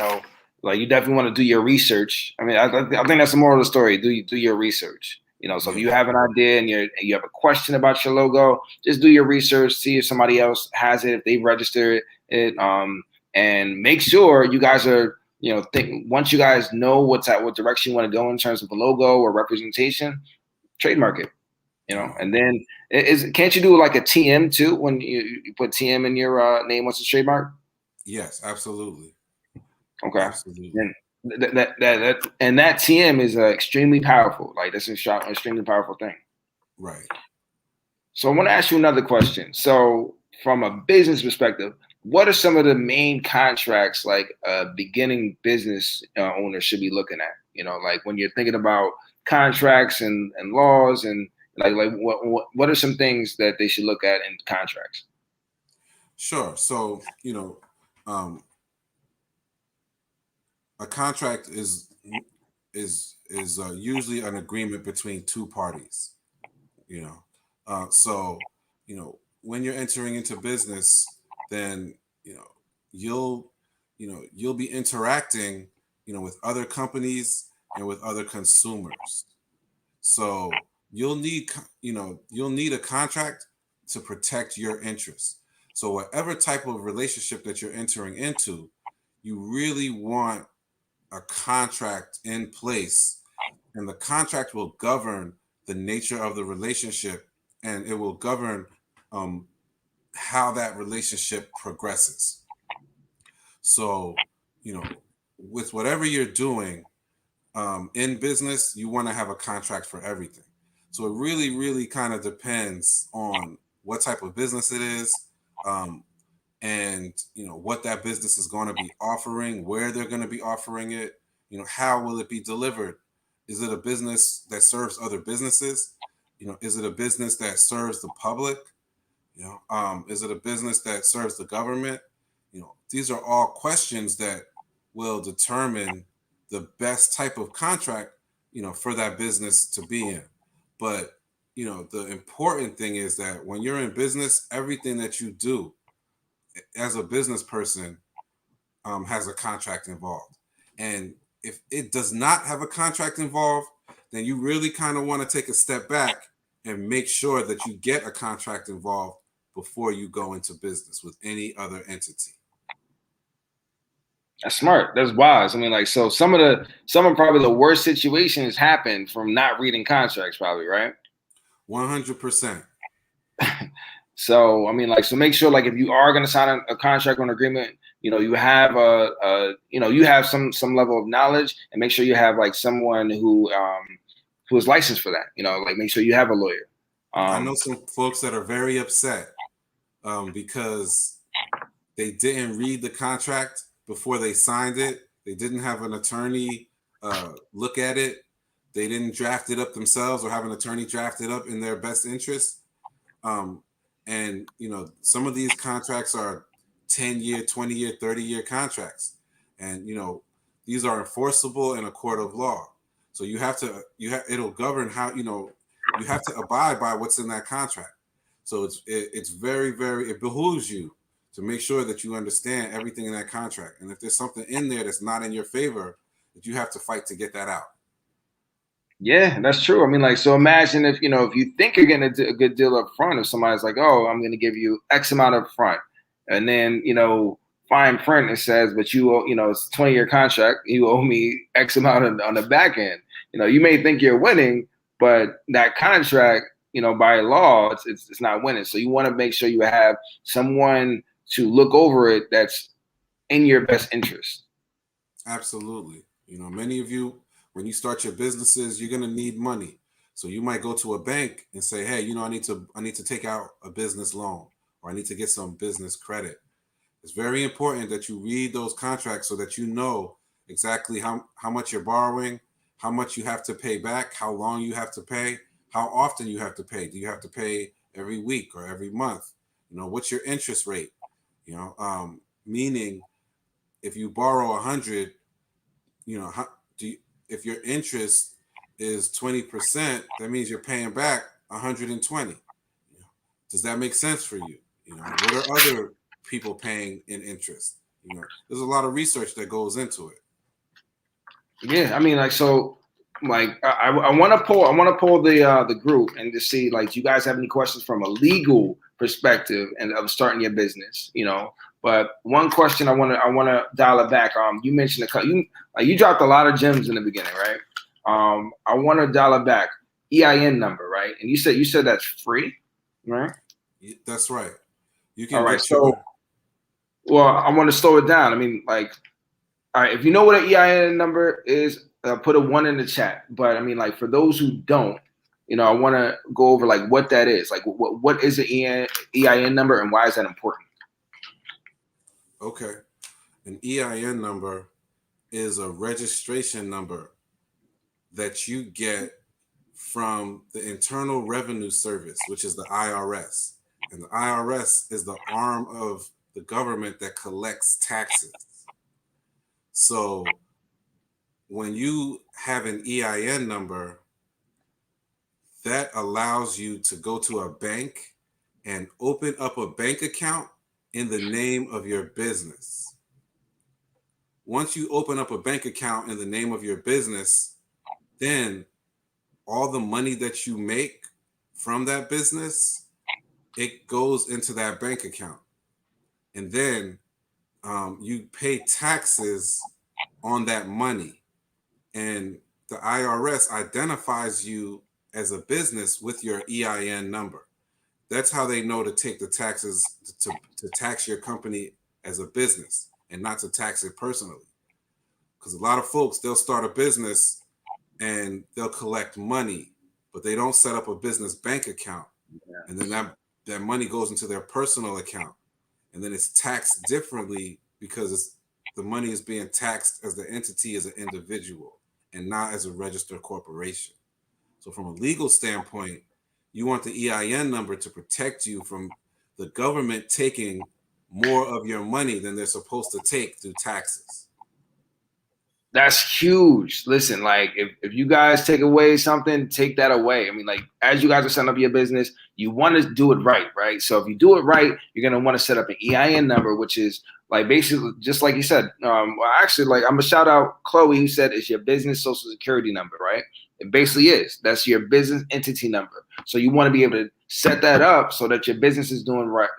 definitely want to do your research. I mean, I think that's the moral of the story. Do your research. So if you have an idea and you have a question about your logo, just do your research. See if somebody else has it, if they register it, and make sure you guys are, once you guys know what direction you want to go in terms of a logo or representation, trademark it. And then can't you do like a TM too when you put TM in your name once it's trademarked? Yes, absolutely. Okay. Absolutely. And that TM is extremely powerful. Like that's an extremely powerful thing. Right. So I want to ask you another question. So from a business perspective, what are some of the main contracts like a beginning business owner should be looking at? Like when you're thinking about contracts and laws and like what are some things that they should look at in contracts? Sure. So, a contract is usually an agreement between two parties. So when you're entering into business, then you'll be interacting with other companies and with other consumers. So you'll need a contract to protect your interests. So whatever type of relationship that you're entering into, you really want a contract in place, and the contract will govern the nature of the relationship, and it will govern how that relationship progresses. So, with whatever you're doing in business, you want to have a contract for everything. So it really, really kind of depends on what type of business it is, and what that business is going to be offering, where they're going to be offering it. How will it be delivered? Is it a business that serves other businesses? Is it a business that serves the public? Is it a business that serves the government? These are all questions that will determine the best type of contract, for that business to be in. But, the important thing is that when you're in business, everything that you do as a business person has a contract involved. And if it does not have a contract involved, then you really kind of want to take a step back and make sure that you get a contract involved before you go into business with any other entity. That's smart. That's wise. I mean, like, so some of probably the worst situations happen from not reading contracts, probably, right? 100%. So, I mean, like, so make sure, like, if you are going to sign a contract or an agreement, you have you have some level of knowledge, and make sure you have like someone who is licensed for that. Like, make sure you have a lawyer. I know some folks that are very upset because they didn't read the contract before they signed it. They didn't have an attorney look at it. They didn't draft it up themselves or have an attorney draft it up in their best interest. And, some of these contracts are 10-year, 20-year, 30-year contracts. And, these are enforceable in a court of law. So it'll govern how, you have to abide by what's in that contract. So it's very, very, it behooves you to make sure that you understand everything in that contract. And if there's something in there that's not in your favor, that you have to fight to get that out. Yeah, that's true. I mean, like, so imagine if you think you're getting a good deal up front, if somebody's like, oh, I'm going to give you X amount up front, and then, fine print, it says, but you owe, it's a 20-year contract, you owe me X amount on the back end. You may think you're winning, but that contract, by law, it's not winning. So you want to make sure you have someone to look over it that's in your best interest. Absolutely. Many of you, when you start your businesses, you're going to need money. So you might go to a bank and say, hey, I need to take out a business loan, or I need to get some business credit. It's very important that you read those contracts so that you know exactly how much you're borrowing, how much you have to pay back, how long you have to pay, how often you have to pay. Do you have to pay every week or every month? What's your interest rate? Meaning if you borrow 100, if your interest is 20%, that means you're paying back 120. Does that make sense for you? What are other people paying in interest? There's a lot of research that goes into it. Yeah, I mean, like, so, like, I want to pull the group and to see, like, do you guys have any questions from a legal perspective and of starting your business? But one question I want to dial it back. You mentioned you dropped a lot of gems in the beginning, right? I want to dial it back. EIN number, right? And you said that's free, right? That's right. You can. All right. So, well, I want to slow it down. I mean, like, all right, if you know what an EIN number is, put a 1 in the chat. But I mean, like, for those who don't, I want to go over like what that is. Like, what is an EIN number and why is that important? Okay. An EIN number is a registration number that you get from the Internal Revenue Service, which is the IRS. And the IRS is the arm of the government that collects taxes. So when you have an EIN number, that allows you to go to a bank and open up a bank account in the name of your business. Once you open up a bank account in the name of your business, then all the money that you make from that business, it goes into that bank account. And then you pay taxes on that money. And the IRS identifies you as a business with your EIN number. That's how they know to take the taxes, to tax your company as a business and not to tax it personally. because a lot of folks, they'll start a business and they'll collect money, but they don't set up a business bank account. And then that money goes into their personal account. And then it's taxed differently because the money is being taxed as the entity as an individual and not as a registered corporation. So from a legal standpoint, you want the EIN number to protect you from the government taking more of your money than they're supposed to take through taxes. That's huge. Listen, like if you guys take away something, take that away. I mean, like as you guys are setting up your business, you want to do it right, right? So if you do it right, you're gonna want to set up an EIN number, which is like basically just like you said. Actually, like I'm gonna shout out Chloe, who said it's your business social security number, right? It basically is. That's your business entity number. So you want to be able to set that up so that your business is doing right,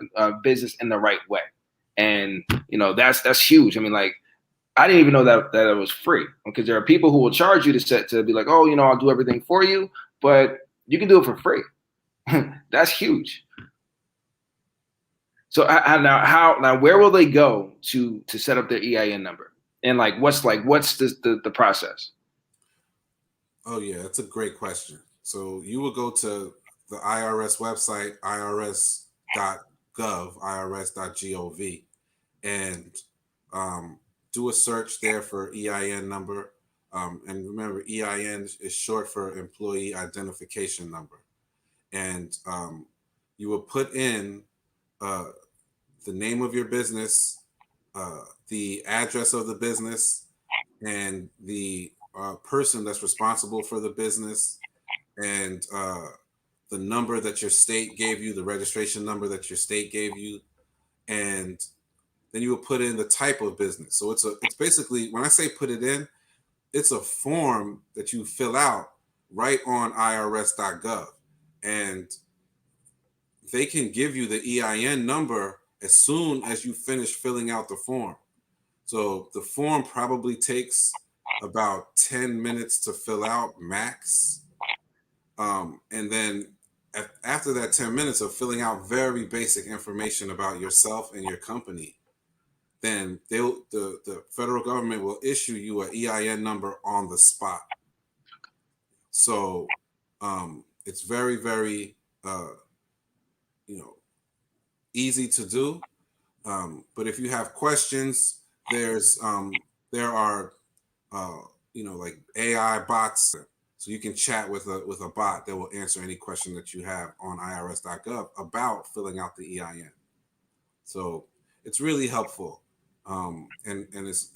business in the right way. And that's huge. I mean, like, I didn't even know that it was free, because there are people who will charge you to be like, oh, I'll do everything for you, but you can do it for free. That's huge. So now where will they go to set up their EIN number? And what's the process? Oh yeah, that's a great question. So you will go to the IRS website, irs.gov, irs.gov, and do a search there for EIN number. And remember, EIN is short for Employee Identification Number. And you will put in the name of your business, the address of the business, and the person that's responsible for the business, and the number that your state gave you, the registration number that your state gave you, and then you will put in the type of business. So it's basically, when I say put it in, it's a form that you fill out right on irs.gov, and they can give you the EIN number as soon as you finish filling out the form. So the form probably takes about 10 minutes to fill out max. And then after that 10 minutes of filling out very basic information about yourself and your company, then the federal government will issue you an EIN number on the spot. So it's very, very easy to do. But if you have questions, there are like AI bots, so you can chat with a bot that will answer any question that you have on irs.gov about filling out the EIN. So it's really helpful, and it's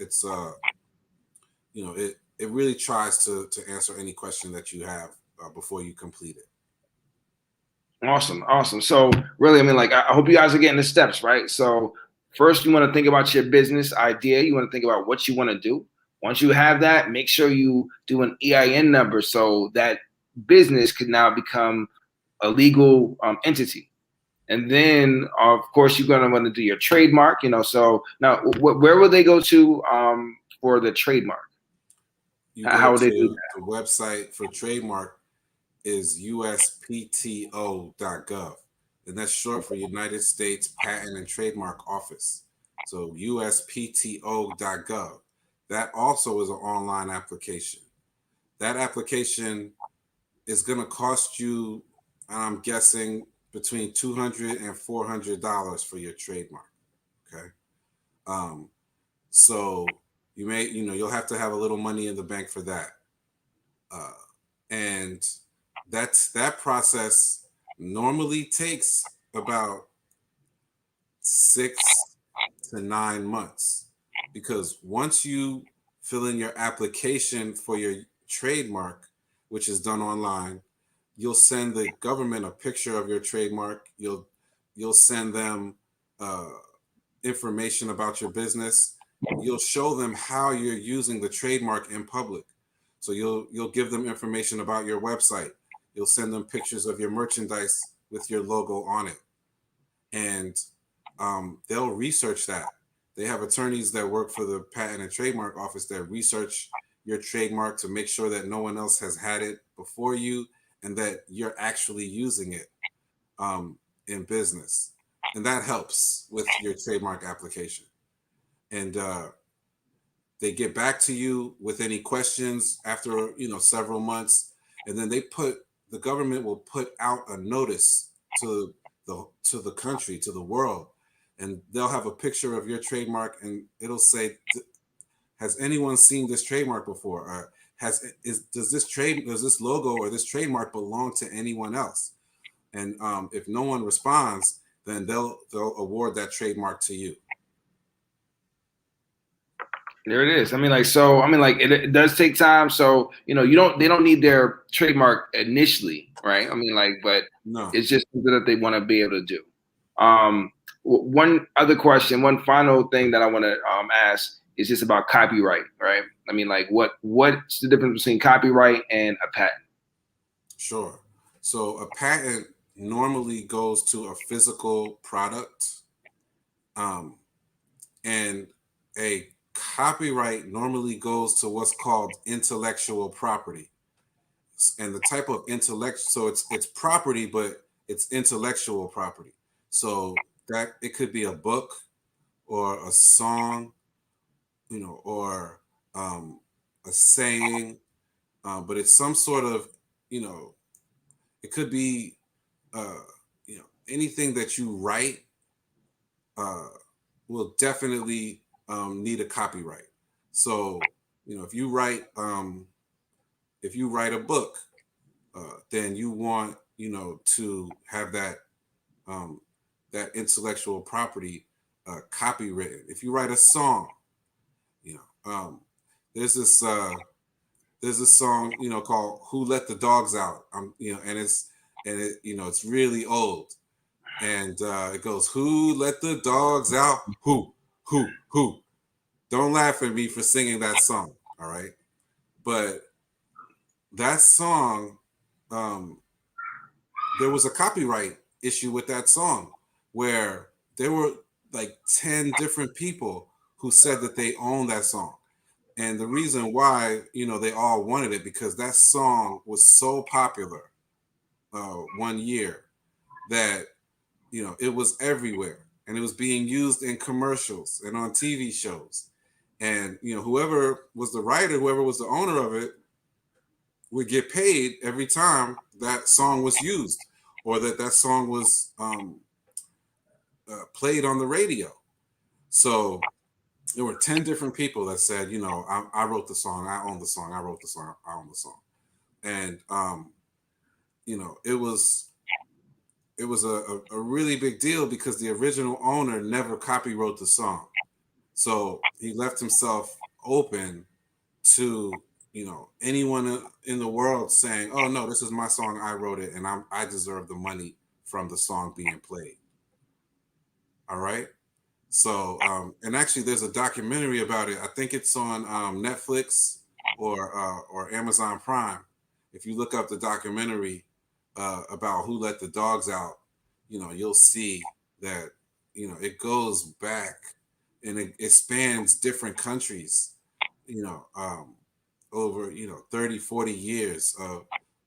it really tries to answer any question that you have before you complete it. Awesome. So really, I mean, like, I hope you guys are getting the steps, right? So first, you want to think about your business idea. You want to think about what you want to do. Once you have that, make sure you do an EIN number so that business could now become a legal entity. And then, of course, you're going to want to do your trademark. So now, where will they go to for the trademark? How would they do that? The website for trademark is uspto.gov, and that's short for United States Patent and Trademark Office. So uspto.gov. That also is an online application. That application is going to cost you, I'm guessing, between $200 and $400 for your trademark. Okay. So you may, you'll have to have a little money in the bank for that. And that process normally takes about 6 to 9 months, because once you fill in your application for your trademark, which is done online, you'll send the government a picture of your trademark. You'll send them information about your business. You'll show them how you're using the trademark in public. So you'll give them information about your website. You'll send them pictures of your merchandise with your logo on it. And they'll research that. They have attorneys that work for the Patent and Trademark Office that research your trademark to make sure that no one else has had it before you and that you're actually using it in business. And that helps with your trademark application. And they get back to you with any questions after several months, and then the government will put out a notice to the country, to the world, and they'll have a picture of your trademark, and it'll say, has anyone seen this trademark before? Or does this logo or this trademark belong to anyone else? And if no one responds, then they'll award that trademark to you. There it is. I mean, like, it does take time. So, they don't need their trademark initially, right? I mean, like, but no, it's just something that they want to be able to do. One other question, one final thing that I want to ask is just about copyright, right? I mean, like, what's the difference between copyright and a patent? Sure. So a patent normally goes to a physical product, and a copyright normally goes to what's called intellectual property. And the type of so it's property, but it's intellectual property. So that it could be a book or a song, or a saying, but it's some sort of, it could be, anything that you write will definitely need a copyright. So, if you write a book, then you want, to have that that intellectual property copywritten. If you write a song, there's this song, called "Who Let the Dogs Out," and it's really old, and it goes, "Who let the dogs out? Who? Don't laugh at me for singing that song, all right? But that song, there was a copyright issue with that song where there were like 10 different people who said that they owned that song. And the reason why, they all wanted it, because that song was so popular one year that, it was everywhere, and it was being used in commercials and on TV shows. And, whoever was the writer, whoever was the owner of it, would get paid every time that song was used, or that song was played on the radio. So there were 10 different people that said, I wrote the song, I own the song, I wrote the song, I own the song. And, it was a really big deal because the original owner never copywrote the song. So he left himself open to, anyone in the world saying, oh no, this is my song, I wrote it, and I deserve the money from the song being played. All right. So, and actually there's a documentary about it. I think it's on Netflix or Amazon Prime. If you look up the documentary about Who Let the Dogs Out, you'll see that, it goes back and it spans different countries, over, 30, 40 years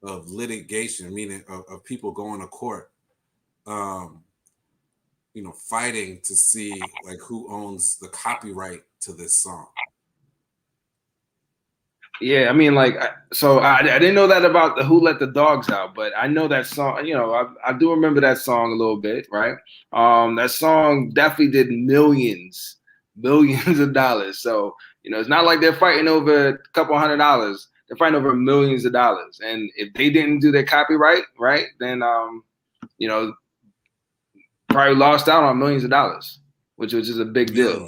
of litigation, meaning of people going to court, fighting to see like who owns the copyright to this song. Yeah, I mean, like, so I didn't know that about the Who Let the Dogs Out, but I know that song, I do remember that song a little bit, right? That song definitely did millions of dollars. So, it's not like they're fighting over a couple $100. They're fighting over millions of dollars. And if they didn't do their copyright, right, then, probably lost out on millions of dollars, which is a big deal.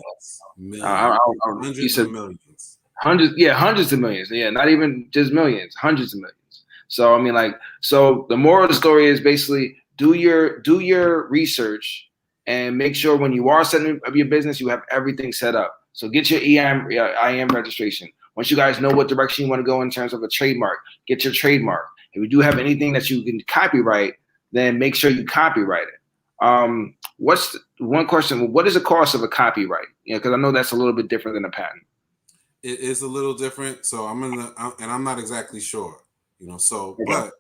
Hundreds of millions. Hundreds of millions. Yeah, not even just millions, hundreds of millions. So I mean, like, so the moral of the story is basically do your research and make sure when you are setting up your business, you have everything set up. So get your IAM registration. Once you guys know what direction you want to go in terms of a trademark, get your trademark. If you do have anything that you can copyright, then make sure you copyright it. What's one question? What is the cost of a copyright? Because I know that's a little bit different than a patent. It is a little different. So I'm not exactly sure, so, Okay. But,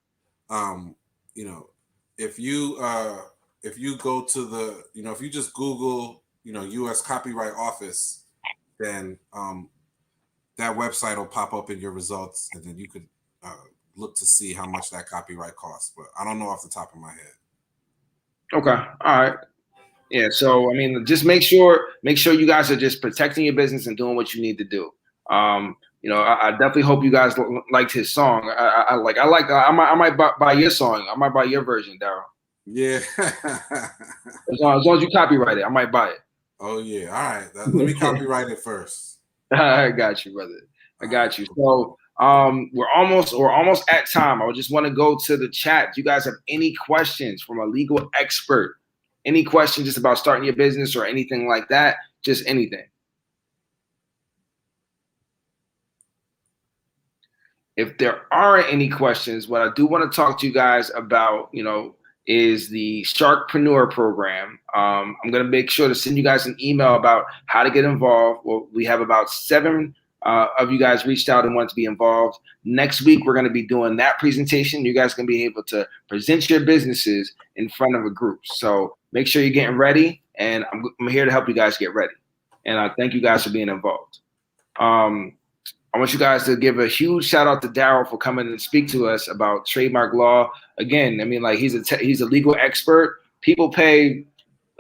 if you go to the, if you just Google, U.S. Copyright Office, then, that website will pop up in your results, and then you could look to see how much that copyright costs. But I don't know off the top of my head. Okay. All right. Yeah. So I mean, just make sure you guys are just protecting your business and doing what you need to do. You know, I definitely hope you guys liked his song. I might buy your song. I might buy your version, Daryl. Yeah. As long as you copyright it, I might buy it. Oh yeah. All right. Let me copyright it first. I got you, brother. I got you. So we're almost at time. I just want to go to the chat. Do you guys have any questions from a legal expert? Any questions just about starting your business or anything like that? Just anything. If there aren't any questions, what I do want to talk to you guys about, you know, is the Sharkpreneur program. I'm going to make sure to send you guys an email about how to get involved. Well, we have about 7 of you guys reached out and want to be involved. Next week, we're going to be doing that presentation. You guys are going to be able to present your businesses in front of a group. So make sure you're getting ready, and I'm here to help you guys get ready. And I thank you guys for being involved. I want you guys to give a huge shout out to Daryl for coming and speak to us about trademark law. Again, I mean, like he's a legal expert. People pay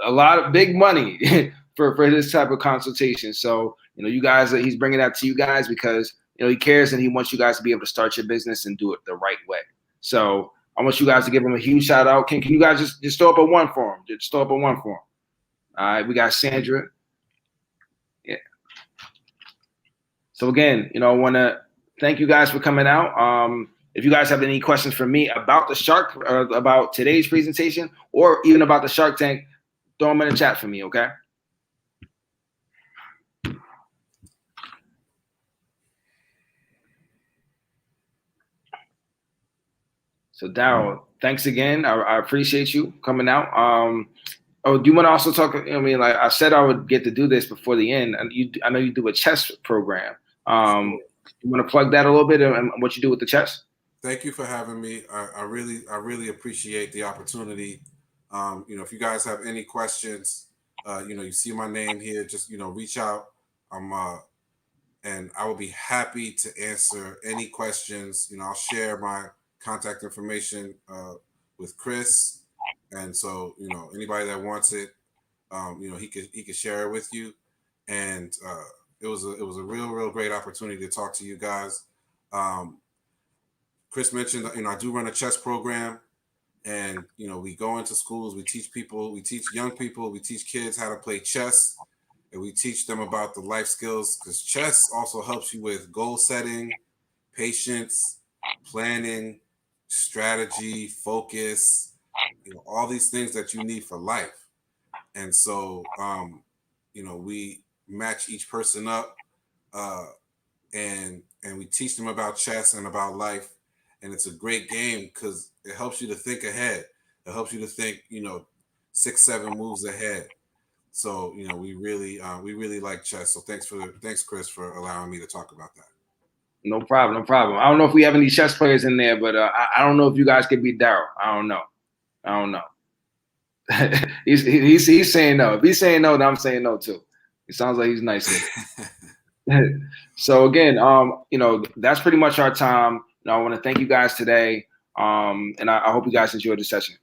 a lot of big money for this type of consultation. So, you know, you guys, he's bringing that to you guys because, you know, he cares and he wants you guys to be able to start your business and do it the right way. So I want you guys to give him a huge shout out. Can you guys just throw up a 1 for him? Just throw up a 1 for him. All right, we got Sandra. Yeah. So again, you know, I want to thank you guys for coming out. If you guys have any questions for me about the about today's presentation, or even about the Shark Tank, throw them in the chat for me, okay? So Daryl, thanks again. I appreciate you coming out. Oh, do you want to also talk? I mean, like I said, I would get to do this before the end. And I know you do a chess program. You want to plug that a little bit and what you do with the chess? Thank you for having me. I really appreciate the opportunity. You know, if you guys have any questions, you know, you see my name here, just, you know, reach out. And I will be happy to answer any questions. You know, I'll share my contact information with Chris. And so, you know, anybody that wants it, you know, he could share it with you. And it was a real great opportunity to talk to you guys. Chris mentioned, you know, I do run a chess program, and, you know, we go into schools, we teach young people, we teach kids how to play chess, and we teach them about the life skills, because chess also helps you with goal setting, patience, planning, strategy, focus, you know, all these things that you need for life. And so, you know, we match each person up, and we teach them about chess and about life. And it's a great game because it helps you to think ahead. It helps you to think, you know, 6-7 moves ahead. So, you know, we really like chess. So thanks, Chris, for allowing me to talk about that. No problem. I don't know if we have any chess players in there, but I don't know if you guys could beat Daryl. I don't know. he's saying no. If he's saying no, then I'm saying no too. It sounds like he's nice. So again, you know, that's pretty much our time. I want to thank you guys today, and I hope you guys enjoyed the session.